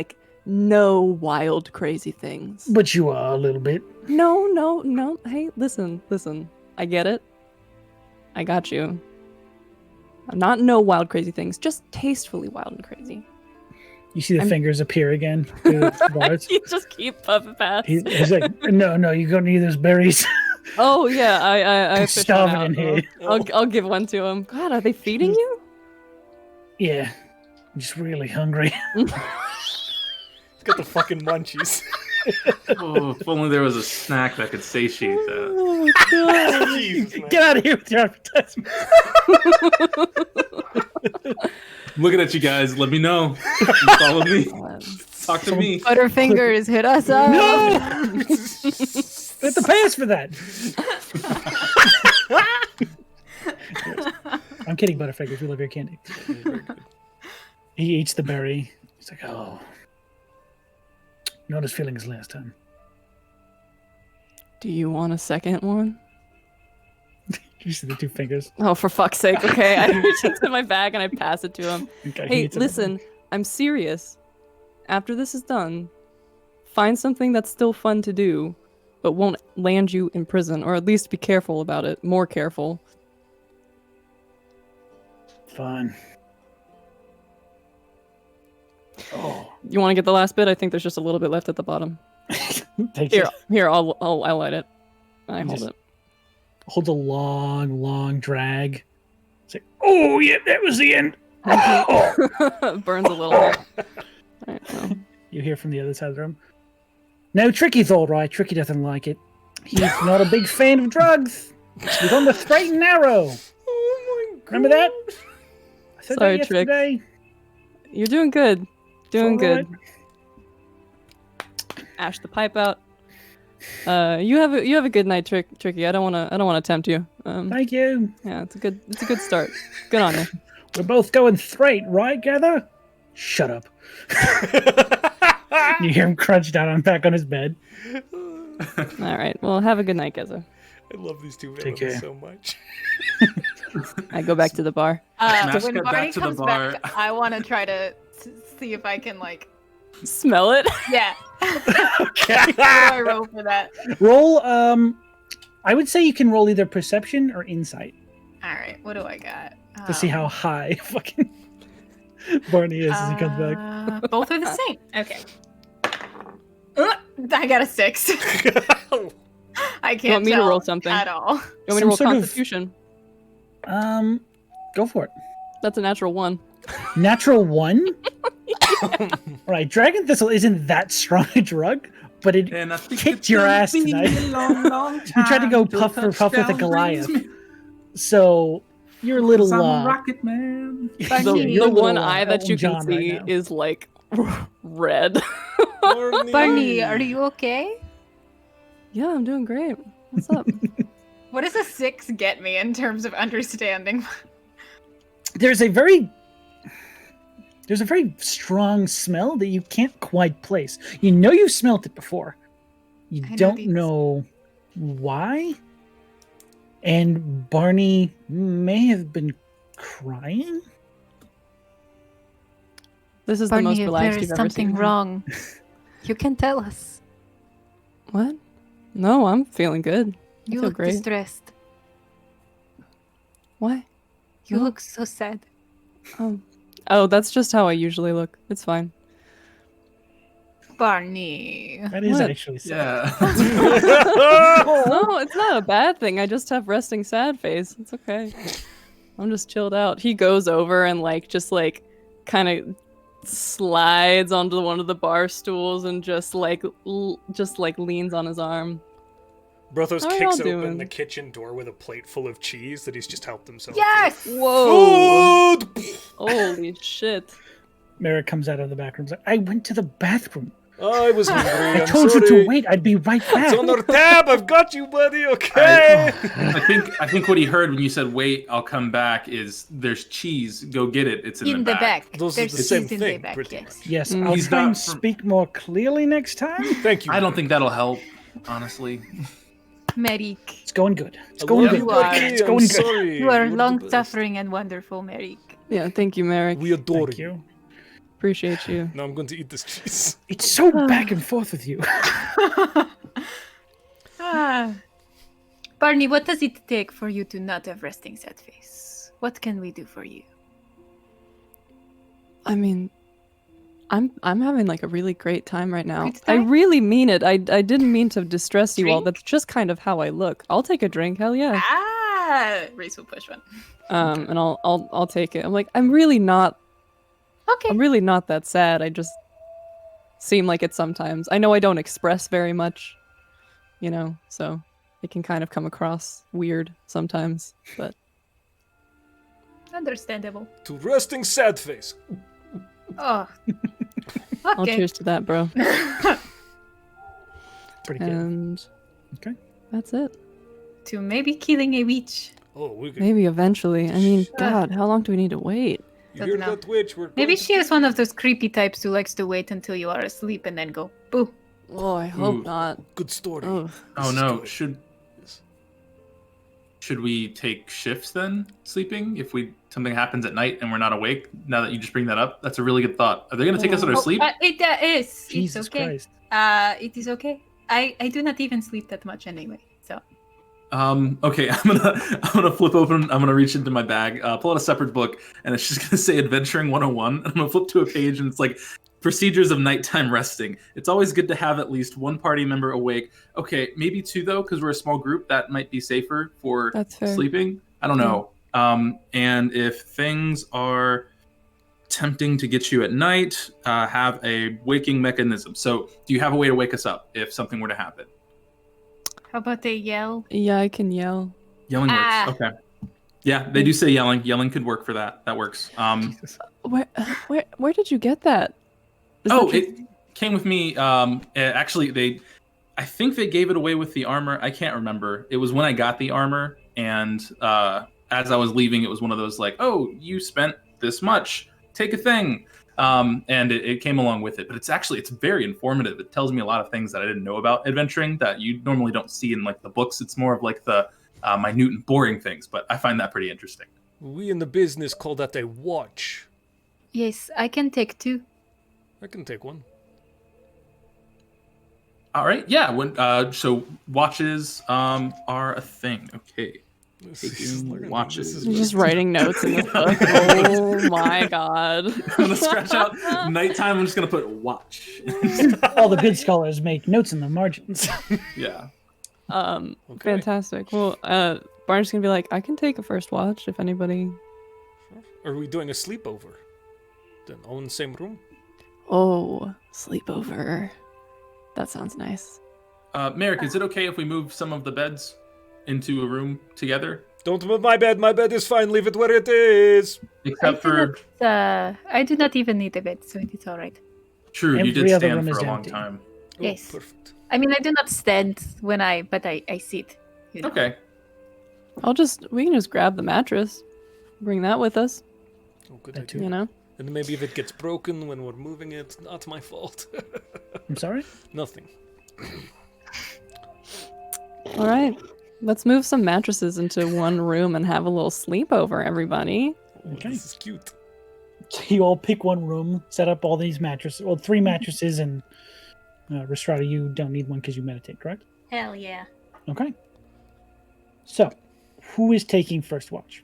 no wild, crazy things. But you are a little bit. No. Hey, listen. I get it. I got you. Not no wild, crazy things, just tastefully wild and crazy. You see the fingers appear again through the bars. You just keep puffing past. He's like, no, you're going to need those berries. Oh, yeah, I fish one starving out. in here. I'll give one to him. God, are they feeding you? Yeah. I'm just really hungry. He's got the fucking munchies. Oh, if only there was a snack that could satiate that. Oh, God. Jesus, man. Get out of here with your advertisement. Looking at you guys. Let me know. You follow me. Talk to me. Butterfingers, hit us up. No! You have to pay us for that. I'm kidding, Butterfingers. We love your candy. He eats the berry. He's like, oh. Not as feeling as last time. Do you want a second one? You see the two fingers. Oh, for fuck's sake. Okay, I reach into my bag and I pass it to him. Okay, Hey, listen, I'm serious. After this is done, find something that's still fun to do, but won't land you in prison, or at least be careful about it. More careful. Fine. Oh. You want to get the last bit? I think there's just a little bit left at the bottom. Take Here, it. here, I'll light it. I hold it. Holds a long drag. It's like, oh, yeah, that was the end. Oh. Burns a little bit. Alright, well. You hear from the other side of the room. No, Tricky's all right. Tricky doesn't like it. He's not a big fan of drugs. He's on the straight and narrow. Oh my god. Remember that? I said Sorry, that Trick. yesterday. You're doing good. Doing It's all good. Ash the pipe out. You have a good night, Tricky. I don't wanna tempt you. Thank you. Yeah, it's a good start. Good on you. We're both going straight, right, Gather? Shut up. You hear him crunch down and back on his bed. All right. Well, have a good night, Geza. I love these two Take villains care. so much. I go back to the bar. Smash When cut Barney back to the comes bar. back, I want to try to see if I can Smell it. yeah. Okay. What do I roll for that? Roll, I would say you can roll either perception or insight All right. What do I got? to see how high fucking Barney is as he comes back. Both are the same. Okay. I got a 6. I can't You want me to tell roll something? at all. You want me to Some roll sort of- Constitution? Go for it. That's a natural 1. Natural 1? Right, Dragon Thistle isn't that strong a drug, but it kicked your ass tonight. You tried to go puff for puff with a Goliath. So you're a little Rocket Man. The one eye that you can see is like red. Barney, are you okay? Yeah, I'm doing great. What's up? What does a 6 get me in terms of understanding? There's a very strong smell that you can't quite place. You know you smelt it before. You don't know why. And Barney may have been crying. This is Barney, the most relaxed there is you've ever seen. something wrong. You can tell us. What? No, I'm feeling good. I You feel look great. distressed. Why? You No. look so sad. Oh, that's just how I usually look. It's fine. Barney. That is What? actually sad. Yeah. No, it's not a bad thing. I just have resting sad face. It's okay. I'm just chilled out. He goes over and just kind of slides onto one of the bar stools and just leans on his arm. Brothos How are kicks y'all open doing? the kitchen door with a plate full of cheese that he's just helped himself Yes! Whoa! to. Food! Holy shit! Merrick comes out of the back room. Like, I went to the bathroom. I was hungry. I I'm told sorry. you to wait. I'd be right back. It's on our tab. I've got you, buddy. Okay. I think what he heard when you said "wait, I'll come back" is there's cheese. Go get it. It's in the back. Those are There's the same cheese in the thing, back, pretty yes. much. Yes, Mm. I'll He's try and not from- speak more clearly next time. Thank you. I don't think that'll help, honestly. Merrick. It's going good. It's I going love good. you, You are. buddy. It's I'm going good. sorry. You are You're the long best. suffering and wonderful, Merrick. Yeah, thank you, Merrick. We adore Thank you. you. Appreciate you. Now I'm going to eat this cheese. It's so back and forth with you. Barney, what does it take for you to not have resting sad face? What can we do for you? I mean, I'm having a really great time right now. Good I time? really mean it. I didn't mean to distress you all. Drink? That's just kind of how I look. I'll take a drink. Hell yeah. Reese will push one. And I'll take it. I'm really not Okay. that sad. I just seem like it sometimes. I know I don't express very much, so it can kind of come across weird sometimes, but Understandable. To resting sad face. Oh. I'll Okay. cheers to that, bro. Pretty good. And Okay. that's it. To maybe killing a witch. Oh, we could. Maybe eventually. I mean, God, how long do we need to wait? You hear Doesn't know. that witch? We're Maybe going to she is one of those creepy types who likes to wait until you are asleep and then go, boo. Oh, I hope Ooh. not. Good story. Oh, This Oh is no, good. should we take shifts then, sleeping? If something happens at night and we're not awake, now that you just bring that up, that's a really good thought. Are they gonna take us at our sleep? It is. Jesus it's okay. Christ. It is okay. I do not even sleep that much anyway. So Okay, I'm gonna flip open. I'm gonna reach into my bag, pull out a separate book, and it's just gonna say Adventuring 101. And I'm gonna flip to a page, and it's like procedures of nighttime resting. It's always good to have at least one party member awake. Okay, maybe two though, because we're a small group. That might be safer for That's fair. sleeping. I don't know. And if things are tempting to get you at night, have a waking mechanism. So, do you have a way to wake us up if something were to happen? how about they yell? yeah, I can yell. Yelling Ah. works. Okay. Yeah, they do say yelling. Yelling could work for that. That works. Jesus. Where did you get that? Is Oh, that just- it came with me. Actually, I think they gave it away with the armor. I can't remember. It was when I got the armor, and as I was leaving, it was one of those like, "Oh, you spent this much. Take a thing." And it came along with it. But it's very informative. It tells me a lot of things that I didn't know about adventuring that you normally don't see in the books. It's more of the minute and boring things. But I find that pretty interesting. We in the business call that a watch. Yes, I can take 2. I can take one. All right, yeah. So watches are a thing. Okay. Taking watches. You're just writing notes in the book. Oh my god. I'm gonna scratch out nighttime. I'm just gonna put watch. All the good scholars make notes in the margins. Yeah. Okay. Fantastic. Well, Barney's gonna be like, I can take a first watch if anybody Are we doing a sleepover? Then all in the same room? Oh, sleepover. That sounds nice. Merrick, is it okay if we move some of the beds into a room together? Don't move my bed. My bed is fine. Leave it where it is. Except for... I do not even need a bed, so it's all right. True, you Every did other stand room for is a long empty. time. Oh, Yes. perfect. I mean, I do not stand but I sit. You know. Okay. We can just grab the mattress. Bring that with us, Oh, good That idea. too. you know? And maybe if it gets broken when we're moving it, not my fault. I'm sorry? Nothing. All right. Let's move some mattresses into one room and have a little sleepover, everybody. Oh, Okay. This is cute. So you all pick one room, set up all these mattresses. Well, 3 mattresses, and Rhystrata, you don't need one because you meditate, correct? Hell yeah. Okay. So, who is taking first watch?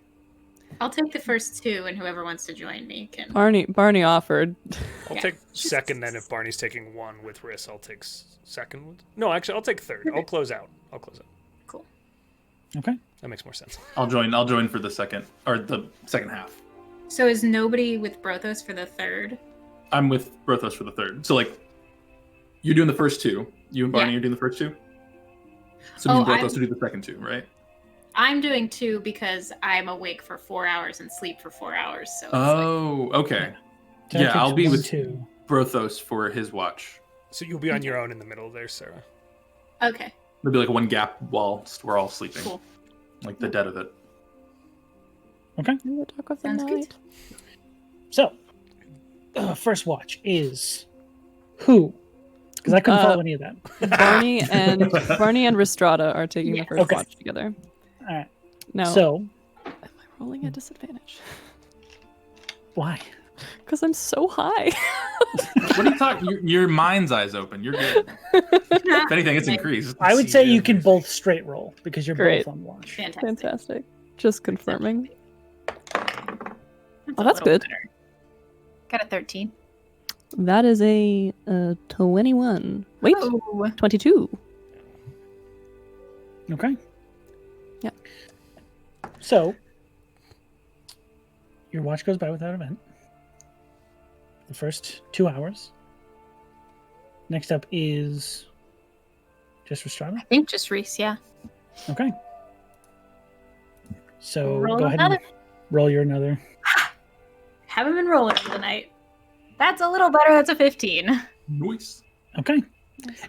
I'll take the first 2, and whoever wants to join me can. Barney offered. I'll Yeah. take second then if Barney's taking 1 with Riss. I'll take second one. No, actually, I'll take third. I'll close out. Cool. Okay. That makes more sense. I'll join for the second half. So is nobody with Brothos for the third? I'm with Brothos for the third. So like, you're doing the first 2. You and Barney Yeah. are doing the first 2. So me and Oh, Brothos will do the second 2, right? I'm doing 2 because I'm awake for 4 hours and sleep for 4 hours. So it's Oh, okay. So that Yeah, I'll takes be 1, with 2. Brothos for his watch. So you'll be on your own in the middle there, Sarah. like, okay, Maybe like one gap while we're all sleeping, cool. like the dead of it. Okay. In the dark of the Sounds good. night. So, first watch is who? Because I couldn't follow any of that. Barney and Rhystrata are taking Yes. the first Okay. watch together. All right. No. So, am I rolling at disadvantage? why? Because I'm so high. What are you talking? Your mind's eyes open. You're good. If anything, it's increased. I would See say you them. can both straight roll because you're Great. both on watch. Fantastic. Fantastic. Just confirming. That's Oh, a that's little good. better. Got a 13. That is a 21. Wait, Oh. 22. Okay. Yeah. So, your watch goes by without event. The first 2 hours. Next up is just Rhystrata. I think just Reese, yeah. Okay. So Roll go ahead another. and roll your another. Haven't been rolling tonight. That's a little better. That's a 15. Nice. Okay.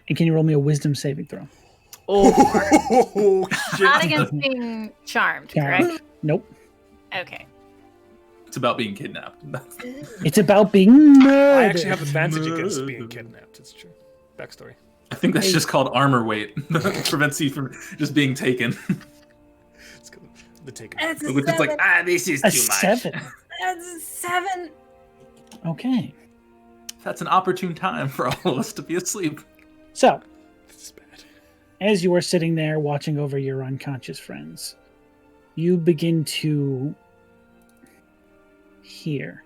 And can you roll me a wisdom saving throw? Oh, shit. Not against being charmed, correct? Nope. Okay. It's about being kidnapped. It's about being murdered. I actually have advantage against being kidnapped. It's true. Backstory. I think that's just called armor weight. Prevents you from just being taken. It's good. The taken. That's a Which is like, this is a too much. 7. That's a 7. Okay. That's an opportune time for all of us to be asleep. So, This is bad. as you are sitting there watching over your unconscious friends, you begin to hear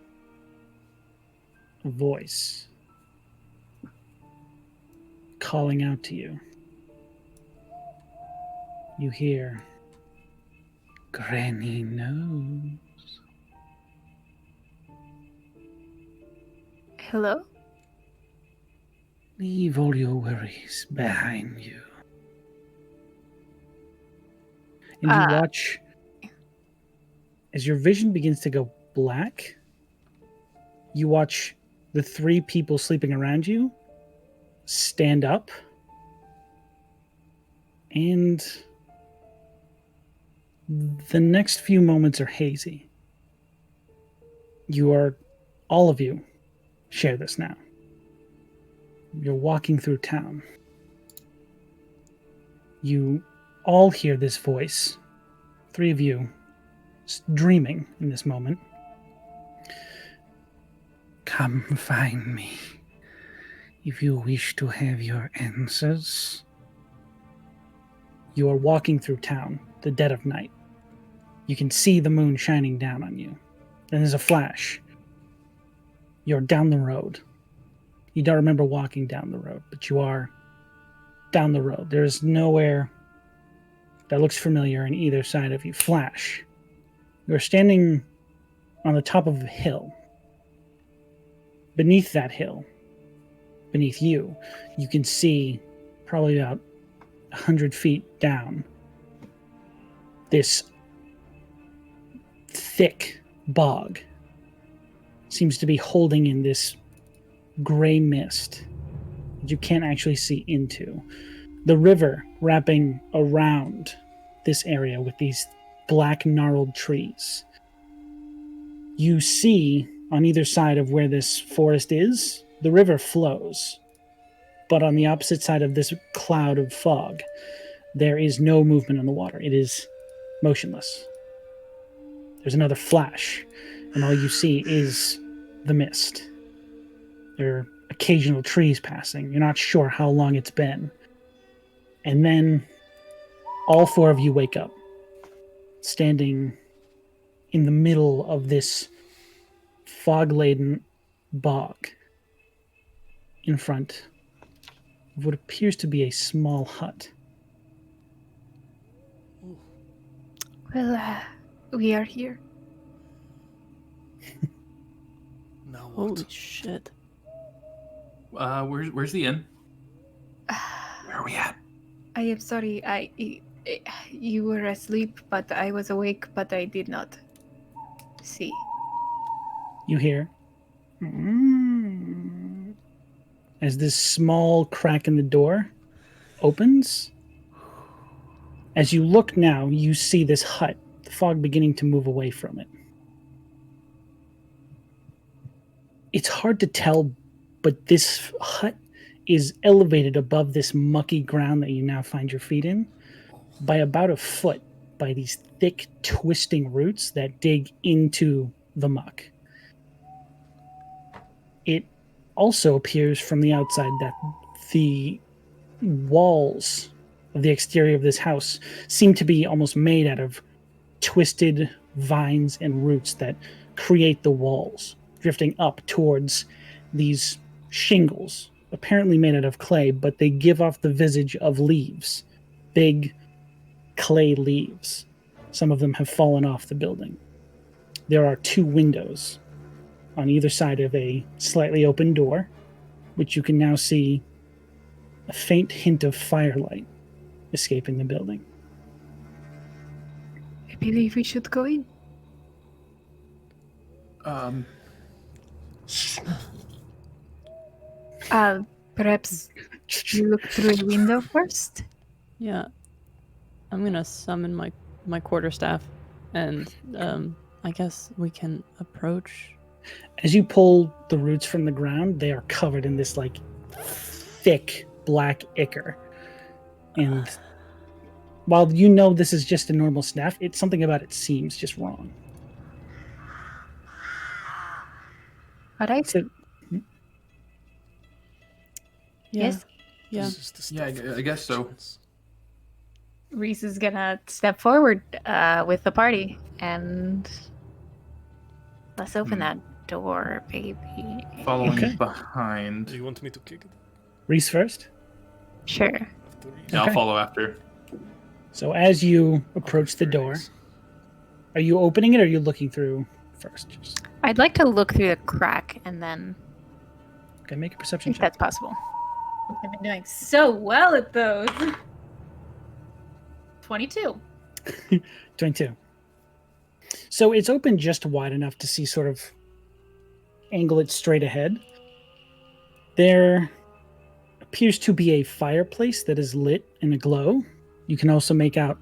a voice calling out to you. You hear, Granny knows. Hello? Leave all your worries behind you. And you watch as your vision begins to go black. You watch the 3 people sleeping around you stand up, and the next few moments are hazy. All of you share this now. You're walking through town. You all hear this voice. 3 of you dreaming in this moment. Come find me if you wish to have your answers. You are walking through town, the dead of night. You can see the moon shining down on you. Then there's a flash. You're down the road. You don't remember walking down the road, but you are down the road. There's nowhere that looks familiar on either side of you. Flash. You're standing on the top of a hill. Beneath that hill, beneath you, you can see probably about 100 feet down this thick bog. Seems to be holding in this gray mist that you can't actually see into. The river wrapping around this area with these black gnarled trees. You see on either side of where this forest is, the river flows. But on the opposite side of this cloud of fog, there is no movement on the water. It is motionless. There's another flash, and all you see is the mist. There are occasional trees passing. You're not sure how long it's been. And then all four of you wake up, standing in the middle of this fog-laden bog in front of what appears to be a small hut. Well, we are here. Now what? Holy shit. Where's the inn? Where are we at? I am sorry. You were asleep, but I was awake, but I did not see. You hear as this small crack in the door opens. As you look now, you see this hut, the fog beginning to move away from it. It's hard to tell, but this hut is elevated above this mucky ground that you now find your feet in by about a foot by these thick, twisting roots that dig into the muck. It also appears from the outside that the walls of the exterior of this house seem to be almost made out of twisted vines and roots that create the walls, drifting up towards these shingles, apparently made out of clay, but they give off the visage of leaves, big clay leaves. Some of them have fallen off the building. There are 2 windows on either side of a slightly open door, which you can now see a faint hint of firelight escaping the building. I believe we should go in. Perhaps you look through the window first? Yeah. I'm gonna summon my quarterstaff, and I guess we can approach. As you pull the roots from the ground, they are covered in this like thick black ichor. And while you know this is just a normal staff, it's something about it seems just wrong. All right. So, Yes. Yeah. This is the stuff I guess so. Reese is gonna step forward with the party, and let's open that door, baby. Following Okay. behind. Do you want me to kick it? Reese first. Sure. After Reese? Yeah, Okay. I'll follow after. So as you approach the door, are you opening it or are you looking through first? Just, I'd like to look through the crack, and then okay, make a I perception think check. that's possible. I've been doing so well at those. 22. 22. So it's open just wide enough to see sort of angle it straight ahead. There appears to be a fireplace that is lit in a glow. You can also make out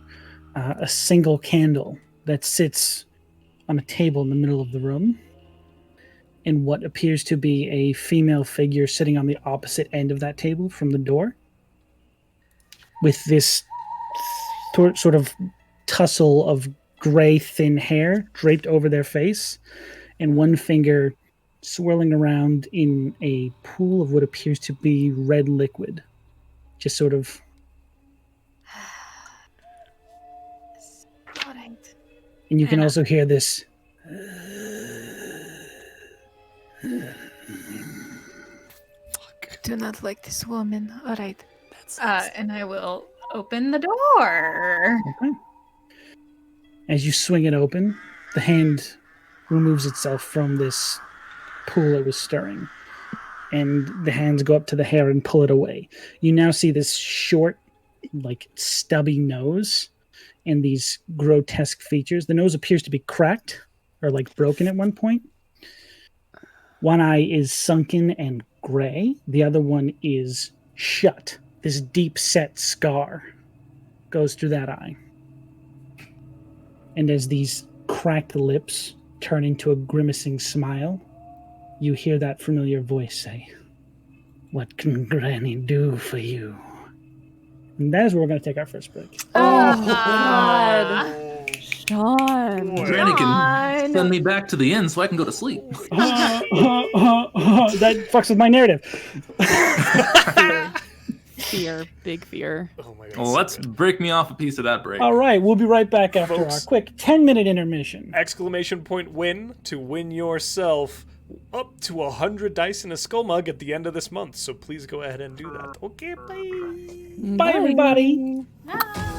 a single candle that sits on a table in the middle of the room. And what appears to be a female figure sitting on the opposite end of that table from the door, with this sort of tussle of gray thin hair draped over their face, and one finger swirling around in a pool of what appears to be red liquid. Just sort of... All right. And you can Anna. also hear this... Do not like this woman. All right. That's And I will open the door. Okay. As you swing it open, the hand removes itself from this pool it was stirring. And the hands go up to the hair and pull it away. You now see this short, like stubby nose and these grotesque features. The nose appears to be cracked or like broken at one point. One eye is sunken and gray. The other one is shut. This deep set scar goes through that eye. And as these cracked lips turn into a grimacing smile, you hear that familiar voice say, "What can Granny do for you?" And that is where we're going to take our first break. Oh, God. Sean. Granny can send me back to the inn so I can go to sleep. That fucks with my narrative. Fear. Big fear. Oh my god. Well, let's break me off a piece of that break. All right, we'll be right back after Folks. our quick 10-minute intermission. Exclamation point win to win yourself up to 100 dice in a skull mug at the end of this month. So please go ahead and do that. Okay, bye. Bye, everybody. Ah.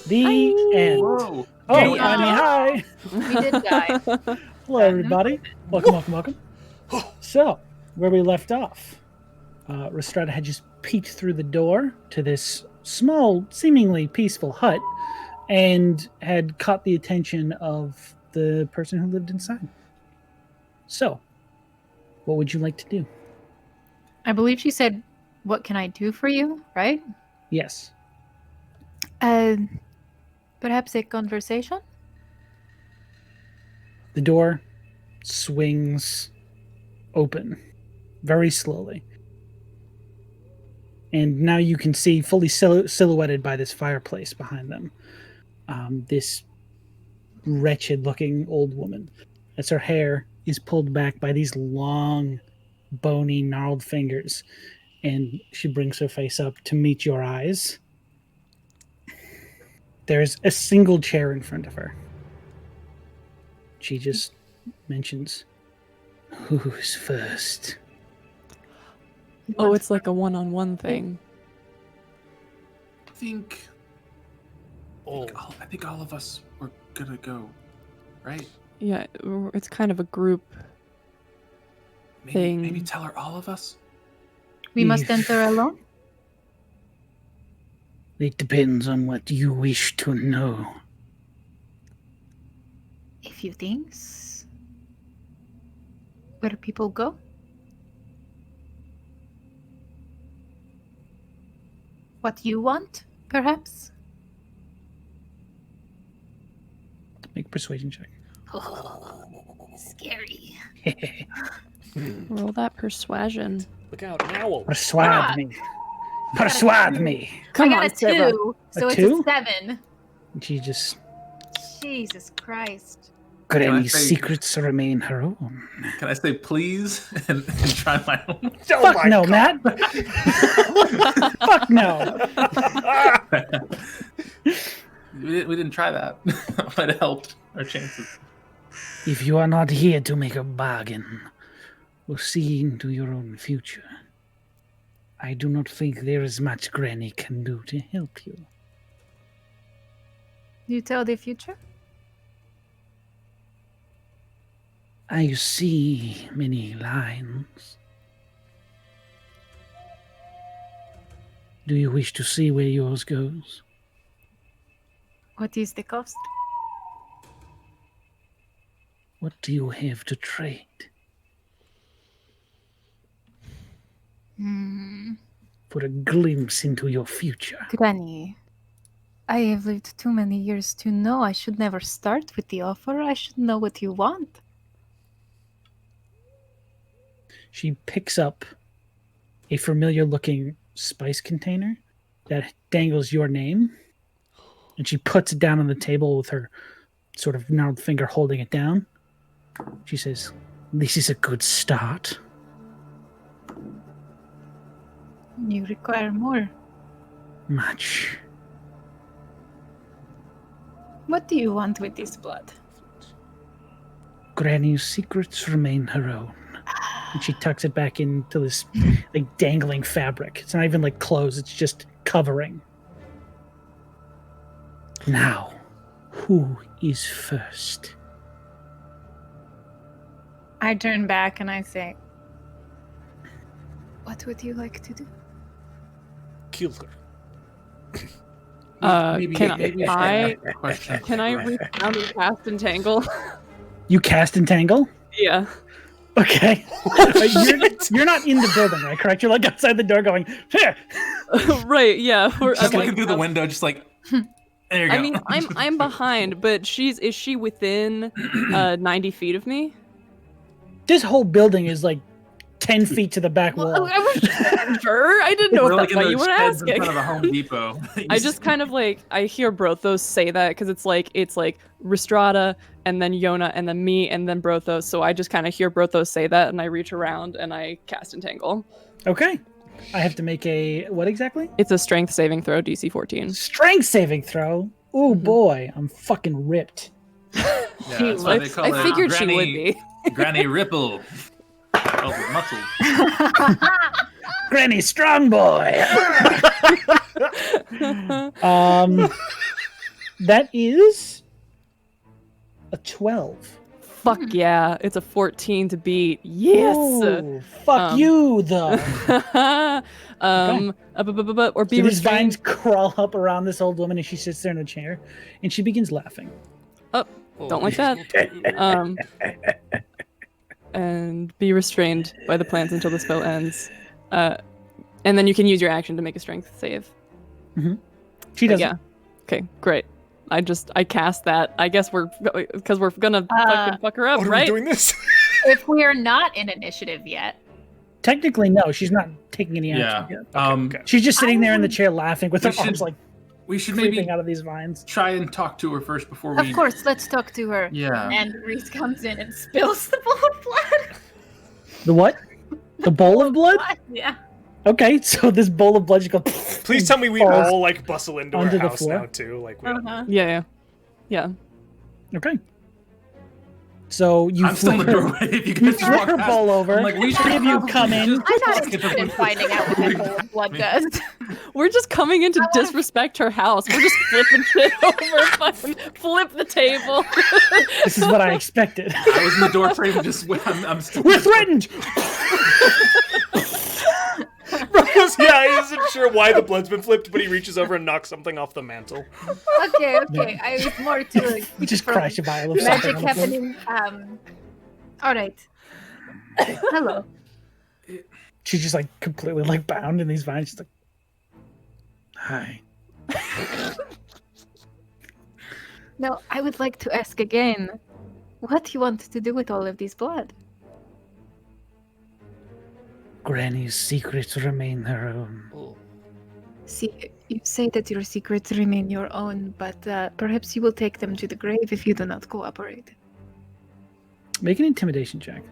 The end. Whoa. Oh, Yeah. Annie, hi. We did die. Hello, everybody. Welcome. So, where we left off, Rhystrata had just peeked through the door to this small, seemingly peaceful hut, and had caught the attention of the person who lived inside. So, what would you like to do? I believe she said, "What can I do for you?" Right? Yes. Perhaps a conversation? The door swings open very slowly. And now you can see, fully silhouetted by this fireplace behind them, this wretched-looking old woman. As her hair is pulled back by these long, bony, gnarled fingers. And she brings her face up to meet your eyes. There's a single chair in front of her. She just mentions, "Who's first?" Oh, it's like a one-on-one thing. I think all of us were gonna go, right? Yeah, it's kind of a group thing. Maybe tell her all of us. We must enter alone? It depends on what you wish to know. A few things. Where do people go? What you want, perhaps? Make a persuasion check. Oh, scary. Roll that persuasion. Look out, an owl. Persuade me. Persuade me. Come I got on, a Sarah. 2, so A it's 2? a 7. She just, Jesus Christ. Granny's say- secrets remain her own. Can I say please and try my own? Oh Fuck my no, God. Matt. Fuck no. We didn't try that. That might have helped our chances. If you are not here to make a bargain or see into your own future, I do not think there is much Granny can do to help you. You tell the future? I see many lines. Do you wish to see where yours goes? What is the cost? What do you have to trade? For a glimpse into your future. Granny, I have lived too many years to know I should never start with the offer. I should know what you want. She picks up a familiar-looking spice container that dangles your name, and she puts it down on the table with her sort of gnarled finger holding it down. She says, "This is a good start." You require more. Much. What do you want with this blood? Granny's secrets remain her own. And she tucks it back into this like dangling fabric. It's not even like clothes, it's just covering. Now, who is first? I turn back and I say, what would you like to do? Kill her. Maybe question. Can I reach down and cast Entangle? You cast Entangle? Yeah. Okay. You're not in the building, right? Correct? You're like outside the door going, "Here." Right, yeah. Just looking through the window, just like, there you go. I mean, I'm behind, but is she within 90 feet of me? This whole building is like 10 feet to the back wall. I was just sure. I didn't know We're if like that's in what those you were sheds in asking. front of a Home Depot. I just kind of like, I hear Brothos say that because it's like Rhystrata and then Yona and then me and then Brothos. So I just kind of hear Brothos say that and I reach around and I cast Entangle. Okay. I have to make a, what exactly? It's a strength saving throw, DC 14. Strength saving throw. Oh boy, I'm fucking ripped. Yeah, that's why they call I it figured she Granny, would be. Granny Ripple. Oh, with muscles. Granny strong boy. That is a 12. Fuck yeah. It's a 14 to beat. Yes. Ooh, fuck you, though. Or be So these restrained. vines crawl up around this old woman, and she sits there in a chair, and she begins laughing. Oh, don't like that. And be restrained by the plants until the spell ends. And then you can use your action to make a strength save. She does. Yeah. Okay, great. I cast that. I guess we're gonna fucking fuck her up, What, are right? we doing this? If we are not in initiative yet, Technically, no. She's not taking any Yeah. action yet. Okay. She's just sitting there in the chair laughing with We her arms should like We should creeping maybe out of these vines. try and talk to her first before we. of course, let's talk to her. Yeah. And Reese comes in and spills the bowl of blood. The what? The bowl of blood? Yeah. Okay, so this bowl of blood just goes. Please tell me we falls all like bustle into our onto the house floor. now too. Like we Yeah. Okay. So you I'm still in flip the her, doorway. If you you guys flip walk her past, bowl over. I'm like, we Three of you come in. I'm not interested in finding out what that bowl of blood does. We're just coming in to disrespect her house. We're just flipping shit over, fucking flip the table. This is what I expected. I was in the door frame. Just I'm still. We're threatened. Brothos, yeah, he isn't sure why the blood's been flipped, but he reaches over and knocks something off the mantle. Okay. I was more to You just from crash a vial of something. magic on the floor. happening. All right. Hello. She's just like completely like bound in these vines. She's like, hi. Now, I would like to ask again, what do you want to do with all of this blood? Granny's secrets remain her own. See, you say that your secrets remain your own, but perhaps you will take them to the grave if you do not cooperate. Make an intimidation check.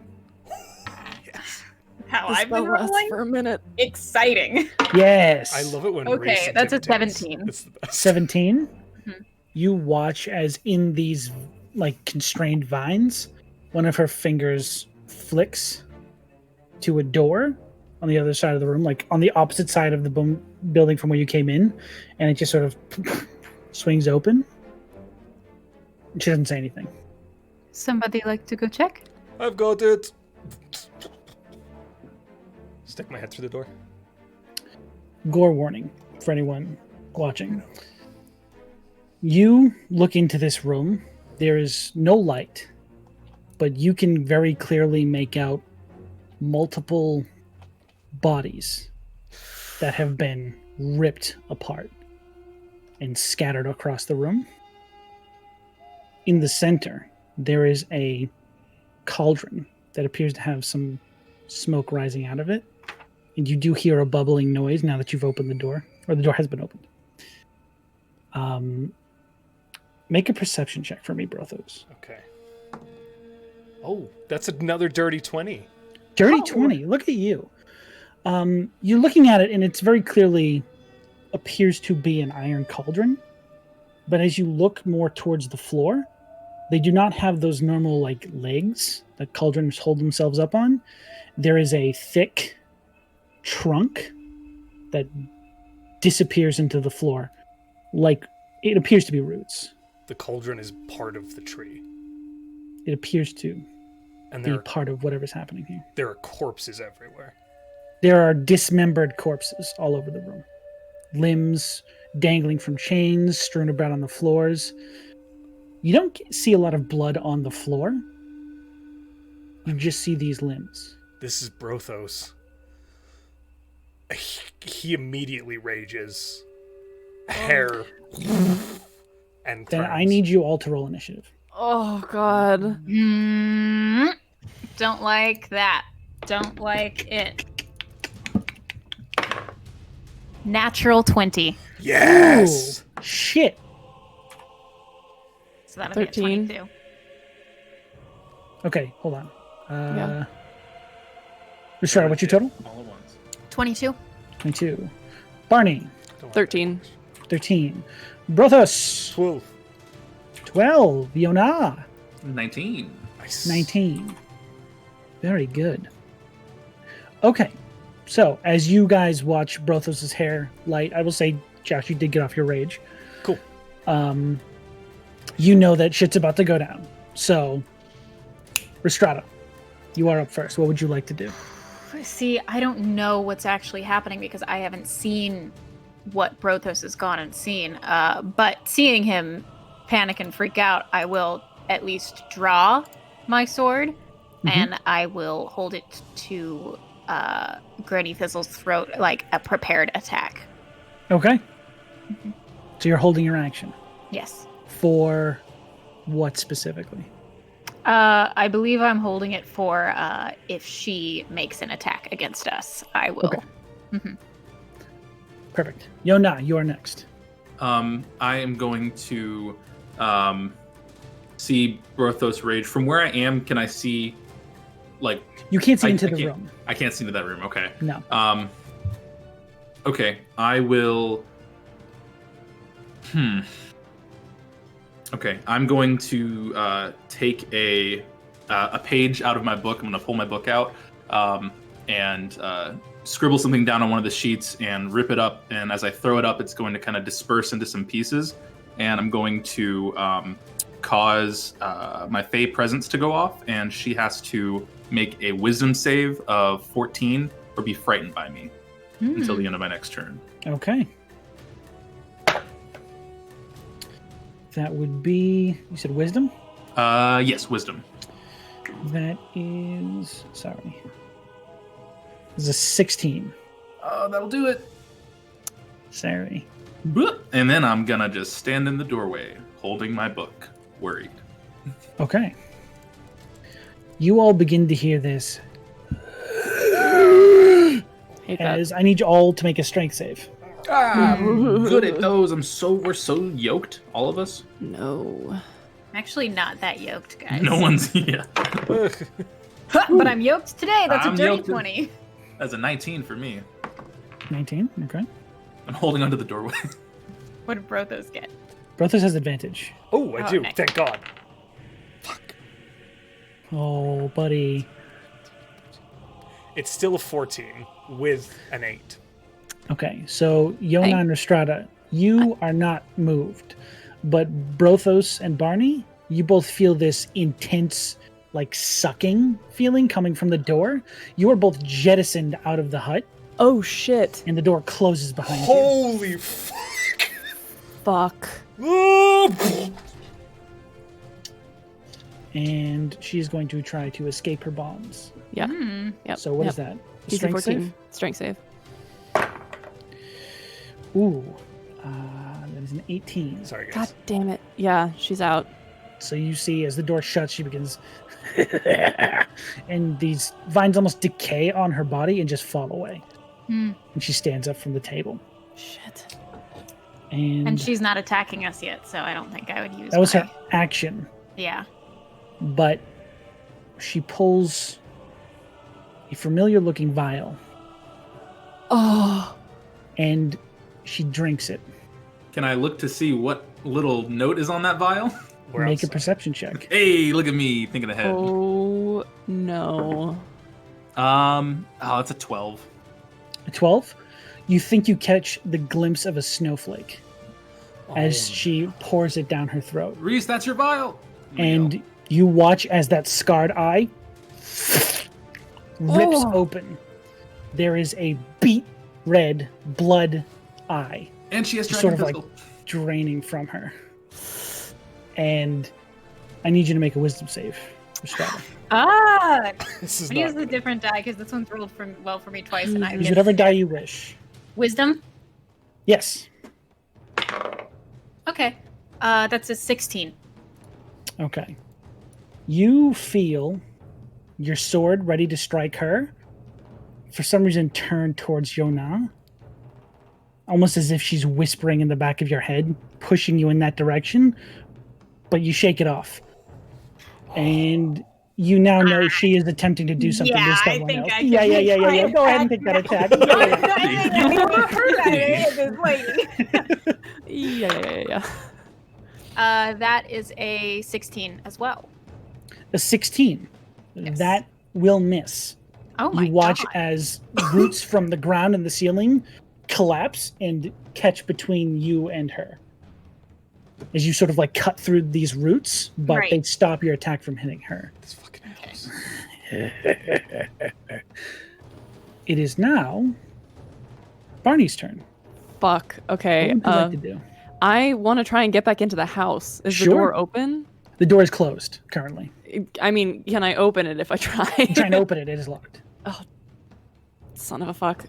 How The spell lasts for a minute. Exciting. Yes. I love it when Okay, Reese that's a intimidates. 17. It's the best. 17. Mhm. You watch as in these like constrained vines, one of her fingers flicks to a door on the other side of the room, like on the opposite side of the building from where you came in, and it just sort of swings open. She doesn't say anything. Somebody like to go check? I've got it. Stick my head through the door. Gore warning for anyone watching. You look into this room. There is no light, but you can very clearly make out multiple bodies that have been ripped apart and scattered across the room. In the center, there is a cauldron that appears to have some smoke rising out of it. And you do hear a bubbling noise now that you've opened the door, or the door has been opened. Make a perception check for me, Brothos. Okay. Oh, that's another dirty 20. Dirty 20. Look at you. You're looking at it, and it's very clearly appears to be an iron cauldron. But as you look more towards the floor, they do not have those normal like legs that cauldrons hold themselves up on. There is a thick trunk that disappears into the floor, like it appears to be roots. The cauldron is part of the tree. It appears to And be part of whatever's happening here. there are corpses everywhere. There are dismembered corpses all over the room. Limbs dangling from chains, strewn about on the floors. You don't see a lot of blood on the floor. You just see these limbs. This is Brothos. He immediately rages. Hair. And Then turns. I need you all to roll initiative. Oh god. Don't like that. Don't like it. Natural 20. Yes! Ooh, shit. So that'll be a 13. 22. Okay, hold on. Yeah. Rhystrata, what's your total? All at once. 22. 22. Barney, 13. 13. Brothos, 12. 12. Yona, 19. Nice. 19. Very good. Okay, so as you guys watch Brothos' hair light, I will say, Josh, you did get off your rage. Cool. you know that shit's about to go down. So, Rhystrata, you are up first. What would you like to do? See, I don't know what's actually happening because I haven't seen what Brothos has gone and seen. But seeing him panic and freak out, I will at least draw my sword and I will hold it to Granny Thistle's throat like a prepared attack. Okay. So you're holding your action. Yes. For what specifically? I believe I'm holding it for if she makes an attack against us, I will. Okay. Perfect. Yona, you are next. I am going to see Brothos rage. From where I am, can I see, like... You can't see into the room. I can't see into that room, okay. No. Okay, I will... Okay, I'm going to take a page out of my book. I'm going to pull my book out and scribble something down on one of the sheets and rip it up. And as I throw it up, it's going to kind of disperse into some pieces. And I'm going to cause my Fae presence to go off. And she has to make a wisdom save of 14 or be frightened by me until the end of my next turn. Okay. That would be, you said wisdom? Yes, wisdom. That is, sorry. This is a 16. That'll do it. Sorry. And then I'm gonna just stand in the doorway, holding my book, worried. Okay. You all begin to hear this. As I need you all to make a strength save. I'm good at those. We're so yoked, all of us. No. I'm actually not that yoked, guys. No one's yeah. But I'm yoked today. That's I'm a dirty yoked. 20. That's a 19 for me. 19, okay. I'm holding onto the doorway. What did Brothos get? Brothos has advantage. Oh, I do. nice. Thank God. Fuck. Oh, buddy. It's still a 14 with an 8. Okay, so Yona and Rhystrata, you are not moved. But Brothos and Barney, you both feel this intense, like, sucking feeling coming from the door. You are both jettisoned out of the hut, Oh shit. and the door closes behind you. Holy fuck. Fuck. And she's going to try to escape her bonds. Yeah. Yep. So what yep. is that? DC Strength 14. save? Strength save. Ooh, that is an 18. Sorry, guys. God damn it. Yeah, she's out. So you see, as the door shuts, she begins, and these vines almost decay on her body and just fall away. And she stands up from the table. Shit. And she's not attacking us yet, so I don't think I would use that was my... her action. Yeah. But she pulls a familiar-looking vial, Oh. and she drinks it. Can I look to see what little note is on that vial? We're Make a outside. perception check. Hey, look at me thinking ahead. Oh no. It's a 12. A 12? You think you catch the glimpse of a snowflake as she pours it down her throat. Reese, that's your vial. And you watch as that scarred eye rips open. There is a beet red blood eye And she has sort dragon of like pistol. draining from her. And I need you to make a wisdom save. Rhystrata. Ah! This is I not use a good. different die because this one's rolled well for me twice, and I Use get whatever die you wish. wisdom. Yes. Okay, that's a 16. Okay. You feel your sword ready to strike her. For some reason, turn towards Yona. Almost as if she's whispering in the back of your head, pushing you in that direction. But you shake it off. And you now know she is attempting to do something to someone else. Yeah. Go ahead and take that attack. Yeah. That is a 16 as well. A 16. Yes. That will miss. Oh my You watch god. as roots from the ground and the ceiling collapse and catch between you and her. as you sort of like cut through these roots, but Right. they stop your attack from hitting her. This fucking Okay. house. It is now Barney's turn. Fuck. Okay. What would you like to do? I want to try and get back into the house. Is Sure. the door open? The door is closed currently. I mean, can I open it if I try? You're trying to open it, it is locked. Oh, son of a fuck.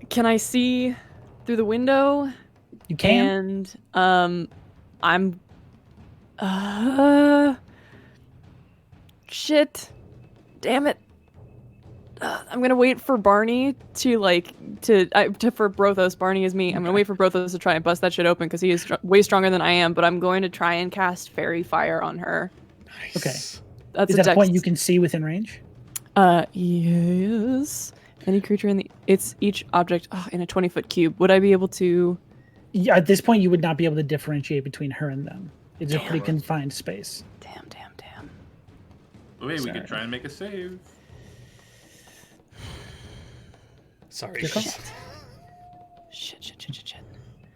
Can I see through the window? You can. And I'm shit. Damn it. I'm gonna wait for Barney to for Brothos. Barney is me. I'm gonna wait for Brothos to try and bust that shit open because he is way stronger than I am. But I'm going to try and cast Fairy Fire on her. Nice. Okay. That's Is that a point you can see within range? Yes. Any creature in it's each object in a 20-foot cube. Would I be able to? Yeah, at this point, you would not be able to differentiate between her and them. It's a pretty confined space. Damn. Wait, we Sorry. could try and make a save. Sorry. Your call. Shit.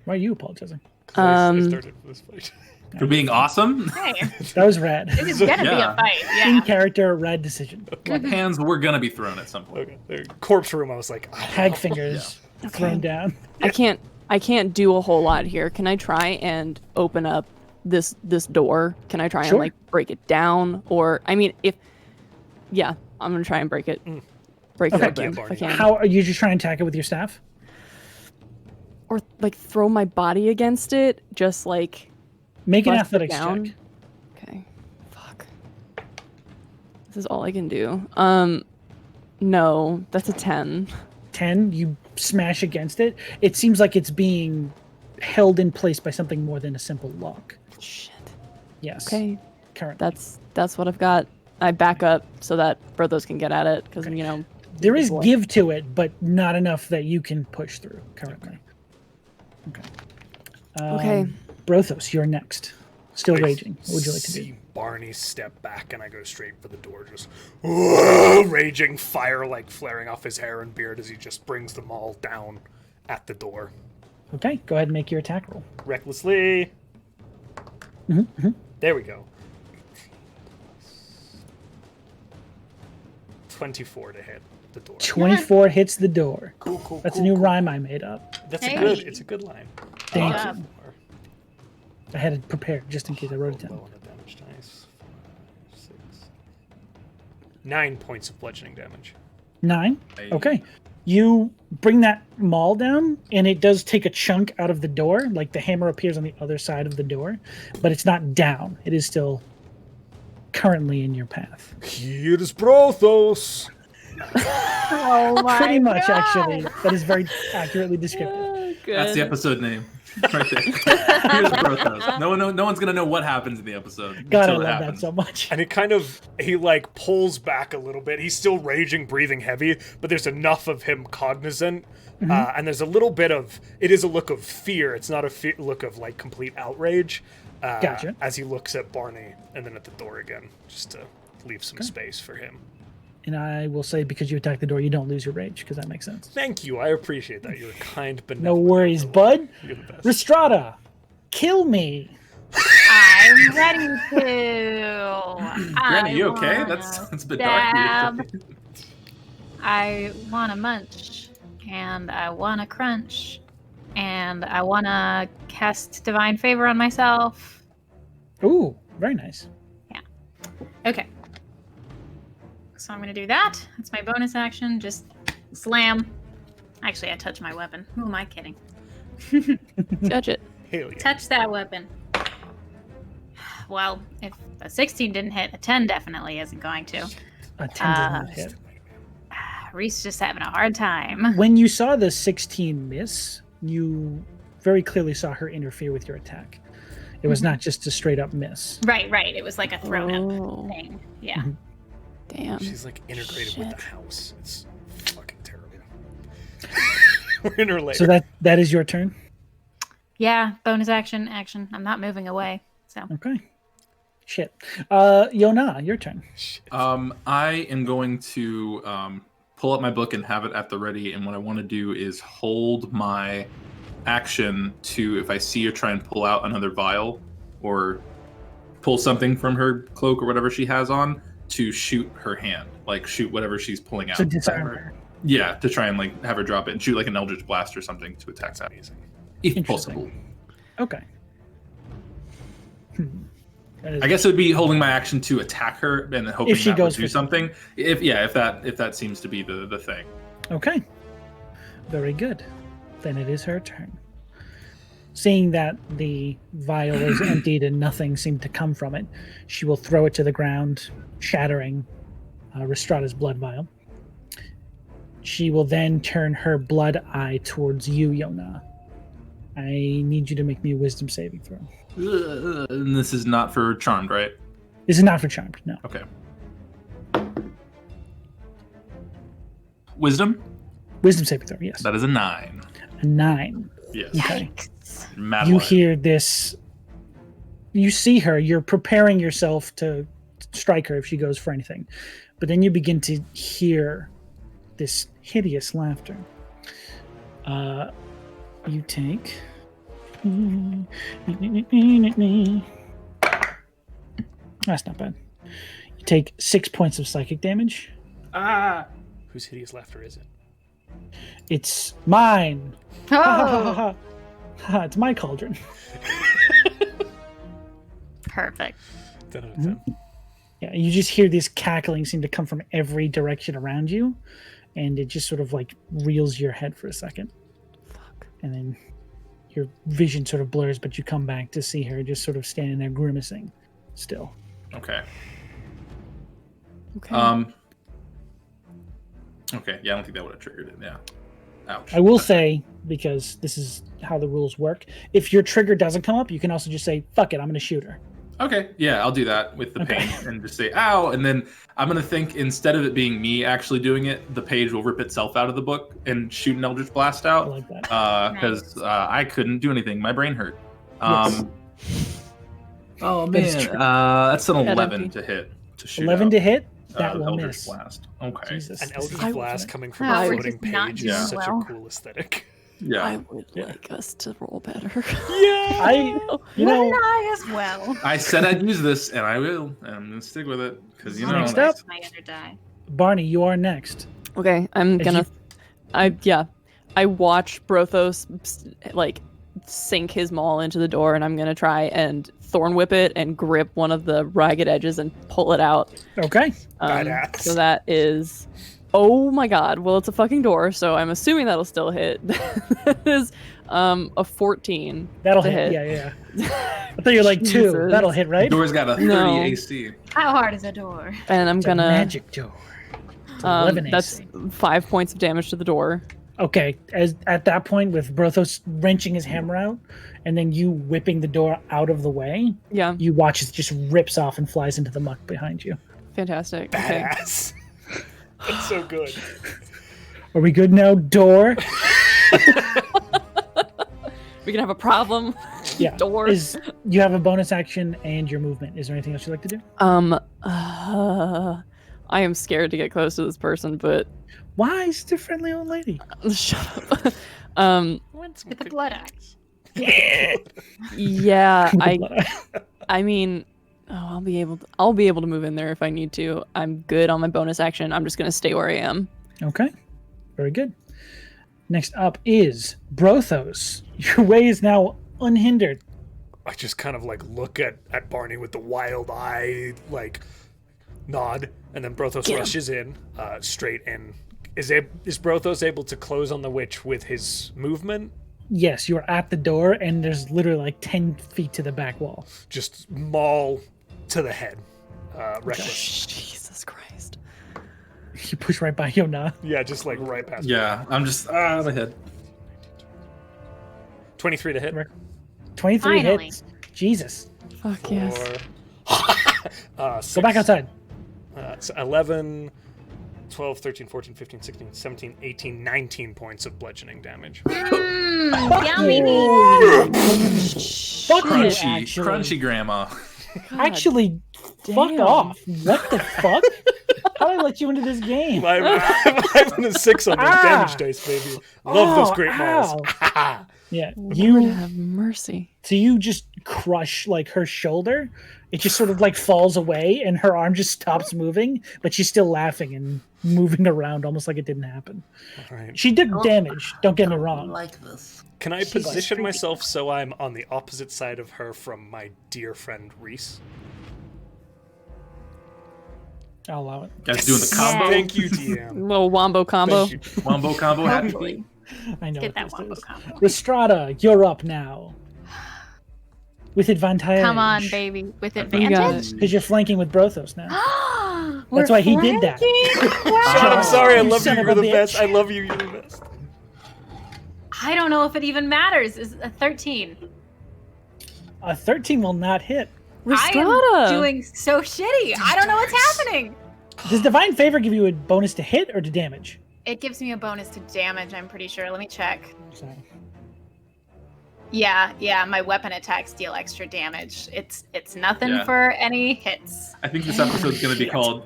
Why are you apologizing? I started this fight. For being awesome? Hey, That was rad. this is gonna be Yeah. a fight. In Yeah. character, rad decision. Hands were gonna be thrown at some point. Okay. The corpse room, I was like, Hag fingers thrown down. I can't do a whole lot here. Can I try and open up this door? Can I try Sure. and like break it down? Or I mean, I'm gonna try and break it. Break it Okay. open if I Barney. can. How are you just trying to attack it with your staff? Or like throw my body against it, just like Make an bust it athletics down. check. Okay. Fuck. This is all I can do. No, that's a 10. 10, you smash against it. It seems like it's being held in place by something more than a simple lock. Shit. Yes. Okay. Currently. That's what I've got. I back up so that Brothos can get at it because There is boy. give to it, but not enough that you can push through currently. Okay. Okay. Brothos, you're next. Still I raging. What would you like to do? see Barney step back, and I go straight for the door, just "Whoa," raging fire like flaring off his hair and beard as he just brings them all down at the door. Okay, go ahead and make your attack roll. Recklessly. There we go. 24 to hit the door. 24 hits the door. Cool. That's a new rhyme I made up. That's Hey. it's a good line. Thank Good you. job. I had it prepared just in case I wrote it down. Low on the damage dice. 5, 6. 9 points of bludgeoning damage. 9? Hey. Okay. You bring that maul down, and it does take a chunk out of the door. Like the hammer appears on the other side of the door, but it's not down. It is still currently in your path. Here is Brothos. Oh my Pretty much, God. actually. That is very accurately descriptive. That's the episode name. Right there. Here's Brothos. No one's gonna know what happens in the episode. God, I until it love that happens. so much. And he like pulls back a little bit. He's still raging, breathing heavy, but there's enough of him cognizant. And there's a little bit of, it is a look of fear. It's not a look of like complete outrage. Gotcha. As he looks at Barney and then at the door again, just to leave some space for him. And I will say, because you attack the door, you don't lose your rage, because that makes sense. Thank you. I appreciate that. You're kind, but No worries, bud. You're the best. Rhystrata, kill me. I'm ready to. Granny, I you okay? wanna That's a bit stab. dark. I want to munch, and I want to crunch, and I want to cast Divine Favor on myself. Ooh, very nice. Okay. So I'm going to do that. That's my bonus action. Just slam. Actually, I touched my weapon. Who am I kidding? Judge it. Hell yeah. Touch that weapon. Well, if a 16 didn't hit, a 10 definitely isn't going to. A 10 did not hit. Reese just having a hard time. When you saw the 16 miss, you very clearly saw her interfere with your attack. It was not just a straight up miss. Right. It was like a thrown Oh. up thing. Yeah. Damn. She's like integrated with the Shit. house. It's fucking terrible. We're in her lair. So that is your turn. Yeah. Bonus action. I'm not moving away. So. Okay. Shit. Yona, your turn. I am going to pull up my book and have it at the ready, and what I want to do is hold my action to, if I see her try and pull out another vial or pull something from her cloak or whatever she has on, to shoot her hand, like shoot whatever she's pulling out. To disarm her. Yeah, to try and like have her drop it and shoot like an Eldritch Blast or something to attack that. If possible. Okay. I guess it would be holding my action to attack her and hoping if she that goes would do something. If that seems to be the thing. Okay. Very good. Then it is her turn. Seeing that the vial is emptied and nothing seemed to come from it, she will throw it to the ground, shattering Rhystrata's blood vial. She will then turn her blood eye towards you, Yona. I need you to make me a wisdom saving throw. And this is not for charmed, right? This is not for charmed, no. Okay. Wisdom? Wisdom saving throw, yes. That is a 9. A 9. Yes. Okay. Madeline. You hear this. You see her. You're preparing yourself to strike her if she goes for anything. But then you begin to hear this hideous laughter. You take... That's not bad. You take 6 points of psychic damage. Whose hideous laughter is it? It's mine. Oh. Ha, it's my cauldron. Perfect. 10 out of 10. Yeah, you just hear this cackling seem to come from every direction around you, and it just sort of like reels your head for a second. Fuck. And then your vision sort of blurs, but you come back to see her just sort of standing there grimacing still. Okay. Okay. Okay, yeah, I don't think that would have triggered it. Yeah. Ouch. I will say, because this is how the rules work, if your trigger doesn't come up, you can also just say, fuck it, I'm going to shoot her. Okay, yeah, I'll do that with the pain and just say, ow, and then I'm going to think, instead of it being me actually doing it, the page will rip itself out of the book and shoot an Eldritch Blast out. I like that. Because I couldn't do anything. My brain hurt. Yes. Oh, That is man. true. That's an Yeah, 11 to hit. To shoot 11 out, to hit, that will Eldritch miss. Blast. Okay. Jesus. An this is- Eldritch Blast coming from Wow, a we're floating just not page doing is such well. a cool aesthetic. Yeah. I would like us to roll better. You know, Wouldn't I as well? I said I'd use this, and I will. And I'm going to stick with it. Because, you know, Next up. My other die. Barney, you are next. Okay, I'm As gonna. I watch Brothos like sink his maul into the door, and I'm gonna try and thorn whip it and grip one of the ragged edges and pull it out. Okay. Badass. So that is. Oh my god! Well, it's a fucking door, so I'm assuming that'll still hit. That is a 14. That'll to hit. Yeah. I thought you were like 2. Jesus. That'll hit, right? Door's got a 30 No. AC. How hard is a door? And I'm It's a gonna. magic door. It's 11 That's AC. 5 points of damage to the door. Okay, at that point, with Brothos wrenching his hammer out, and then you whipping the door out of the way, Yeah, you watch it just rips off and flies into the muck behind you. fantastic. Okay. Badass. That's so good. Are we good now, door? We can have a problem. Yeah. Door. You have a bonus action and your movement. Is there anything else you'd like to do? I am scared to get close to this person, but Why is it a friendly old lady? shut up. With the blood axe. Yeah, I mean, I'll be able to move in there if I need to. I'm good on my bonus action. I'm just gonna stay where I am. Okay. Very good. Next up is Brothos. Your way is now unhindered. I just kind of like look at Barney with the wild eye, like nod, and then Brothos rushes in straight in. Is Brothos able to close on the witch with his movement? Yes, you're at the door, and there's literally like 10 feet to the back wall. Just maul to the head. Reckless. Jesus Christ. You push right by Yona. Yeah, just like right past. Yeah, I'm just my head. 23 to hit. 23 Finally. hits. Jesus. Fuck yes. Or, Go back outside. So 11, 12, 13, 14, 15, 16, 17, 18, 19 points of bludgeoning damage. Yummy. Fuck you, Crunchy, actually. crunchy grandma. Actually, fuck damn. off. What the fuck? How did I let you into this game? 5 and a 6 on those damage dice, baby. Love those great mauls. Yeah, Lord have mercy. So you just crush like her shoulder. It just sort of like falls away, and her arm just stops moving, but she's still laughing and moving around, almost like it didn't happen. All right. She did damage. Don't get me wrong. Like this. Can I position myself so I'm on the opposite side of her from my dear friend Reese? I'll allow it. Guys doing the combo. Thank you, DM. Little wombo combo. Wombo combo. Hopefully. I know Get what that this wombo is. combo. Rhystrata, you're up now. With advantage. Come on, baby. With You got advantage. it. Because you're flanking with Brothos now. That's why he did that. Sean, I'm sorry. I You love you. son of You're a the bitch. best. I love you. You're the best. I don't know if it even matters. Is a 13. A 13 will not hit. I am Rhystrata. doing so shitty. I don't know what's happening. Does Divine Favor give you a bonus to hit or to damage? It gives me a bonus to damage, I'm pretty sure. Let me check. So, Yeah, my weapon attacks deal extra damage. It's nothing Yeah. for any hits. I think this episode's going to be called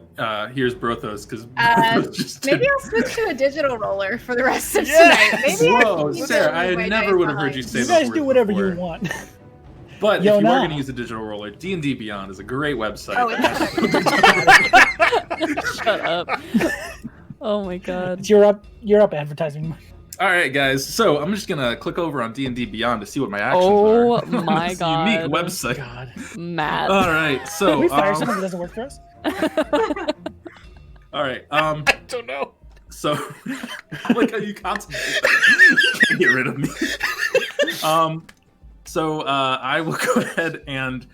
"Here's Brothos" because Maybe I'll switch to a digital roller for the rest of Yes! tonight. Maybe I Whoa, can use Sarah! it I with my never dice would have heard you behind. say you those guys do words whatever before. you want. But Yo, if you are nah. going to use a digital roller, D&D Beyond is a great website. Oh, it's Shut up. Oh my god. You're up advertising. All right, guys. So I'm just gonna click over on D&D Beyond to see what my actions Oh are. my It's a God. unique website. God. Mad. All right. So Can we fire someone that doesn't work for us? all right. I don't know. So I like how you concentrate. Can't get rid of me. So I will go ahead and,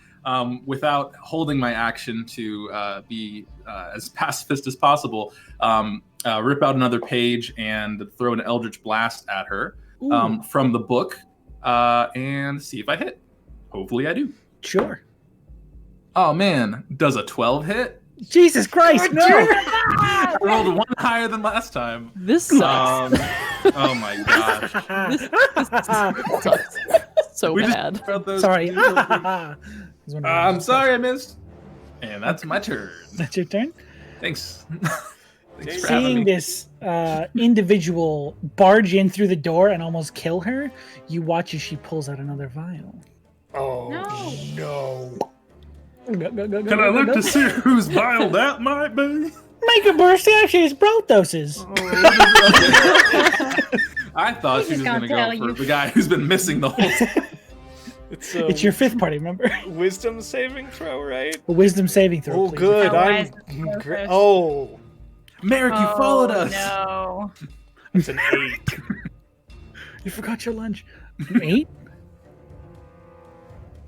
without holding my action to be as pacifist as possible, rip out another page and throw an Eldritch Blast at her from the book and see if I hit. Hopefully I do. Sure. Oh man, does a 12 hit? Jesus Christ, no! I rolled one higher than last time. This sucks. Oh my gosh. Sucks. So We just bad. about those Sorry. two. I'm sorry I missed. And that's my turn. That's your turn. Thanks. Thanks for having Seeing me. this individual barge in through the door and almost kill her, you watch as she pulls out another vial. Oh No. no. Can I look to see whose vial that might be? Make a burst action, it's Brothos's. I thought she He's was gonna going to tell go for you. the guy who's been missing the whole time. It's your fifth party, remember? wisdom saving throw, right? A wisdom saving throw. Oh, please. good. Oh, I'm wisdom great. saving. Oh, Merrick, you followed us. No. it's an 8. You forgot your lunch. 8?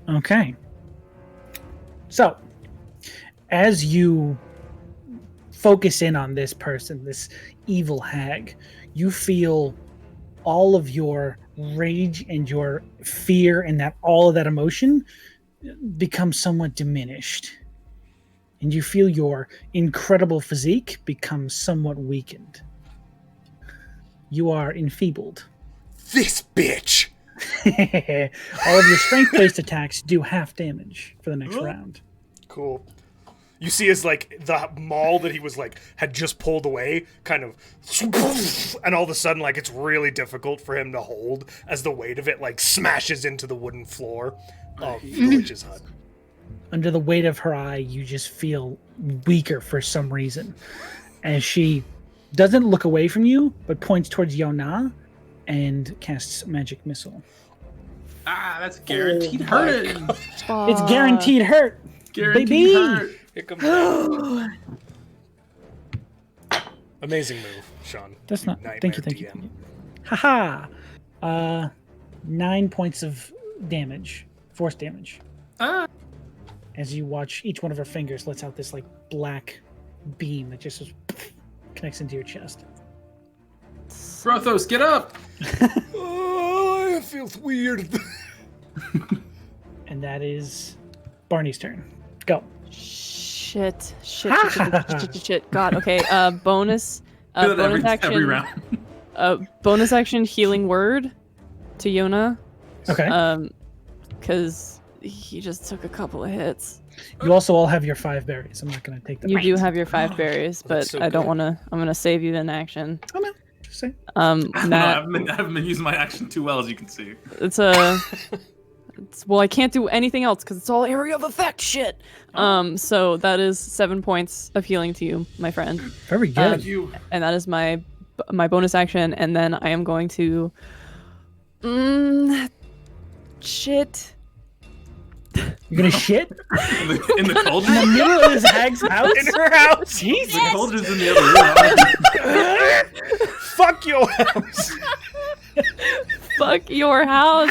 Okay. So, as you focus in on this person, this evil hag, you feel all of your rage and your fear and that all of that emotion become somewhat diminished. And you feel your incredible physique become somewhat weakened. You are enfeebled. This bitch. All of your strength-based attacks do half damage for the next round. Cool. You see as like the maul that he was like had just pulled away kind of, and all of a sudden like it's really difficult for him to hold as the weight of it like smashes into the wooden floor of the witch's hut. Under the weight of her eye, you just feel weaker for some reason. As she doesn't look away from you, but points towards Yona and casts Magic Missile. Ah, that's guaranteed hurt. It's guaranteed hurt. Guaranteed baby. hurt. Here comes amazing move, Sean. That's not. Nightmare Thank you. Thank DM. you. Haha. 9 points of damage, force damage. Ah. As you watch each one of her fingers lets out this like black beam that just connects into your chest. Brothos, get up. Oh, it feels weird. And that is Barney's turn. Go. Shit. God. Okay. Bonus. Do that Bonus action. every round. Bonus action. Healing word to Yona. Okay. Because he just took a couple of hits. You also all have your 5 berries. I'm not going to take them. You do have your 5 berries, but That's so I don't good. want to. I'm gonna save you in action. Oh, no. Just say. I don't know, Matt, I haven't been using my action too well, as you can see. Well, I can't do anything else because it's all area of effect shit. So that is 7 points of healing to you, my friend. Very good. Thank you. And that is my bonus action, and then I am going to shit. You're gonna shit In the cauldron? in the middle of this hag's house? In her house. Jesus. The cauldron's in the other room. Fuck your house. Fuck your house.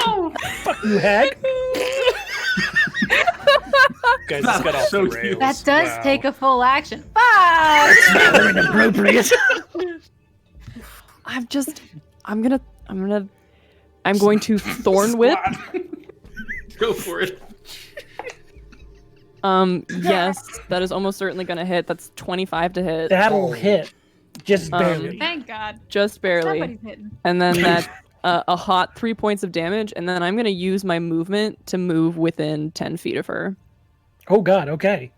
No. Fuck you, hag. Guys, this got off So the cute. rails. That does Wow. take a full action. Fuck! Very inappropriate. I'm going to thorn whip. Go for it. Yes, that is almost certainly gonna hit. That's 25 to hit. That'll hit. Just barely. Thank God. Just barely. Somebody's hitting. And then that's a hot 3 points of damage, and then I'm gonna use my movement to move within 10 feet of her. Oh God. Okay.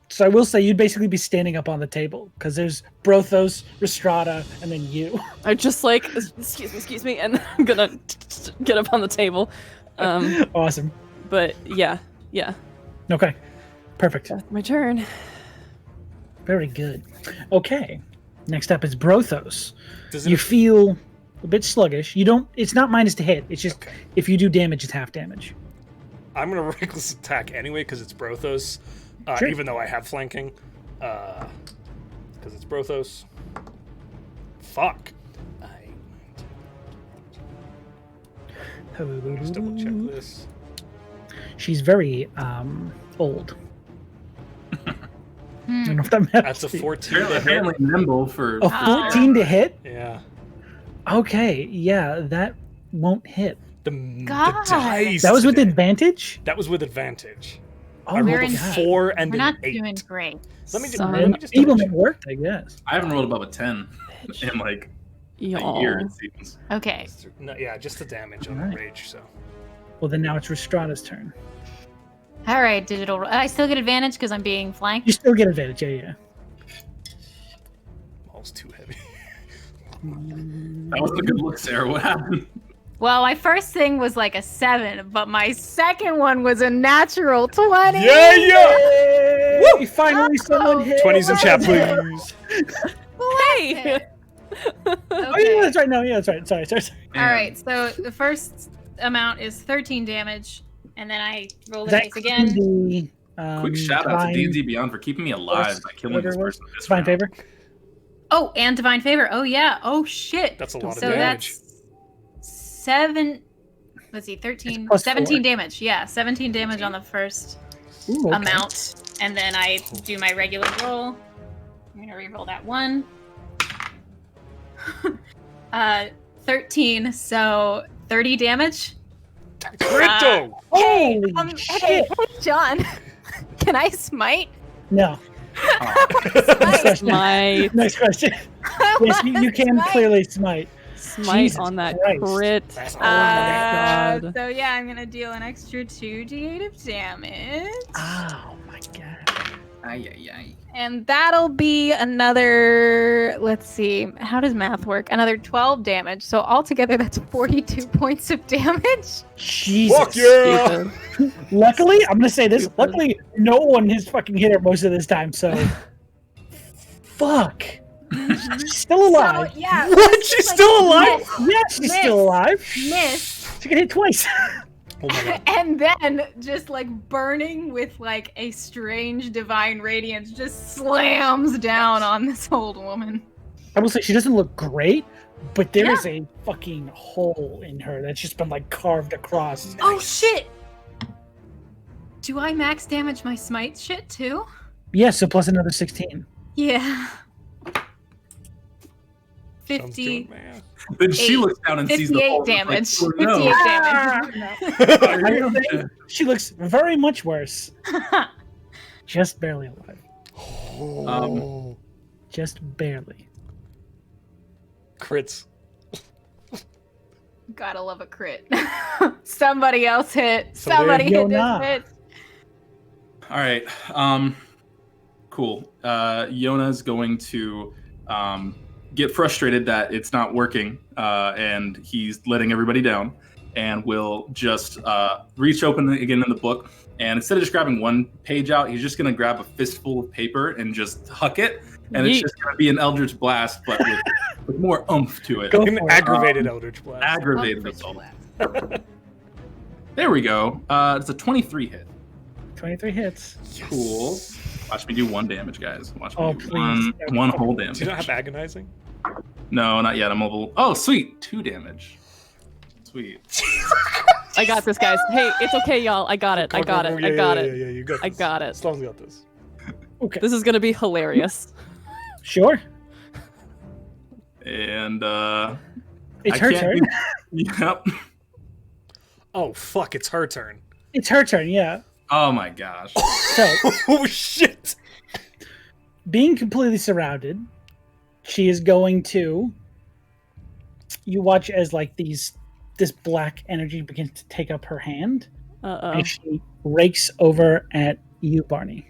So I will say you'd basically be standing up on the table because there's Brothos, Rhystrata, and then you. I just like, excuse me, and I'm gonna get up on the table. Awesome. But yeah. Okay. Perfect. That's my turn. Very good. Okay. Next up is Brothos. Does it You feel a bit sluggish. You don't. It's not minus to hit. It's just if you do damage, it's half damage. I'm gonna reckless attack anyway because it's Brothos, Sure. even though I have flanking, because it's Brothos. Fuck. Just double check this. She's very old. I don't know if that matters. That's a to you. 14 to hit. Apparently nimble for. A 14 to hit? Yeah. Okay, yeah, that won't hit. The God. dice. That was with today. advantage? That was with advantage. Oh I my rolled a God. 4 and We're an not 8. doing great. Let me just, Son let me just Even double it check. worked, I guess. I haven't rolled above a 10 in like a Y'all. year, it seems. Okay. No, yeah, just the damage on Alright. the rage. So Well, then now it's Rhystrata's turn. All right, digital. I still get advantage because I'm being flanked. You still get advantage, yeah. ball's too heavy. That was a good look, Sarah. What happened? Well, my first thing was like a 7, but my second one was a natural 20. Yeah. Woo! Finally, someone hit. 20s in chat, please. Hey! Oh, yeah, that's right. No, yeah, that's right. Sorry. All right, so the first amount is 13 damage, and then I roll the That dice again. the, Quick shout out to divine D&D Beyond for keeping me alive by killing this favor person. This Divine round. favor. Oh, and divine favor. Oh yeah. Oh shit. That's a lot of So damage. that's 7. Let's see, 13, It's plus 17 4. damage. Yeah, 17 damage on the first Ooh, okay. amount, and then I do my regular roll. I'm gonna re-roll that one. 13, so 30 damage. Crypto! Hey, Holy shit! hey, John, can I smite? No. Smite. Smite. Nice question. I Yes, you wanna can smite. clearly smite. Smite Jesus on that Christ. crit. That's Oh my god. So yeah, I'm gonna deal an extra 2d8 of damage. Oh my god. Ay. And that'll be another, let's see, how does math work? Another 12 damage. So altogether, that's 42 points of damage. Jesus. Fuck yeah! Stupid. Luckily, I'm gonna say this. Stupid. Luckily, no one has fucking hit her most of this time. So, fuck. She's still alive. So, yeah. What? She's still alive? Yeah, she's Miss. still alive. Miss. She got hit twice. Oh my god. And then just like burning with like a strange divine radiance just slams down on this old woman. I will say she doesn't look great, but there is a fucking hole in her that's just been like carved across. Oh shit! Do I max damage my smite shit too? Yeah, so plus another 16. Yeah. Sounds 50. good, man. Then she looks down and sees the 58 hole. damage. Like, oh, no. 58 damage. I will say she looks very much worse. Just barely alive. Oh. Just barely. Crits. Gotta love a crit. Somebody else hit. So there Somebody you hit this go. bitch. All right. Cool. Yona's going to get frustrated that it's not working, and he's letting everybody down, and will just reach open again in the book, and instead of just grabbing one page out, he's just going to grab a fistful of paper and just huck it, and it's just going to be an Eldritch Blast, but with more oomph to it. An aggravated Eldritch Blast. Aggravated assault. There we go. It's a 23 hit. 23 hits. Yes. Cool. Watch me do 1 damage, guys. Watch me do please. one whole damage. Do you not have agonizing? No, not yet. I'm level. Oh, sweet. 2 damage. Sweet. I got this, guys. Hey, it's okay, y'all. I got it. I got it. I got it. Yeah, you got this. I got it. Storm's got this. Okay. This is gonna be hilarious. Sure. And It's her turn. Yep. Oh fuck! It's her turn. It's her turn, yeah. Oh my gosh. So, Oh shit! being completely surrounded, she is going to. You watch as like this black energy begins to take up her hand, and she rakes over at you, Barney.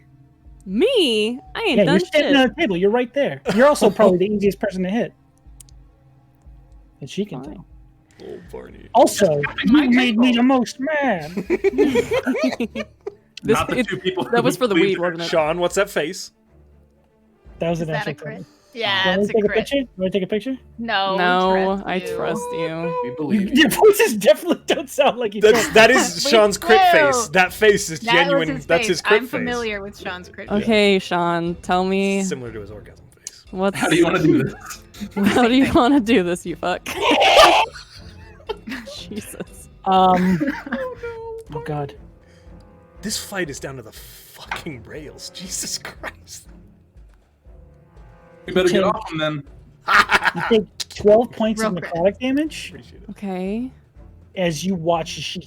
Me? I ain't Yeah, done you're standing shit. on the table. You're right there. You're also probably the easiest person to hit. That she can Fine. tell. Oh Barney. Also, you made me the most mad. Not the 2 people. That was for the who weed, bleed. wasn't it? Sean, what's that face? That was Is an that a actual crit? crit. Yeah, Want it's to take a a crit. picture? Want to take a picture? No, No, I you. trust you. We believe. Your voices definitely don't sound like you. That is We Sean's crit do. face. That face is That genuine. was his That's face. his crit I'm familiar with Sean's crit face. Okay, Sean, tell me face. Similar to his orgasm face. what's How do you want to do this? how do you want to do this, you fuck? Jesus. Oh god. This fight is down to the fucking rails. Jesus Christ. We better get off him then. You take 12 points of Real quick. necrotic damage Appreciate it. Okay. as you watch as she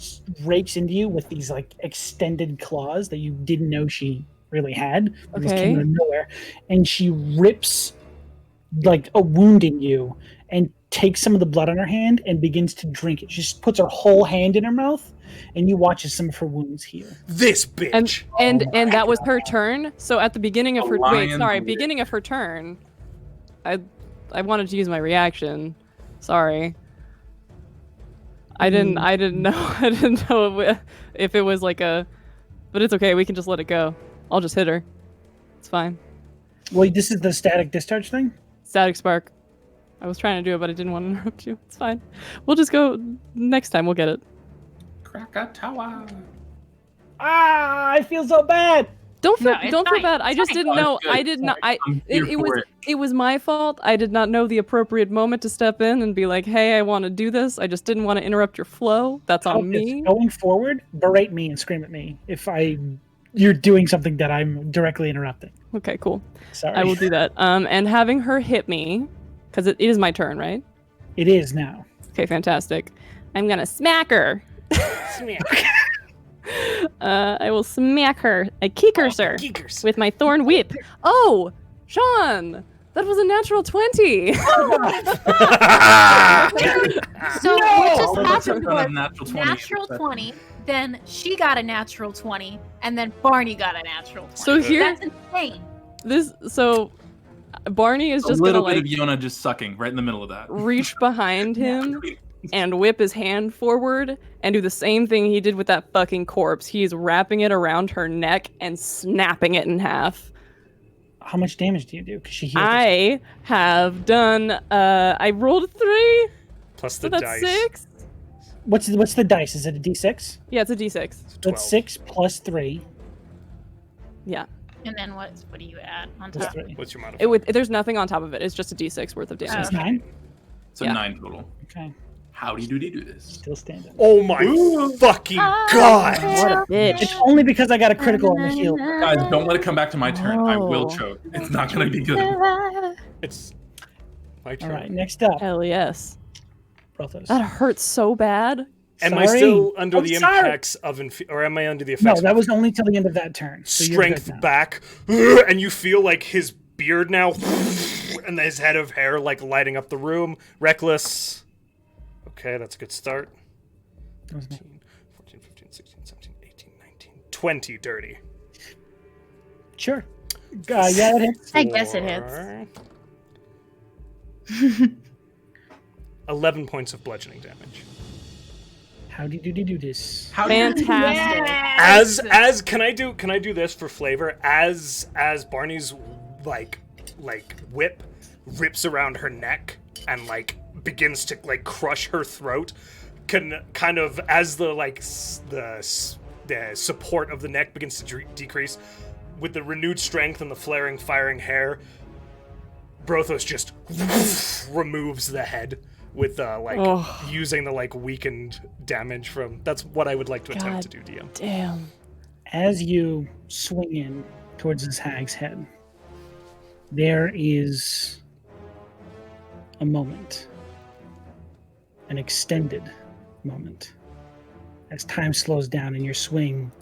rakes into you with these like extended claws that you didn't know she really had. They just came Okay. out of nowhere, and she rips like a wound in you and takes some of the blood on her hand and begins to drink it. She just puts her whole hand in her mouth, and you watch as some of her wounds heal. This bitch. And that was her turn. So at the beginning of A her lion sorry, bleed. beginning of her turn, I wanted to use my reaction. Sorry. I didn't know I didn't know if it was like a, but it's okay. We can just let it go. I'll just hit her. It's fine. Well, this is the static discharge thing. Static spark. I was trying to do it, but I didn't want to interrupt you. It's fine. We'll just go next time. We'll get it. Krakatoa. Ah, I feel so bad. Don't feel No, it's don't feel fine. bad. I It's just fine. didn't Oh, know. it's good. I did not. I I'm here for it was my fault. I did not know the appropriate moment to step in and be like, "Hey, I want to do this." I just didn't want to interrupt your flow. That's on me. Going forward, berate me and scream at me if you're doing something that I'm directly interrupting. Okay, cool. Sorry. I will do that. And having her hit me, because it is my turn, right? It is now. Okay, fantastic. I'm gonna smack her. I will smack her. I kick her, sir, Geekers. with my thorn whip. Oh, Sean, that was a natural 20. So what just All of us have happened done a was natural 20. natural 20, then she got a natural 20, and then Barney got a natural 20. So here- That's insane. Barney is A just little gonna bit like of Yona just sucking right in the middle of that. reach behind him and whip his hand forward and do the same thing he did with that fucking corpse. He's wrapping it around her neck and snapping it in half. How much damage do you do? Because she healed. I have done. I rolled a 3, Plus so the that's dice. 6. What's the dice? Is it a d6? Yeah, it's a d6. It's 12. That's 6 plus 3. Yeah, And then what do you add on Plus top? 3. What's your modifier? there's nothing on top of it. It's just a d6 worth of damage. That's 9. So Yeah. 9 total. Okay. Howdy doody do this. Still standing. Oh my fucking god! What a bitch. It's only because I got a critical on the heal. Guys, don't let it come back to my turn. I will Oh. choke. It's not gonna be good. It's my turn. All right, next up, Hell yes. Brothos. That hurts so bad. Am I Sorry. still under I'm the sorry. impacts of or am I under the No, effects? that of was only till the end of that turn. So you're good strength now. back, and you feel like his beard now, and his head of hair like lighting up the room. Reckless. Okay, that's a good start. 13, 14, 15, 16, 17, 18, 19, 20 dirty. Sure. Yeah, it hits. I guess it hits. 4, 11 points of bludgeoning damage. How do you do this? Fantastic. As can I do this for flavor? As Barney's like whip rips around her neck and like begins to like crush her throat, can kind of as the like the support of the neck begins to decrease with the renewed strength and the flaring firing hair, Brothos just removes the head with using the like weakened damage from. That's what I would like to attempt to do, DM. Damn. As you swing in towards this hag's head, there is a moment, an extended moment, as time slows down and your swing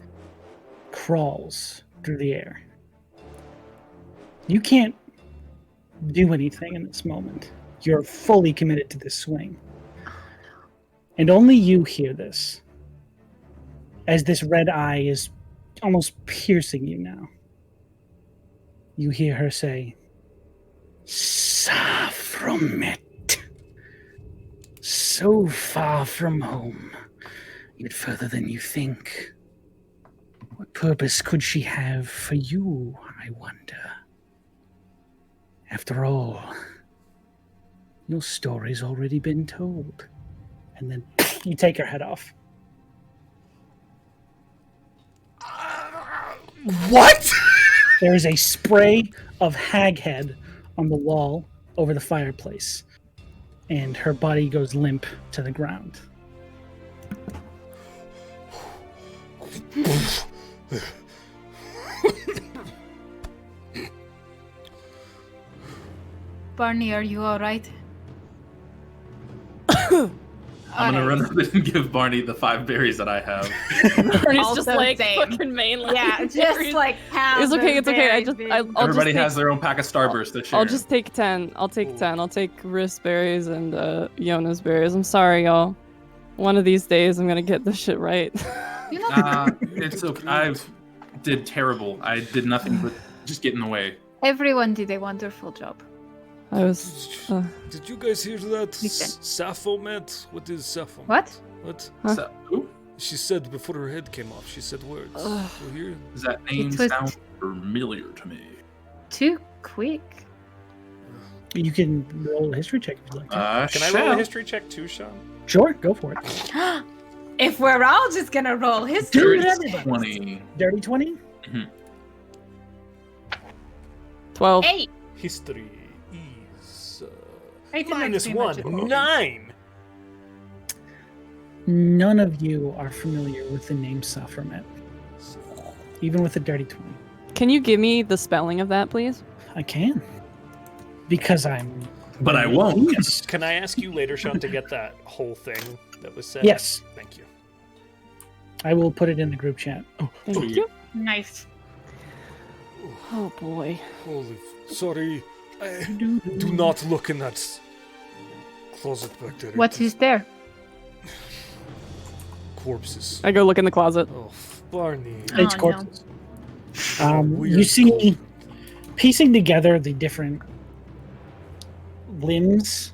crawls through the air. You can't do anything in this moment. You're fully committed to this swing. And only you hear this, as this red eye is almost piercing you now. You hear her say, "Far from it. So far from home, yet further than you think. What purpose could she have for you, I wonder? After all, your story's already been told." And then you take her head off. What? There is a spray of hag head on the wall over the fireplace, and her body goes limp to the ground. Barney, are you alright? I'm gonna run up and give Barney the 5 berries that I have. Barney's Also just like same. fucking mainline. Yeah, just like pounds. It's okay. of It's okay. berries, I'll Everybody just has their own pack of Starburst to share. I'll just take 10. I'll take 10. I'll take Riss berries and Yona's berries. I'm sorry, y'all. One of these days, I'm gonna get this shit right. It's okay. I did terrible. I did nothing but just get in the way. Everyone did a wonderful job. I was. Did you guys hear that? Listen. Sappho met? What is Sappho? What? What? Huh? So, who? She said before her head came off. She said words. Ugh. You hear? Does that name It was- sound familiar to me? Too quick. You can roll a history check if you'd like to. Can I roll a history check too, Sean? Sure, go for it. If we're all just gonna roll history. Dude, everybody. 20. Dirty 20? 12. 8. History is I didn't minus do much 1. of it. 9. None of you are familiar with the name Saffromet, even with the dirty 20. Can you give me the spelling of that, please? I can. Because I'm... But I won't. Genius. Can I ask you later, Sean, to get that whole thing that was said? Yes, Thank you. I will put it in the group chat. Oh, Thank you. Nice. Oh boy. Holy, sorry. Do not look in that closet back there. What is there? Corpses. I go look in the closet. Oh, Barney. it's no. corpses. Weird You see, piecing together the different limbs,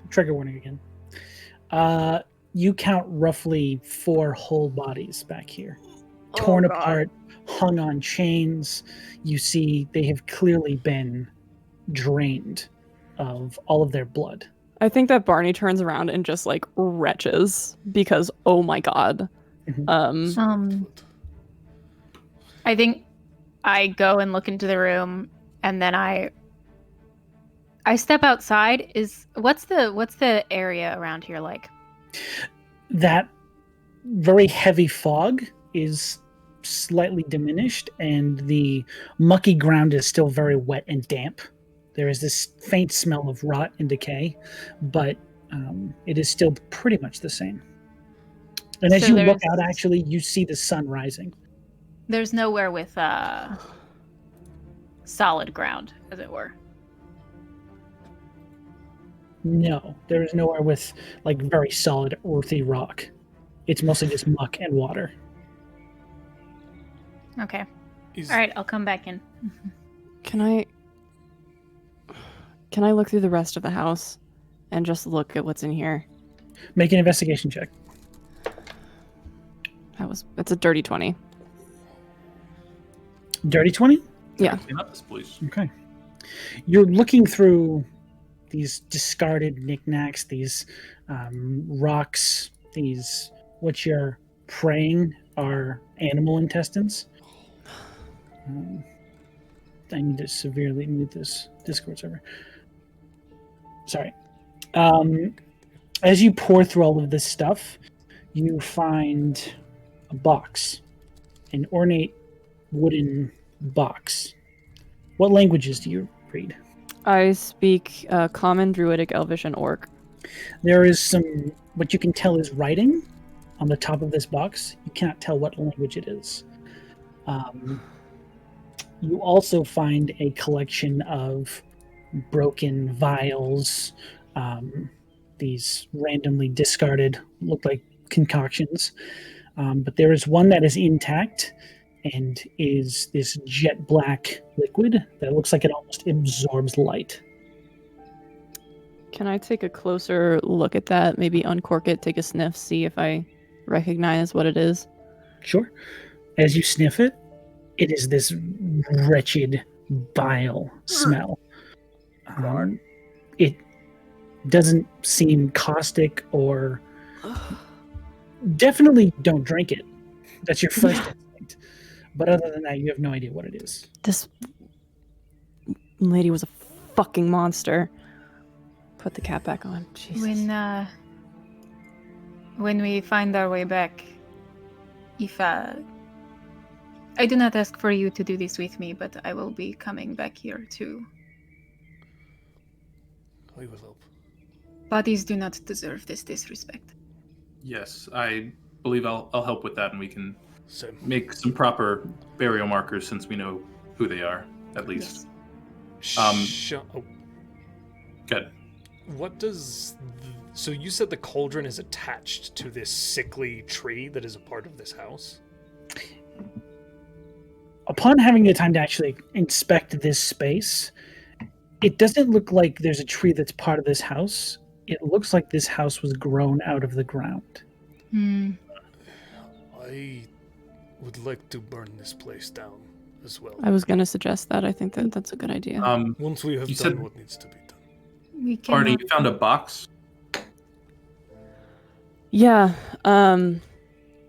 trigger warning again, you count roughly 4 whole bodies back here. Torn apart, hung on chains. You see they have clearly been drained of all of their blood. I think that Barney turns around and just like retches because oh my god. Mhm. I think I go and look into the room, and then I step outside. What's the area around here like? That very heavy fog is slightly diminished, and the mucky ground is still very wet and damp. There is this faint smell of rot and decay, but it is still pretty much the same. And as So you look there's- out, actually, you see the sun rising. There's nowhere with solid ground, as it were. No, there is nowhere with like very solid earthy rock. It's mostly just muck and water. Okay. Is- All right, I'll come back in. Can Can I look through the rest of the house and just look at what's in here? Make an investigation check. It's a dirty 20. Dirty 20? Yeah. Clean up this place. Okay. You're looking through these discarded knickknacks, these rocks, these what you're praying are animal intestines. I need to severely mute this Discord server. Sorry. As you pour through all of this stuff, you find a box, an ornate wooden box. What languages do you read? I speak Common, Druidic, Elvish, and Orc. There is some, what you can tell is writing on the top of this box. You cannot tell what language it is. You also find a collection of broken vials, these randomly discarded, look like concoctions. But there is one that is intact and is this jet black liquid that looks like it almost absorbs light. Can I take a closer look at that? Maybe uncork it, take a sniff, see if I recognize what it is? Sure. As you sniff it, it is this wretched, vile smell. It doesn't seem caustic or... Definitely don't drink it. That's your first instinct. But other than that, you have no idea what it is. This lady was a fucking monster. Put the cap back on. Jesus. When we find our way back, if I do not ask for you to do this with me, but I will be coming back here too. We will help. Bodies do not deserve this disrespect. Yes, I believe I'll help with that, and we can Same. make some proper burial markers since we know who they are, at least. Good. What does... So you said the cauldron is attached to this sickly tree that is a part of this house? Upon having the time to actually inspect this space, it doesn't look like there's a tree that's part of this house. It looks like this house was grown out of the ground. I would like to burn this place down as well. I was going to suggest that. I think that's a good idea. Once we have you done said- what needs to be done. We Barney, cannot. you found a box? Yeah.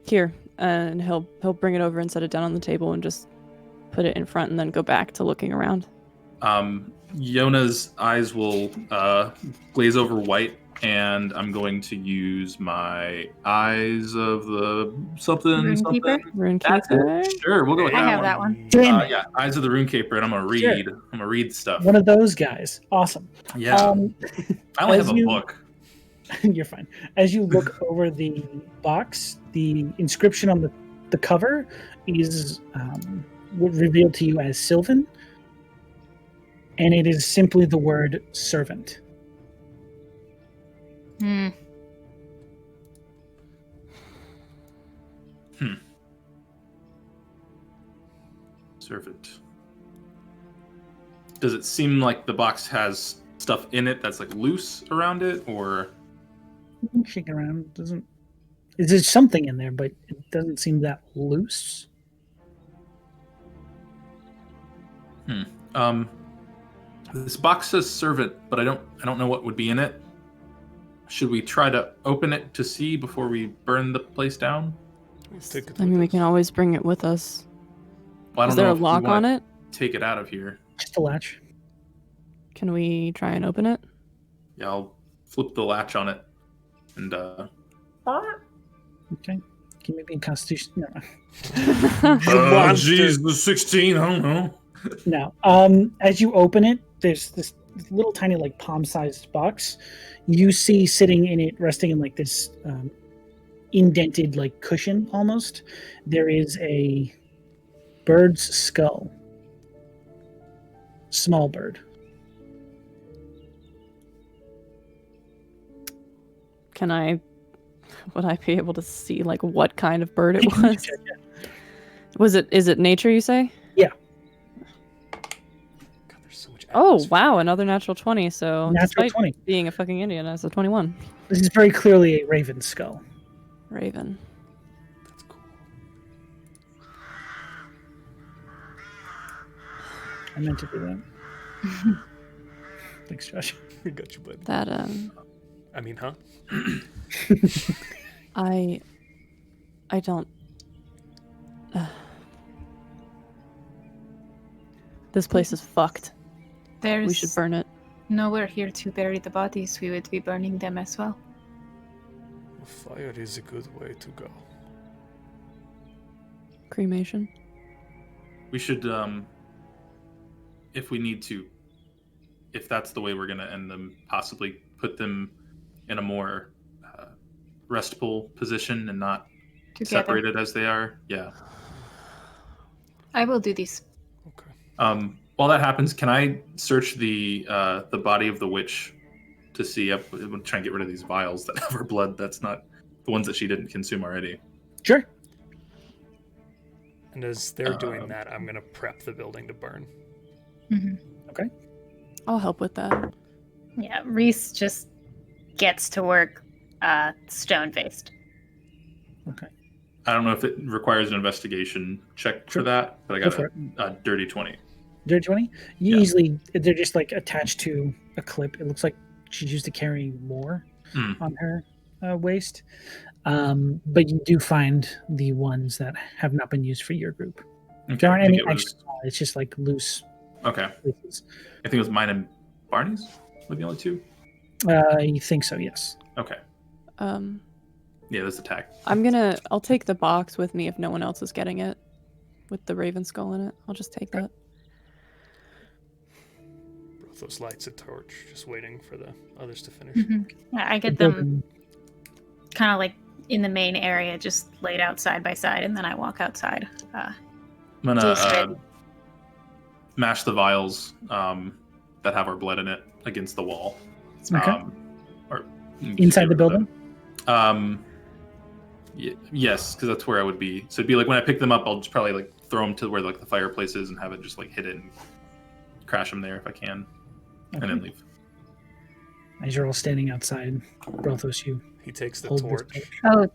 Here. And he'll bring it over and set it down on the table and just put it in front and then go back to looking around. Yona's eyes will glaze over white, and I'm going to use my eyes of the something. Runekeeper? That's Runekeeper? it. Sure, we'll go with I that have one. that one. Damn it. Yeah, eyes of the Runekeeper, and I'm gonna read. Sure. I'm gonna read stuff. One of those guys. Awesome. Yeah, I only as have a you- book. You're fine. As you look over the box, the inscription on the cover is revealed to you as Sylvan, and it is simply the word servant. Servant. Does it seem like the box has stuff in it that's like loose around it, or? Shake it around. There's something in there, but it doesn't seem that loose. This box says servant, but I don't know what would be in it. Should we try to open it to see before we burn the place down? Take it I mean, with we us. can always bring it with us. Well, I Is don't there know a if we lock wanna on it? Take it out of here. Just a latch. Can we try and open it? Yeah, I'll flip the latch on it, and Okay. Can you make me a constitution? No. Monster. the 16. I don't know. No. As you open it, there's this little tiny, like palm-sized box. You see sitting in it, resting in like this indented, like cushion almost. There is a bird's skull. Small bird. Would I be able to see like what kind of bird it was? Is it nature, you say? God, there's so much Oh, wow, another natural 20. So Natural despite 20. being a fucking Indian, that's a 21. This is very clearly a raven skull. Raven. That's cool. I meant to do that. Thanks, Josh. We got you, bud. That, I mean, huh? I don't... This place is fucked. There's We should burn it. nowhere here to bury the bodies. We would be burning them as well. Fire is a good way to go. Cremation. We should, if we need to, if that's the way we're going to end them, possibly put them in a more restful position and not Together. separated as they are. Yeah. I will do this. Okay. While that happens, can I search the body of the witch to see? I'm trying to get rid of these vials that have her blood. That's not the ones that she didn't consume already. Sure. And as they're doing that, I'm going to prep the building to burn. Mm-hmm. Okay. I'll help with that. Yeah, Reese just gets to work stone-faced. Okay. I don't know if it requires an investigation check for Sure. that, but I Go got for a dirty 20. Dirty 20? Yeah. Usually they're just like attached to a clip. It looks like she's used to carrying more on her waist. But you do find the ones that have not been used for your group. Okay. There aren't I any think it was- extra. It's just like loose Okay. pieces. I think it was mine and Barney's were the only two. You think so, yes. Okay. Yeah, there's the tag. I'll take the box with me if no one else is getting it. With the raven skull in it. I'll just take that. Brothos lights a torch, just waiting for the others to finish. Mm-hmm. I get them kind of like in the main area, just laid out side by side, and then I walk outside. I'm gonna mash the vials that have our blood in it against the wall. Okay. Or Inside the building? Yes, because that's where I would be. So it'd be like when I pick them up, I'll just probably like throw them to where like the fireplace is and have it just like hit it and crash them there if I can, and then leave. As you're all standing outside, Brothos, you He takes the hold torch. this torch. Oh,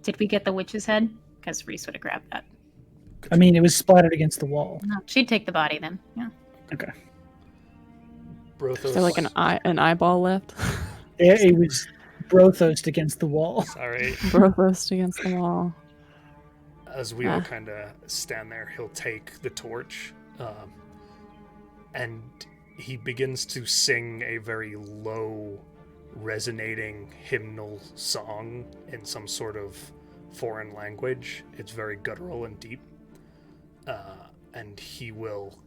did we get the witch's head? Because Reese would have grabbed that. I mean, it was splattered against the wall. No, she'd take the body then. Yeah. Okay. Brothos. Is there like an eyeball left? It was Brothos against the wall. Sorry. Brothos against the wall. As we all kind of stand there, he'll take the torch, and he begins to sing a very low, resonating hymnal song in some sort of foreign language. It's very guttural and deep. And he will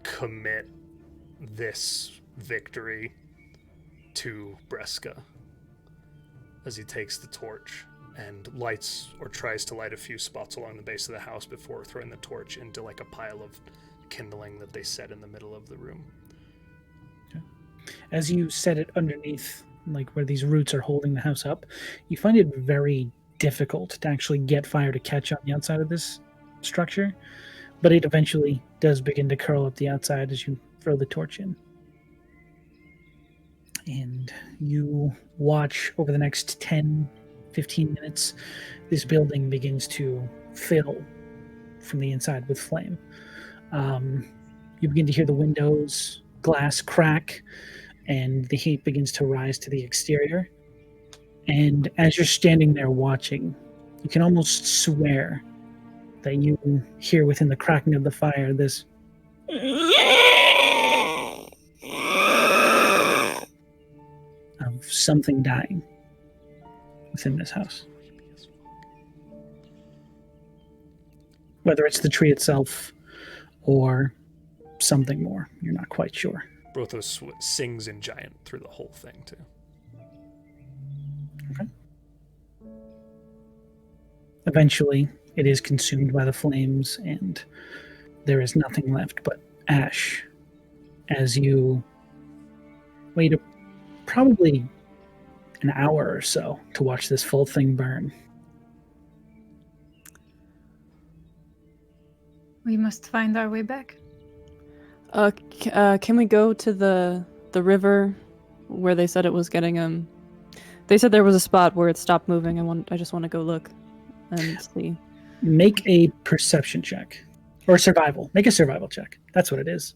commit this victory to Breska as he takes the torch and lights or tries to light a few spots along the base of the house before throwing the torch into like a pile of kindling that they set in the middle of the room. Okay. As you set it underneath, like where these roots are holding the house up, you find it very difficult to actually get fire to catch on the outside of this structure, but it eventually does begin to curl up the outside as you throw the torch in. And you watch over the next 10, 15 minutes, this building begins to fill from the inside with flame. You begin to hear the windows, glass crack, and the heat begins to rise to the exterior. And as you're standing there watching, you can almost swear that you hear within the cracking of the fire this of something dying within this house. Whether it's the tree itself or something more, you're not quite sure. Brothos sings in giant through the whole thing, too. Okay. Eventually, it is consumed by the flames, and there is nothing left but ash as you wait probably an hour or so to watch this full thing burn. We must find our way back. Can we go to the river where they said it was getting They said there was a spot where it stopped moving. I just want to go look and see. Make a perception check. Or survival. Make a survival check. That's what it is.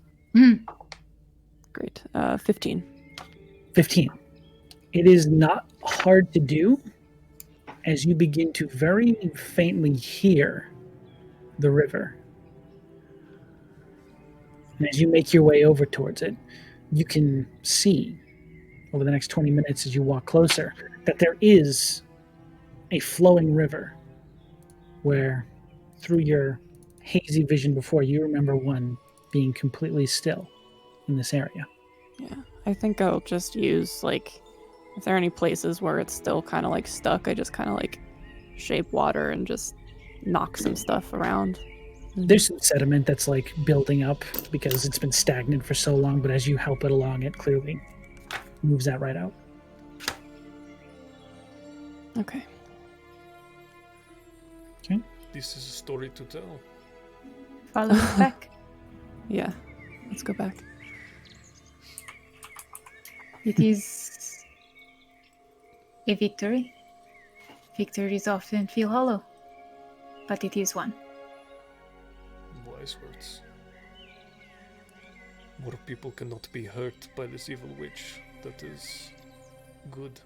Great. 15. 15. It is not hard to do as you begin to very faintly hear the river. And as you make your way over towards it, you can see over the next 20 minutes as you walk closer that there is a flowing river where through your hazy vision before you remember one being completely still in this area. Yeah, I think I'll just use, like, if there are any places where it's still kind of, like, stuck, I just kind of, like, shape water and just knock some stuff around. There's some sediment that's, like, building up because it's been stagnant for so long, but as you help it along, it clearly moves that right out. Okay. Okay. This is a story to tell. Follow us back. Yeah, let's go back. It is a victory. Victories often feel hollow, but it is one. Wise words. More people cannot be hurt by this evil witch. That is good.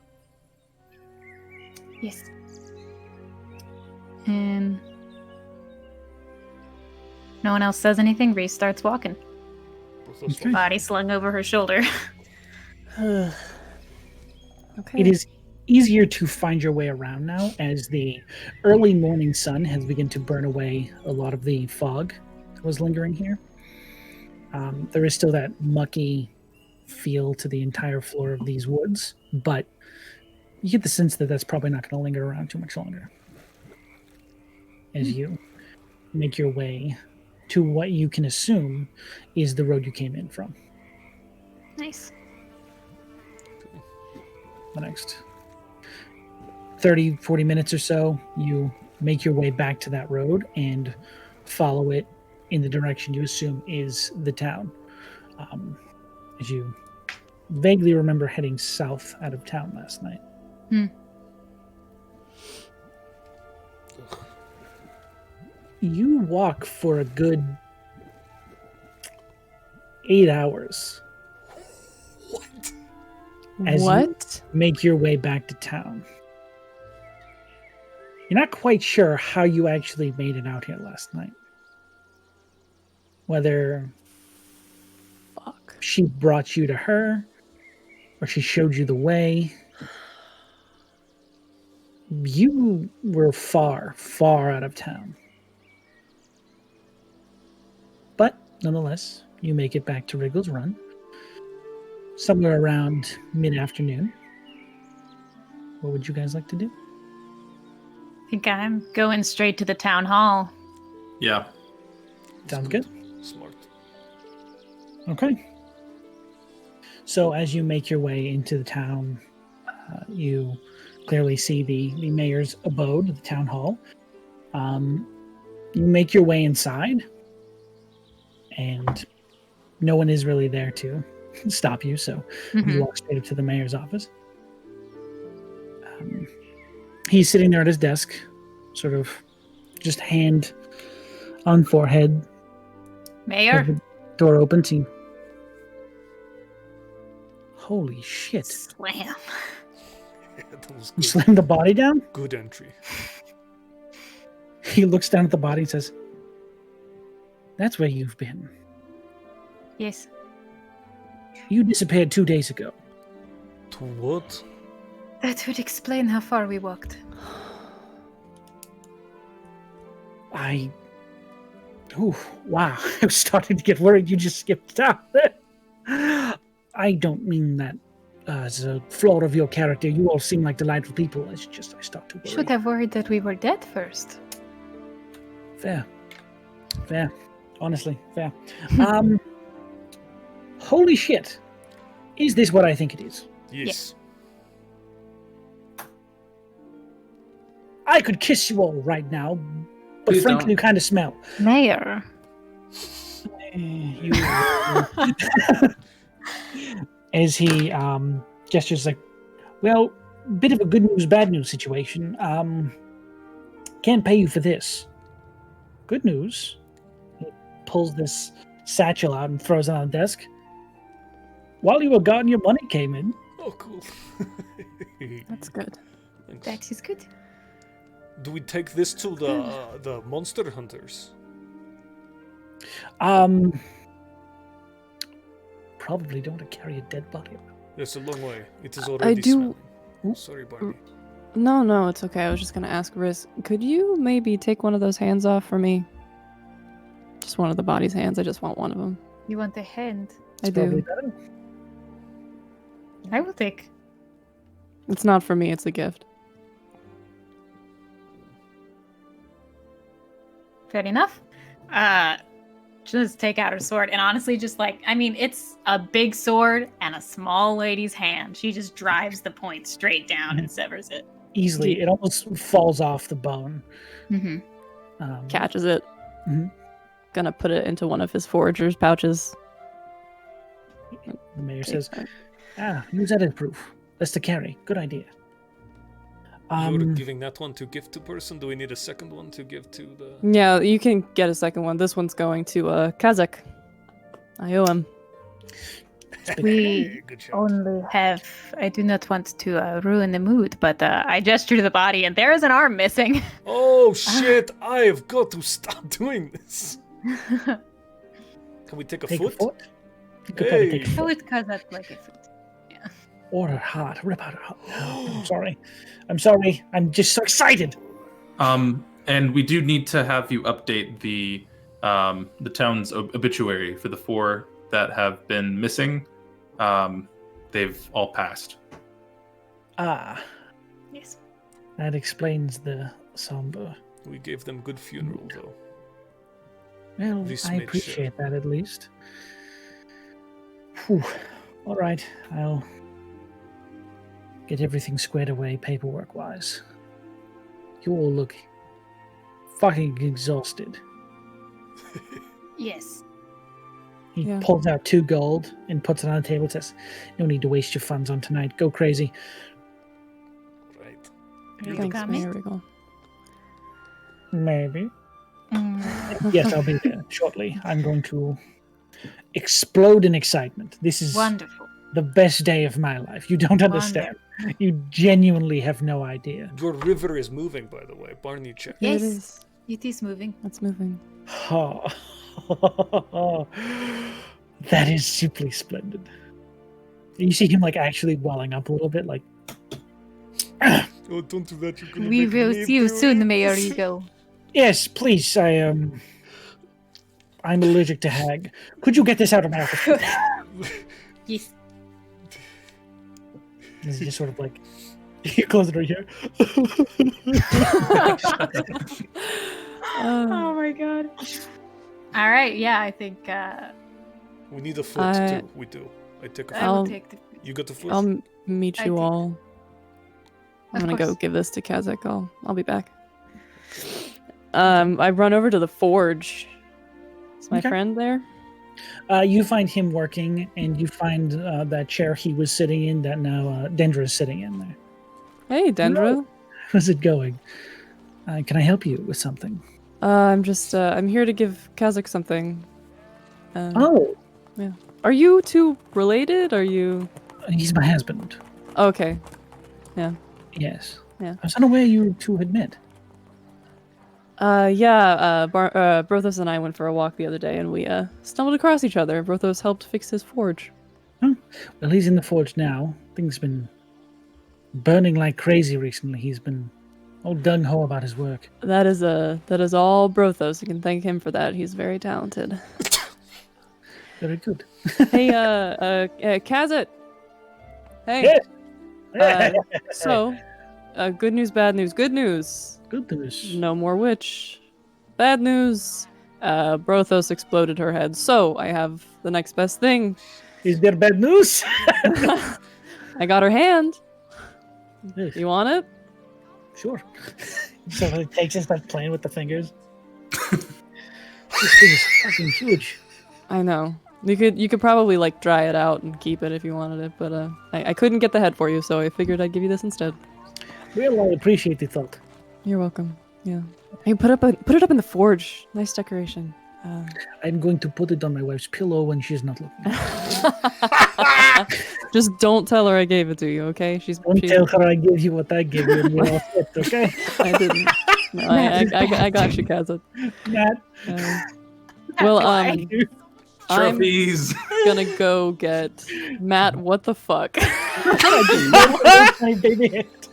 Yes. And no one else says anything. Reese starts walking. Okay. Body slung over her shoulder. Okay. It is easier to find your way around now as the early morning sun has begun to burn away a lot of the fog that was lingering here. There is still that mucky feel to the entire floor of these woods, but you get the sense that that's probably not going to linger around too much longer as you make your way to what you can assume is the road you came in from. Nice. The next 30, 40 minutes or so, you make your way back to that road and follow it in the direction you assume is the town. As you vaguely remember heading south out of town last night. You walk for a good 8 hours. As What? you make your way back to town. You're not quite sure how you actually made it out here last night. Whether Fuck. she brought you to her, or she showed you the way. You were far, far out of town. But nonetheless, you make it back to Wriggle's Run. Somewhere around mid-afternoon. What would you guys like to do? I think I'm going straight to the town hall. Yeah. Sounds good. Smart. Okay. So as you make your way into the town, you clearly see the mayor's abode, the town hall. You make your way inside, and no one is really there to stop you, so you walk straight up to the mayor's office. He's sitting there at his desk, sort of just hand on forehead. Mayor? The door opens. Holy shit. Slam. Yeah, that was You good. slam the body down? Good entry. He looks down at the body and says, "That's where you've been. Yes. You disappeared 2 days ago." To what? That would explain how far we walked. Oh, wow. I was starting to get worried you just skipped out. I don't mean that as a flaw of your character. You all seem like delightful people. It's just I start to worry. Should have worried that we were dead first. Fair. Honestly, fair. Holy shit. Is this what I think it is? Yes. I could kiss you all right now, but Please frankly, don't. you kind of smell. Mayor. You as he gestures like, well, bit of a good news, bad news situation. Can't pay you for this. Good news. He pulls this satchel out and throws it on the desk. While you were gone, your money came in. Oh, cool. That's good. Thanks. That is good. Do we take this to the monster hunters? Probably don't want to carry a dead body. It's a long way. It is already smelling. Sorry, Barney. No, it's okay. I was just gonna ask Riz, could you maybe take one of those hands off for me? Just one of the body's hands. I just want one of them. You want a hand? I Probably do. better. I will take. It's not for me. It's a gift. Fair enough. Just take out her sword and honestly just like, I mean, it's a big sword and a small lady's hand. She just drives the point straight down and severs it. Easily. It almost falls off the bone. Mm-hmm. Catches it. Mhm. Gonna put it into one of his forager's pouches. The mayor says, use that as proof. That's to carry. Good idea. You're giving that one to gift to person? Do we need a second one to give to the... Yeah, you can get a second one. This one's going to Kazakh. I owe him. We Good job. only have, I do not want to ruin the mood, but I gesture to the body and there is an arm missing. Oh, shit. I have got to stop doing this. Can we take a Take foot? a foot? You could probably take a Hey. So foot. it cuts out like a foot. Or her heart. Rip out her heart. No, I'm sorry. I'm sorry. I'm just so excited. And we do need to have you update the town's obituary for the 4 that have been missing. They've all passed. Ah, Yes. that explains the somber. We gave them good funeral, though. Well, This I made appreciate that at least. Whew. All right, I'll get everything squared away paperwork-wise. You all look fucking exhausted. Yes. He Yeah. pulls out 2 gold and puts it on the table and says, no need to waste your funds on tonight. Go crazy. Right. Are you Thanks, coming? Mayor Regal. Maybe. Mm, Yes, I'll be there shortly. I'm going to explode in excitement. This is wonderful. the best day of my life. You don't understand. You genuinely have no idea. Your river is moving, by the way. Barney, check. Yeah, Yes. it is. It is moving. It's moving. Oh. That is simply splendid. You see him like actually welling up a little bit, like Oh, don't do that. You're gonna We make will me see you do soon, it. Mayor Eagle. yes, please. I'm allergic to hag. Could you get this out of my office? Yes. This is just sort of like you close it right here. Oh my god. All right, yeah, I think We need a foot, I- too. We do. I take a I foot. will I'll- take the. You got the foot? I'll meet I you think- all. I'm Of gonna go course. give this to Kazakh. I'll be back. I run over to the forge. Is my Okay. friend there? You find him working, and you find that chair he was sitting in that now Dendra is sitting in there. Hey, Dendra. How's it going? Can I help you with something? I'm just I'm here to give Kazakh something. Oh, Are you two related? Are you he's my husband. okay? Yes. Yeah. I was unaware you two had met. Brothos and I went for a walk the other day, and we stumbled across each other. Brothos helped fix his forge. Well, he's in the forge now. Things been burning like crazy recently. He's been all gung ho about his work. That is all Brothos. You can thank him for that. He's very talented. Very good. Hey, Kazakh. Hey. Yes. Good news, bad news. Good news. Good news. No more witch. Bad news. Brothos exploded her head. So I have the next best thing. Is there bad news? I got her hand. Yes. You want it? Sure. So he takes and starts playing with the fingers. This thing is fucking huge. I know. You could probably like dry it out and keep it if you wanted it, but I couldn't get the head for you, so I figured I'd give you this instead. Well, I appreciate the thought. You're welcome. Yeah. Hey, put it up in the forge. Nice decoration. I'm going to put it on my wife's pillow when she's not looking. Just don't tell her I gave it to you, okay? Don't tell her I gave you what I gave you, and you're all set, okay? I didn't. No, I got you, Kazet. Matt. Well, Trophies. I'm gonna go get Matt. What the fuck? My baby hit.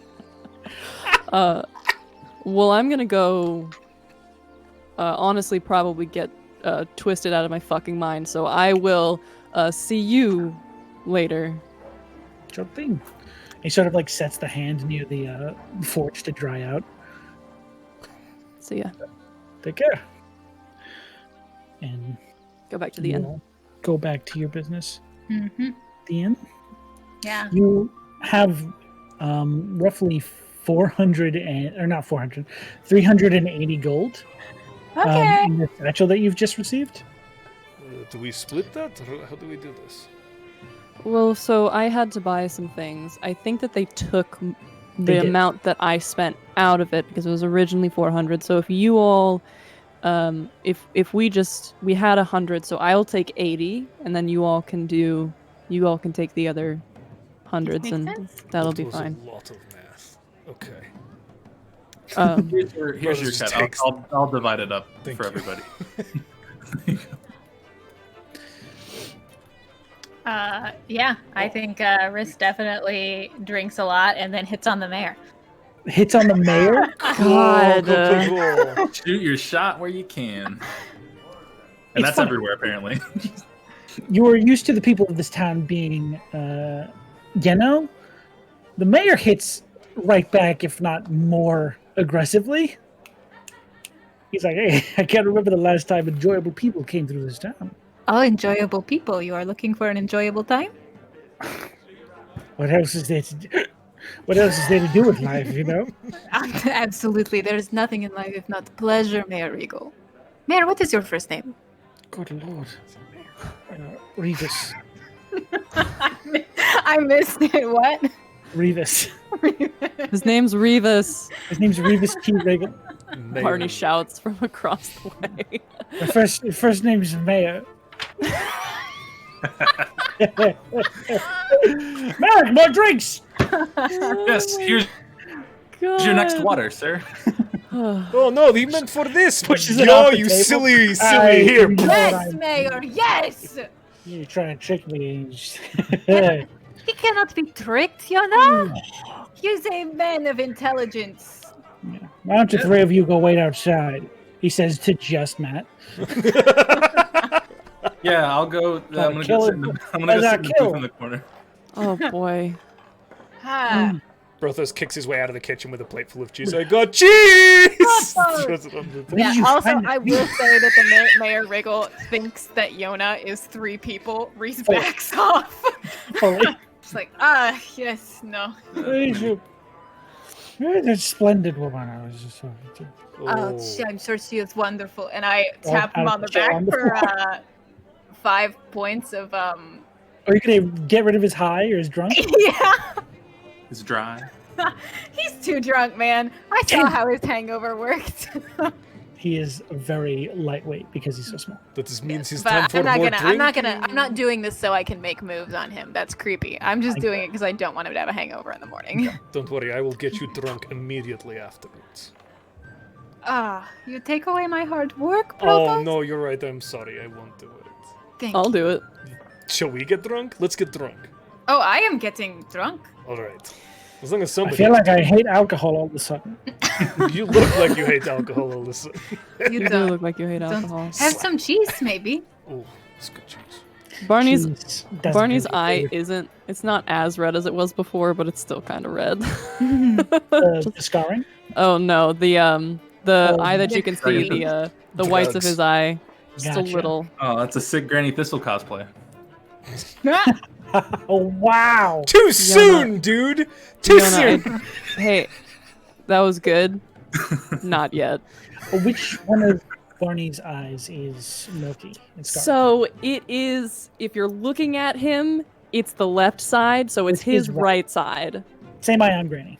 Well, I'm gonna go. Honestly, probably get twisted out of my fucking mind. So I will see you later. Sure thing. He sort of like sets the hand near the forge to dry out. See ya. Take care. And Go back to the inn. Go back to your business. Mm-hmm. The inn. Yeah. You have roughly 380 gold. Okay. In the satchel that you've just received. Do we split that, or how do we do this? Well, so I had to buy some things. I think that they took the amount that I spent out of it because it was originally 400. So if you all, if we had 100, so I'll take 80, and then you all can take the other hundreds, and that'll be fine. A lot of math. Okay. Here's your cut. I'll divide it up for everybody. Yeah, I think Riss definitely drinks a lot and then hits on the mayor. Hits on the mayor? God. Shoot your shot where you can. And that's funny. everywhere, apparently. You are used to the people of this town being, the mayor hits right back, if not more aggressively. He's like, hey, I can't remember the last time enjoyable people came through this town. Oh, enjoyable people. You are looking for an enjoyable time? What else is there to do? What else is there to do with life, you know? Absolutely. There is nothing in life if not pleasure, Mayor Regal. Mayor, what is your first name? Good lord. Revis. I missed it. What? Revis. His name's Revis. His name's Revis T. Regal. Barney shouts from across the way. My first name is Mayor. Marek, more drinks! Yes, here's your next water, sir. Oh no, he meant for this. Pushes it Yo, off the you table. silly I here. know Yes, I'm- Mayor, yes! You're trying to trick me. He cannot be tricked, you know? He's a man of intelligence. Why don't the three of you go wait outside? He says to just Matt. Yeah, I'll go. I'm gonna kill go sit him. in the Kill. booth in the corner. Oh boy. Ha. Brothos kicks his way out of the kitchen with a plate full of cheese. I got cheese! Throws it on the Where Yeah, did you also, find I it? will say that the Mayor Wriggle thinks that Yona is 3 people. Reese backs off. Fully. It's like, yes, no. You're a splendid woman. I was just talking to. I'm sure she is wonderful. And I tap him I'll on the put you back on the for floor. 5 points of, Are you gonna get rid of his high or his drunk? yeah. It's dry. He's too drunk, man. I saw how his hangover worked. He is very lightweight because he's so small. That just means it's time But for I'm not more gonna. I'm not doing this so I can make moves on him. That's creepy. I'm just doing it because I don't want him to have a hangover in the morning. Don't worry, I will get you drunk immediately afterwards. You take away my hard work, Oh Brothos? no, you're right. I'm sorry. I won't do it. Thank I'll you. do it. Shall we get drunk? Let's get drunk. Oh, I am getting drunk. All right. As long as I somebody. feel like I hate alcohol all of a sudden. You look like you hate alcohol all this. You You do don't. look like you hate Don't. alcohol. Have some cheese, maybe. Oh, it's good cheese. Barney's Cheese doesn't Barney's really eye flavor. isn't. It's not as red as it was before, but it's still kind of red. The scarring. Oh no, the Oh, eye that the you can see, cream. the whites of Drugs. his eye, just Gotcha. a little. Oh, that's a sick Granny Thistle cosplay. Oh wow! Too soon, dude. Too Fiona, soon. Hey, that was good. Not yet. Which one of Barney's eyes is milky. It's dark. So it is, if you're looking at him, it's the left side, so it's his right side. Same eye on Granny.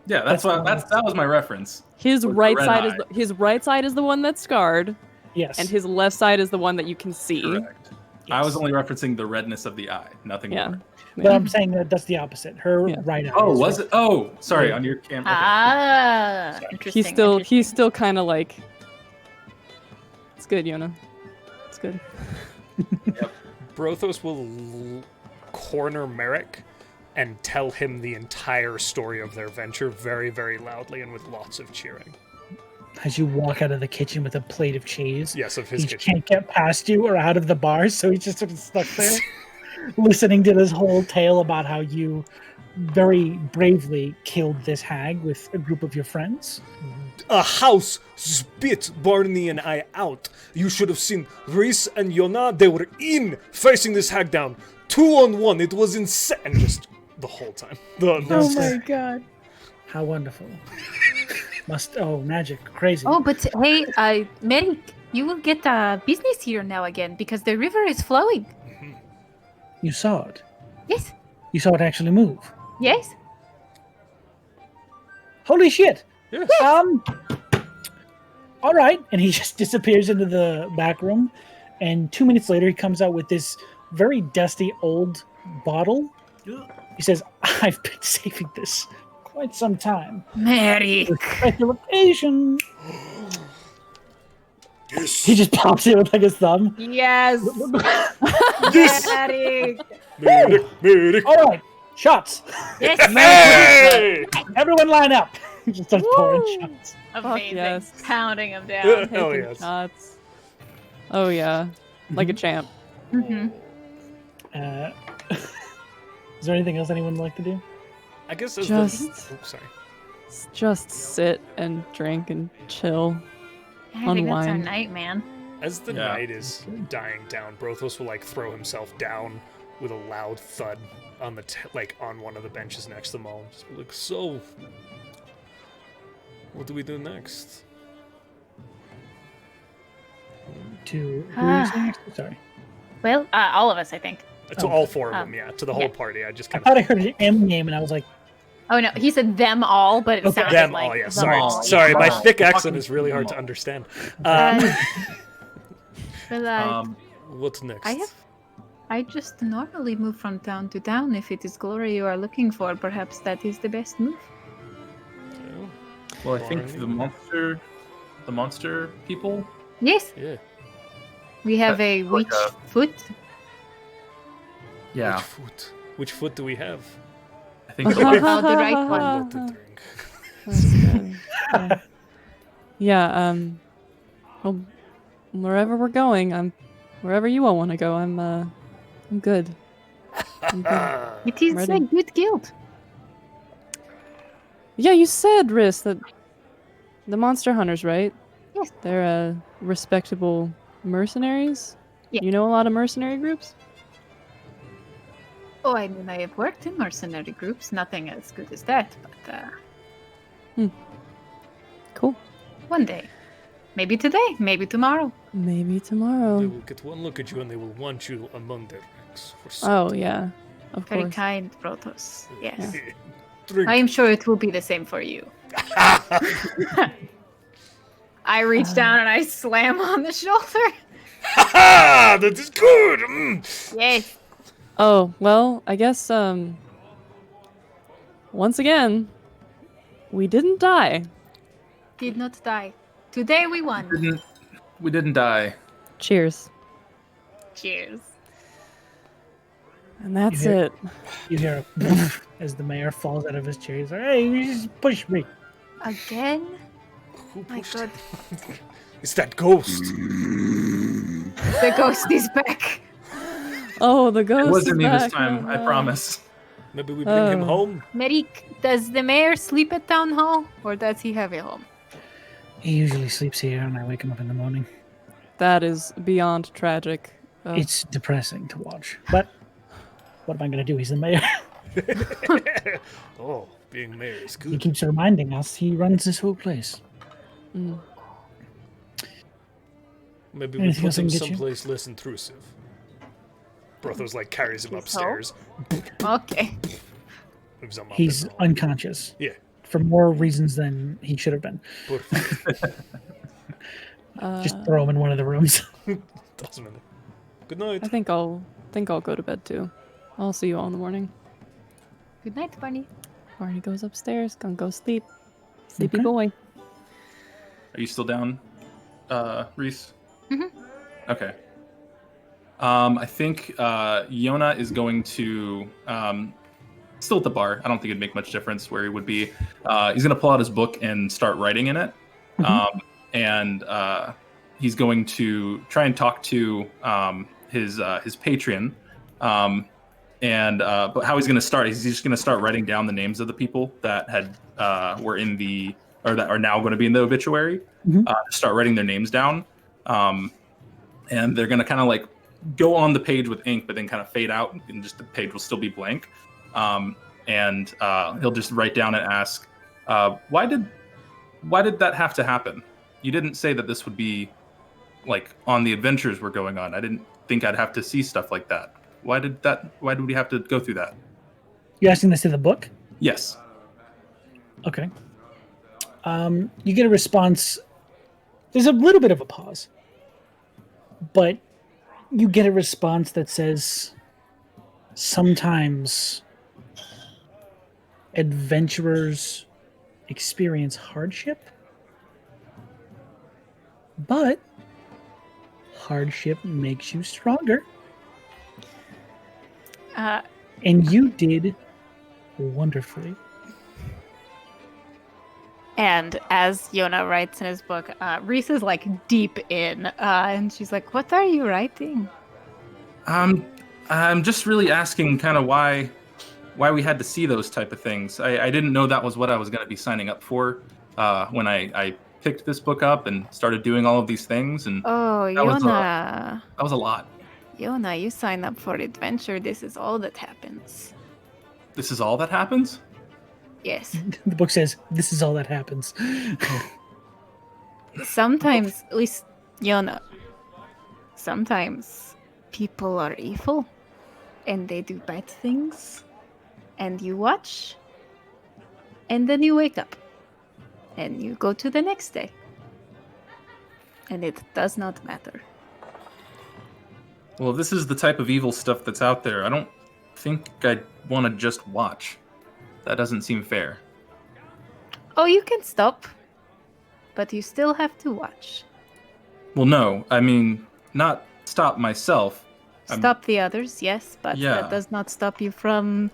Yeah, that was my reference. His With right the red side eye. his right side is the one that's scarred, Yes. and his left side is the one that you can see. Correct. I was only referencing the redness of the eye, nothing Yeah. more. But I'm saying that's the opposite. Her right eye. Oh, is was red. it? Oh, sorry, on your camera. Interesting. He's still kind of like. It's good, Yona. It's good. Brothos will corner Merrick and tell him the entire story of their venture very, very loudly and with lots of cheering. As you walk out of the kitchen with a plate of cheese. Yes, of his he kitchen. can't get past you or out of the bar, so he's just sort of stuck there, listening to this whole tale about how you very bravely killed this hag with a group of your friends. A house spit Barney and I out. You should have seen Rhys and Yona. They were in, facing this hag down. 2-on-1. It was insane. And just the whole time. Oh my god. How wonderful. Magic. Crazy. Oh, but hey, Merrick, you will get business here now again because the river is flowing. You saw it. Yes. You saw it actually move. Yes. Holy shit. Yes. All right. And he just disappears into the back room. And 2 minutes later, he comes out with this very dusty old bottle. He says, I've been saving this quite some time. Merrick. For special occasion. Yes. He just pops it with like his thumb. Yes. Yes. Merrick. All right. Shots. Yes. Hey! Everyone line up. He just starts pouring shots. Amazing. Yes. Pounding him down. Oh, Taking yes. shots. Oh yeah, like a champ. Mm-hmm. Is there anything else anyone would like to do? I guess as sorry. Just sit and drink and chill. I think that's our Unwind. night, man. As the night is dying down, Brothos will throw himself down with a loud thud on the on one of the benches next to them all. Just be like, so, what do we do next? To who are you saying? Sorry. Well, all of us, I think. To all four of them, yeah. To the whole party. I just I kind thought I heard an M name and I was like, Oh no, he said them all, but it sounded them like all, yeah. them Sorry, all. sorry. My Yeah. thick accent is really hard to understand. What's next? I just normally move from town to town. If it is glory you are looking for, perhaps that is the best move. Well, I think the monster people. Yes, Yeah. we have a like witch foot. Yeah, Which foot do we have? I think Oh, the right one. What to drink? That's good. Yeah. Well, wherever we're going, wherever you all want to go, I'm good. I'm good. It is Ready. a good guild. Yeah, you said, Rhys, that the monster hunters, right? Yes. They're respectable mercenaries. Yeah. You know a lot of mercenary groups. Oh, I mean, I have worked in mercenary groups. Nothing as good as that, but Cool. one day. Maybe today, maybe tomorrow. Maybe They tomorrow. will get one look at you and they will want you among their ranks. Oh yeah, of Very course. kind, Brothos. Yes. Drink. I am sure it will be the same for you. I reach down and I slam on the shoulder. Ha! That is good. Mm. Yes. Oh well, I guess once again, we didn't die. Did not die. Today we won. we didn't die. Cheers. Cheers. And that's You hear- it. you hear a as the mayor falls out of his chair. He's like, hey, you just push me. Again? Who My pushed god. it? It's that ghost. The ghost is back. Oh, the ghost. It wasn't is me this back. time. Oh, I no. promise. Maybe we bring him home. Merrick, does the mayor sleep at town hall or does he have a home? He usually sleeps here and I wake him up in the morning. That is beyond tragic. Oh. It's depressing to watch. But what am I going to do? He's the mayor. Oh, being mayor is He good. keeps reminding us he runs this whole place. Mm. Maybe we Anything put else I him can get you? someplace less intrusive. Brothos like carries him So? upstairs. Okay. Moves him up He's in the hall. unconscious Yeah. for more reasons than he should have been. Perfect. Just throw him in one of the rooms. Doesn't matter. Good night. I think I'll go to bed too. I'll see you all in the morning. Good night, Barney. Barney goes upstairs, gonna go sleep. Sleepy Okay. boy. Are you still down, Reese? Mhm. Okay. I think Yona is going to still at the bar. I don't think it'd make much difference where he would be. He's going to pull out his book and start writing in it, and he's going to try and talk to his patron. But how he's going to start? He's just going to start writing down the names of the people that had were in the or that are now going to be in the obituary. Start writing their names down, and they're going to kind of like go on the page with ink, but then kind of fade out, and just the page will still be blank. And he'll just write down and ask, why did that have to happen? You didn't say that this would be like on the adventures we're going on. I didn't think I'd have to see stuff like that. Why did we have to go through that? You asking this in the book? Yes. Okay. You get a response. There's a little bit of a pause, but you get a response that says, sometimes adventurers experience hardship, but hardship makes you stronger. And you did wonderfully. And as Yona writes in his book, Reese is like deep in, and she's like, "What are you writing?" I'm just really asking kind of why we had to see those type of things. I didn't know that was what I was going to be signing up for when I picked this book up and started doing all of these things. And Oh, that Yona. that was a lot. Yona, you sign up for adventure. This is all that happens. This is all that happens? Yes. The book says, this is all that happens. Sometimes, at least Yona, sometimes people are evil and they do bad things, and you watch, and then you wake up and you go to the next day, and it does not matter. Well, if this is the type of evil stuff that's out there, I don't think I'd want to just watch. That doesn't seem fair. Oh, you can stop, but you still have to watch. Well, no, I mean, not stop myself. Stop the others, yes, but Yeah. that does not stop you from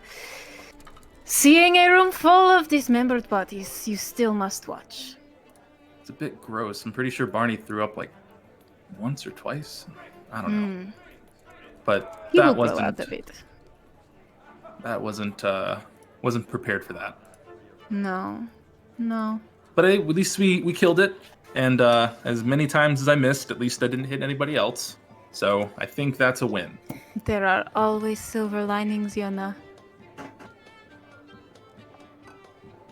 seeing a room full of dismembered bodies. You still must watch. It's a bit gross. I'm pretty sure Barney threw up like once or twice. I don't know. But He will that grow wasn't out of it. that wasn't prepared for that. No. But hey, at least we killed it, and as many times as I missed, at least I didn't hit anybody else. So I think that's a win. There are always silver linings, Yona.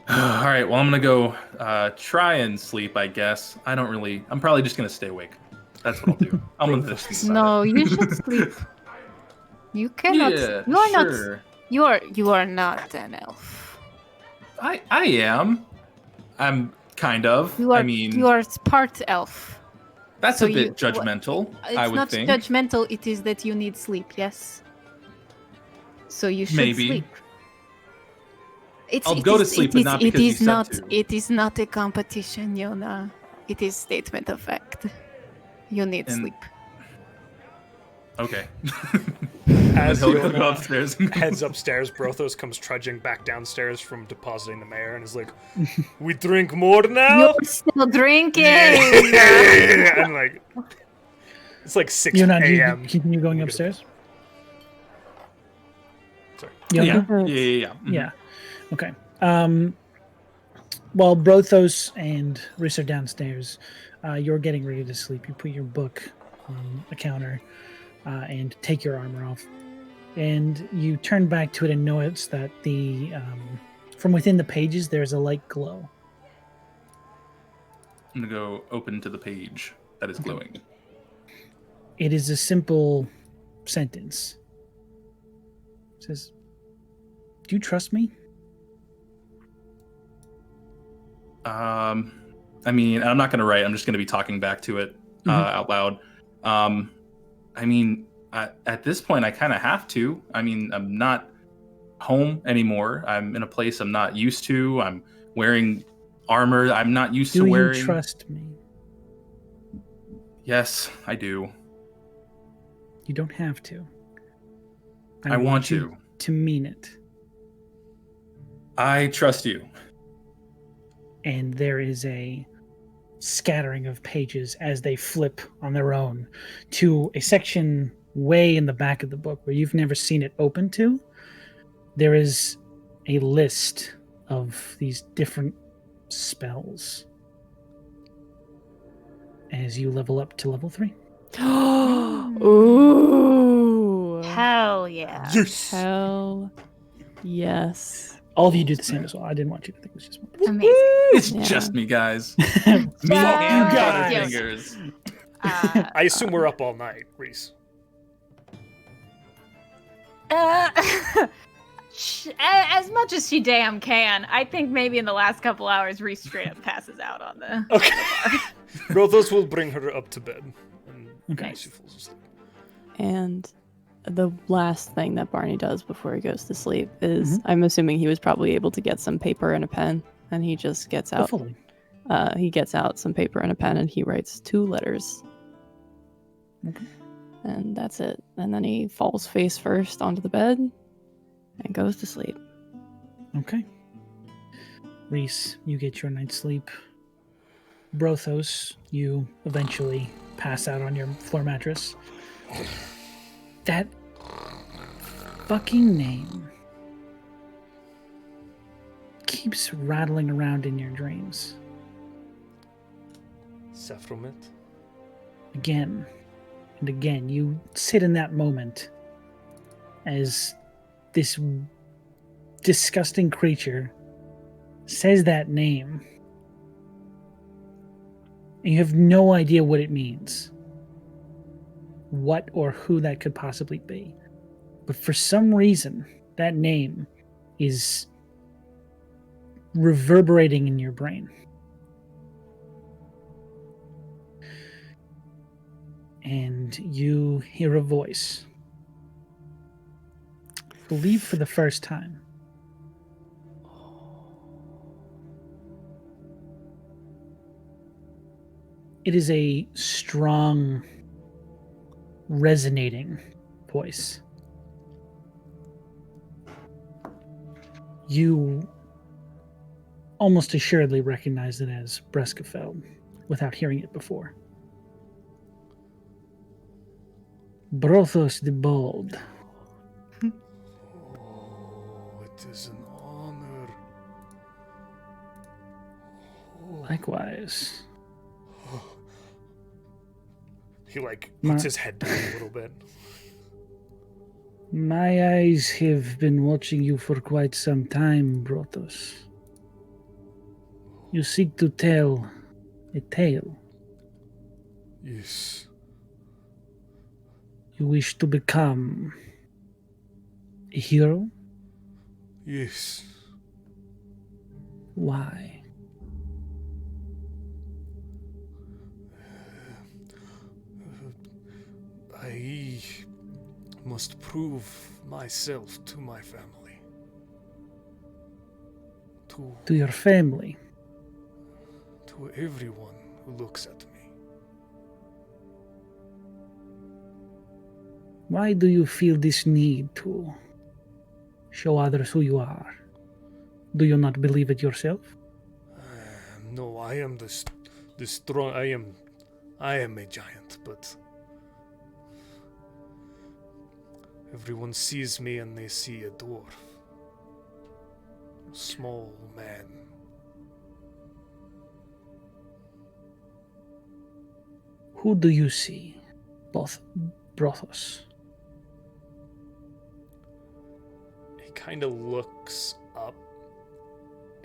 All right, well, I'm gonna go try and sleep, I guess. I'm probably just gonna stay awake. That's what I'll do. I'm gonna just think about No, you should sleep. You cannot. Yeah, you are sure. not. You are not an elf. I am. I'm kind of. You are. I mean, You are part elf. that's so a bit you- judgmental, It's I would not think. judgmental. It is that you need sleep. Yes. So you should Maybe. sleep. I'll go to sleep, but not because you said to. It is not a competition, Yona. It is statement of fact. You need And- sleep. Okay. As He'll Yona go upstairs. heads upstairs, Brothos comes trudging back downstairs from depositing the mayor and is like, "We drink more now?" You're still drinking. And like, it's like 6 You're not. Do you a.m. continue going upstairs? Sorry. Yeah. Okay. Yeah. Yeah. Okay. While Brothos and Rhys are downstairs, you're getting ready to sleep. You put your book on the counter and take your armor off. And you turn back to it and notice that from within the pages, there's a light glow. I'm gonna go open to the page that is glowing. It is a simple sentence. It says, "Do you trust me?" I mean, I'm not going to write. I'm just going to be talking back to it out loud. I mean, at this point, I kind of have to. I mean, I'm not home anymore. I'm in a place I'm not used to. I'm wearing armor I'm not used to wearing. Do you trust me? Yes, I do. You don't have to. I want you to mean it. I trust you. And there is a scattering of pages as they flip on their own to a section way in the back of the book where you've never seen it open to. There is a list of these different spells as you level up to level 3. Ooh. Hell yeah. Yes. Hell yes. All of you do the same as well. I didn't want you to think it was just one. Amazing. It's Yeah. just me, guys. Fuck Me you and guys. Butterfingers. I assume we're up all night, Reese. As much as she damn can, I think maybe in the last couple hours, Reese straight up passes out on the. Okay. Brothos will bring her up to bed. And Okay. she falls asleep. And the last thing that Barney does before he goes to sleep is, I'm assuming he was probably able to get some paper and a pen, and he just gets out. Hopefully. He gets out some paper and a pen, and he writes 2 letters. Okay. And that's it. And then he falls face first onto the bed and goes to sleep. Okay. Reese, you get your night's sleep. Brothos, you eventually pass out on your floor mattress. That fucking name keeps rattling around in your dreams. Sephromit. Again and again, you sit in that moment as this disgusting creature says that name, and you have no idea what it means, what or who that could possibly be. But for some reason, that name is reverberating in your brain. And you hear a voice, I believe for the first time. It is a strong, resonating voice. You almost assuredly recognize it as Breskafeld without hearing it before. Brothos the Bold. Oh, it is an honor. Likewise. He puts his head down a little bit. My eyes have been watching you for quite some time, Brothos. You seek to tell a tale. Yes. You wish to become a hero? Yes. Why? I must prove myself to my family. To your family? To everyone who looks at me. Why do you feel this need to show others who you are? Do you not believe it yourself? No, I am the strong. I am a giant, but everyone sees me and they see a dwarf, a small man. Who do you see? Both Brothos. He kind of looks up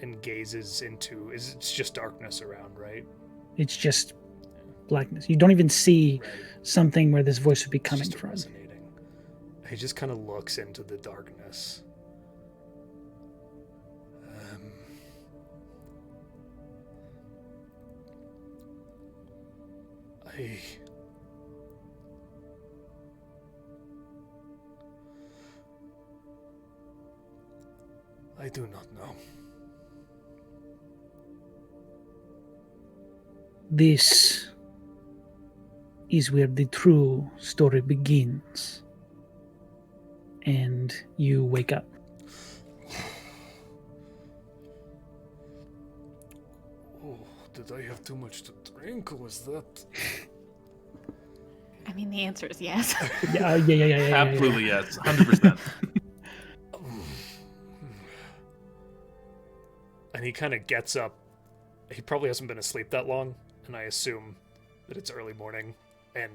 and gazes into. It's just darkness around, right? It's just blackness. You don't even see something where this voice would be coming Just from. resonating. He just kind of looks into the darkness. I do not know. This is where the true story begins. And you wake up. Oh, did I have too much to drink, or was that? I mean, the answer is yes. Yeah. Absolutely, yes. 100%. And he kind of gets up. He probably hasn't been asleep that long, and I assume that it's early morning, and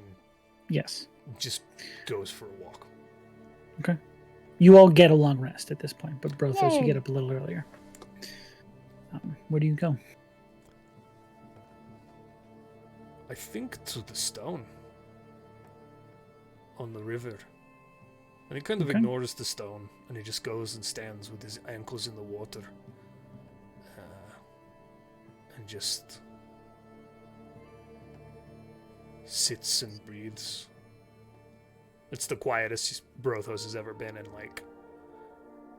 Yes. just goes for a walk. Okay. You all get a long rest at this point, but Brothos, you Yay. get up a little earlier. Where do you go? I think to the stone on the river. And he kind of Okay. ignores the stone, and he just goes and stands with his ankles in the water. And just sits and breathes. It's the quietest Brothos has ever been in, like,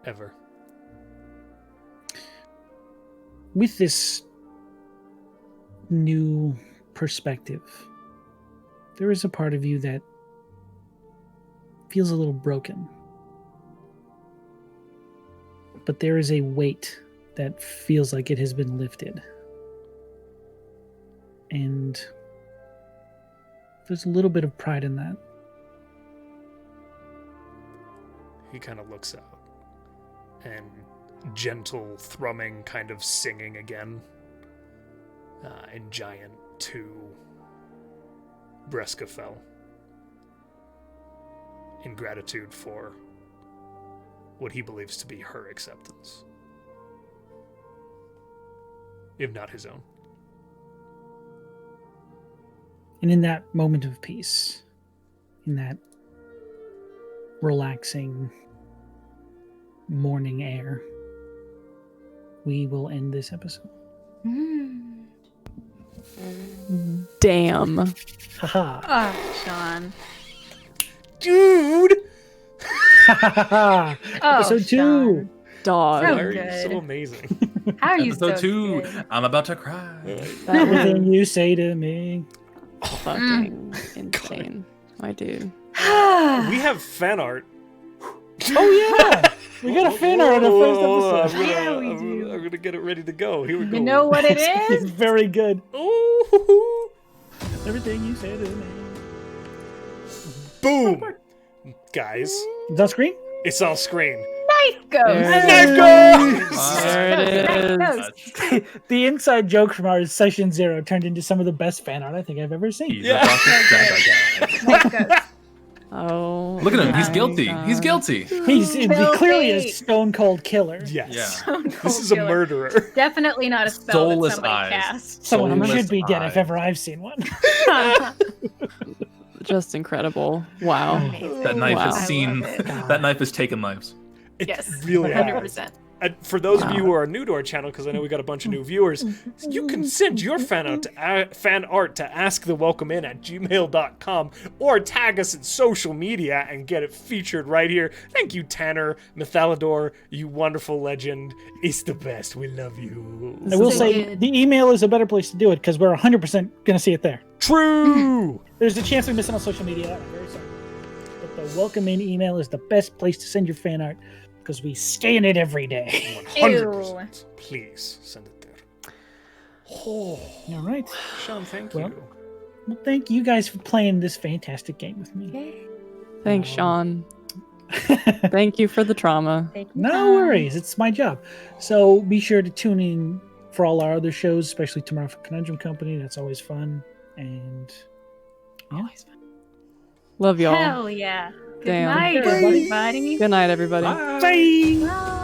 ever. With this new perspective, there is a part of you that feels a little broken. But there is a weight that feels like it has been lifted. And there's a little bit of pride in that. He kind of looks out, and gentle thrumming kind of singing again in Giant to Breska fell in gratitude for what he believes to be her acceptance, if not his own. And in that moment of peace, in that relaxing morning air, we will end this episode. Damn. Haha. Oh, Sean. Dude! Oh, Episode 2. Sean. Dog. So Why are you good. so amazing? How are you Episode so 2. good? I'm about to cry. That Everything was you say to me. fucking insane. I do. We have fan art. Oh yeah, we got a fan art on the first episode. Yeah, we do. I'm gonna get it ready to go. Here we go. You know what it It's is? very good. Ooh. Everything you say to me. Boom! Guys, Is that screen? it's on screen. Knife goes. There it Knife is. goes. The inside joke from our session 0 turned into some of the best fan art I think I've ever seen. He's Yeah. about to cry. Knife goes. Oh. Look at him. He's my guilty. God. He's guilty. He's clearly a Filthy. stone cold killer. Yes. Yeah. This is a murderer. Definitely not a spell Soulless that somebody eyes. cast. Someone who Soulless should be dead if eyes. ever I've seen one. Just incredible. Wow. Amazing. That knife Wow. has I seen. love it. That knife has taken lives. It Yes, really 100%. has. And for those of you Wow. who are new to our channel, because I know we got a bunch of new viewers, you can send your fan art to fanart@askthewelcomeinat@gmail.com or tag us in social media and get it featured right here. Thank you, Tanner Mythalidor, you wonderful legend. It's the best. We love you. I will So say good. the email is a better place to do it because we're 100% going to see it there. True. There's a chance we miss it on social media. I'm very sorry. But the welcome in email is the best place to send your fan art because we scan it every day. 100%. Please send it there. Oh, All right. Sean, thank Well, you. Well, thank you guys for playing this fantastic game with me. Thanks, Sean. Thank you for the trauma. No worries. It's my job. So be sure to tune in for all our other shows, especially tomorrow for Conundrum Company. That's always fun. And Always fun. Love y'all. Hell yeah. Good Damn. night, Bye. everybody. Good night, everybody. bye. Bye.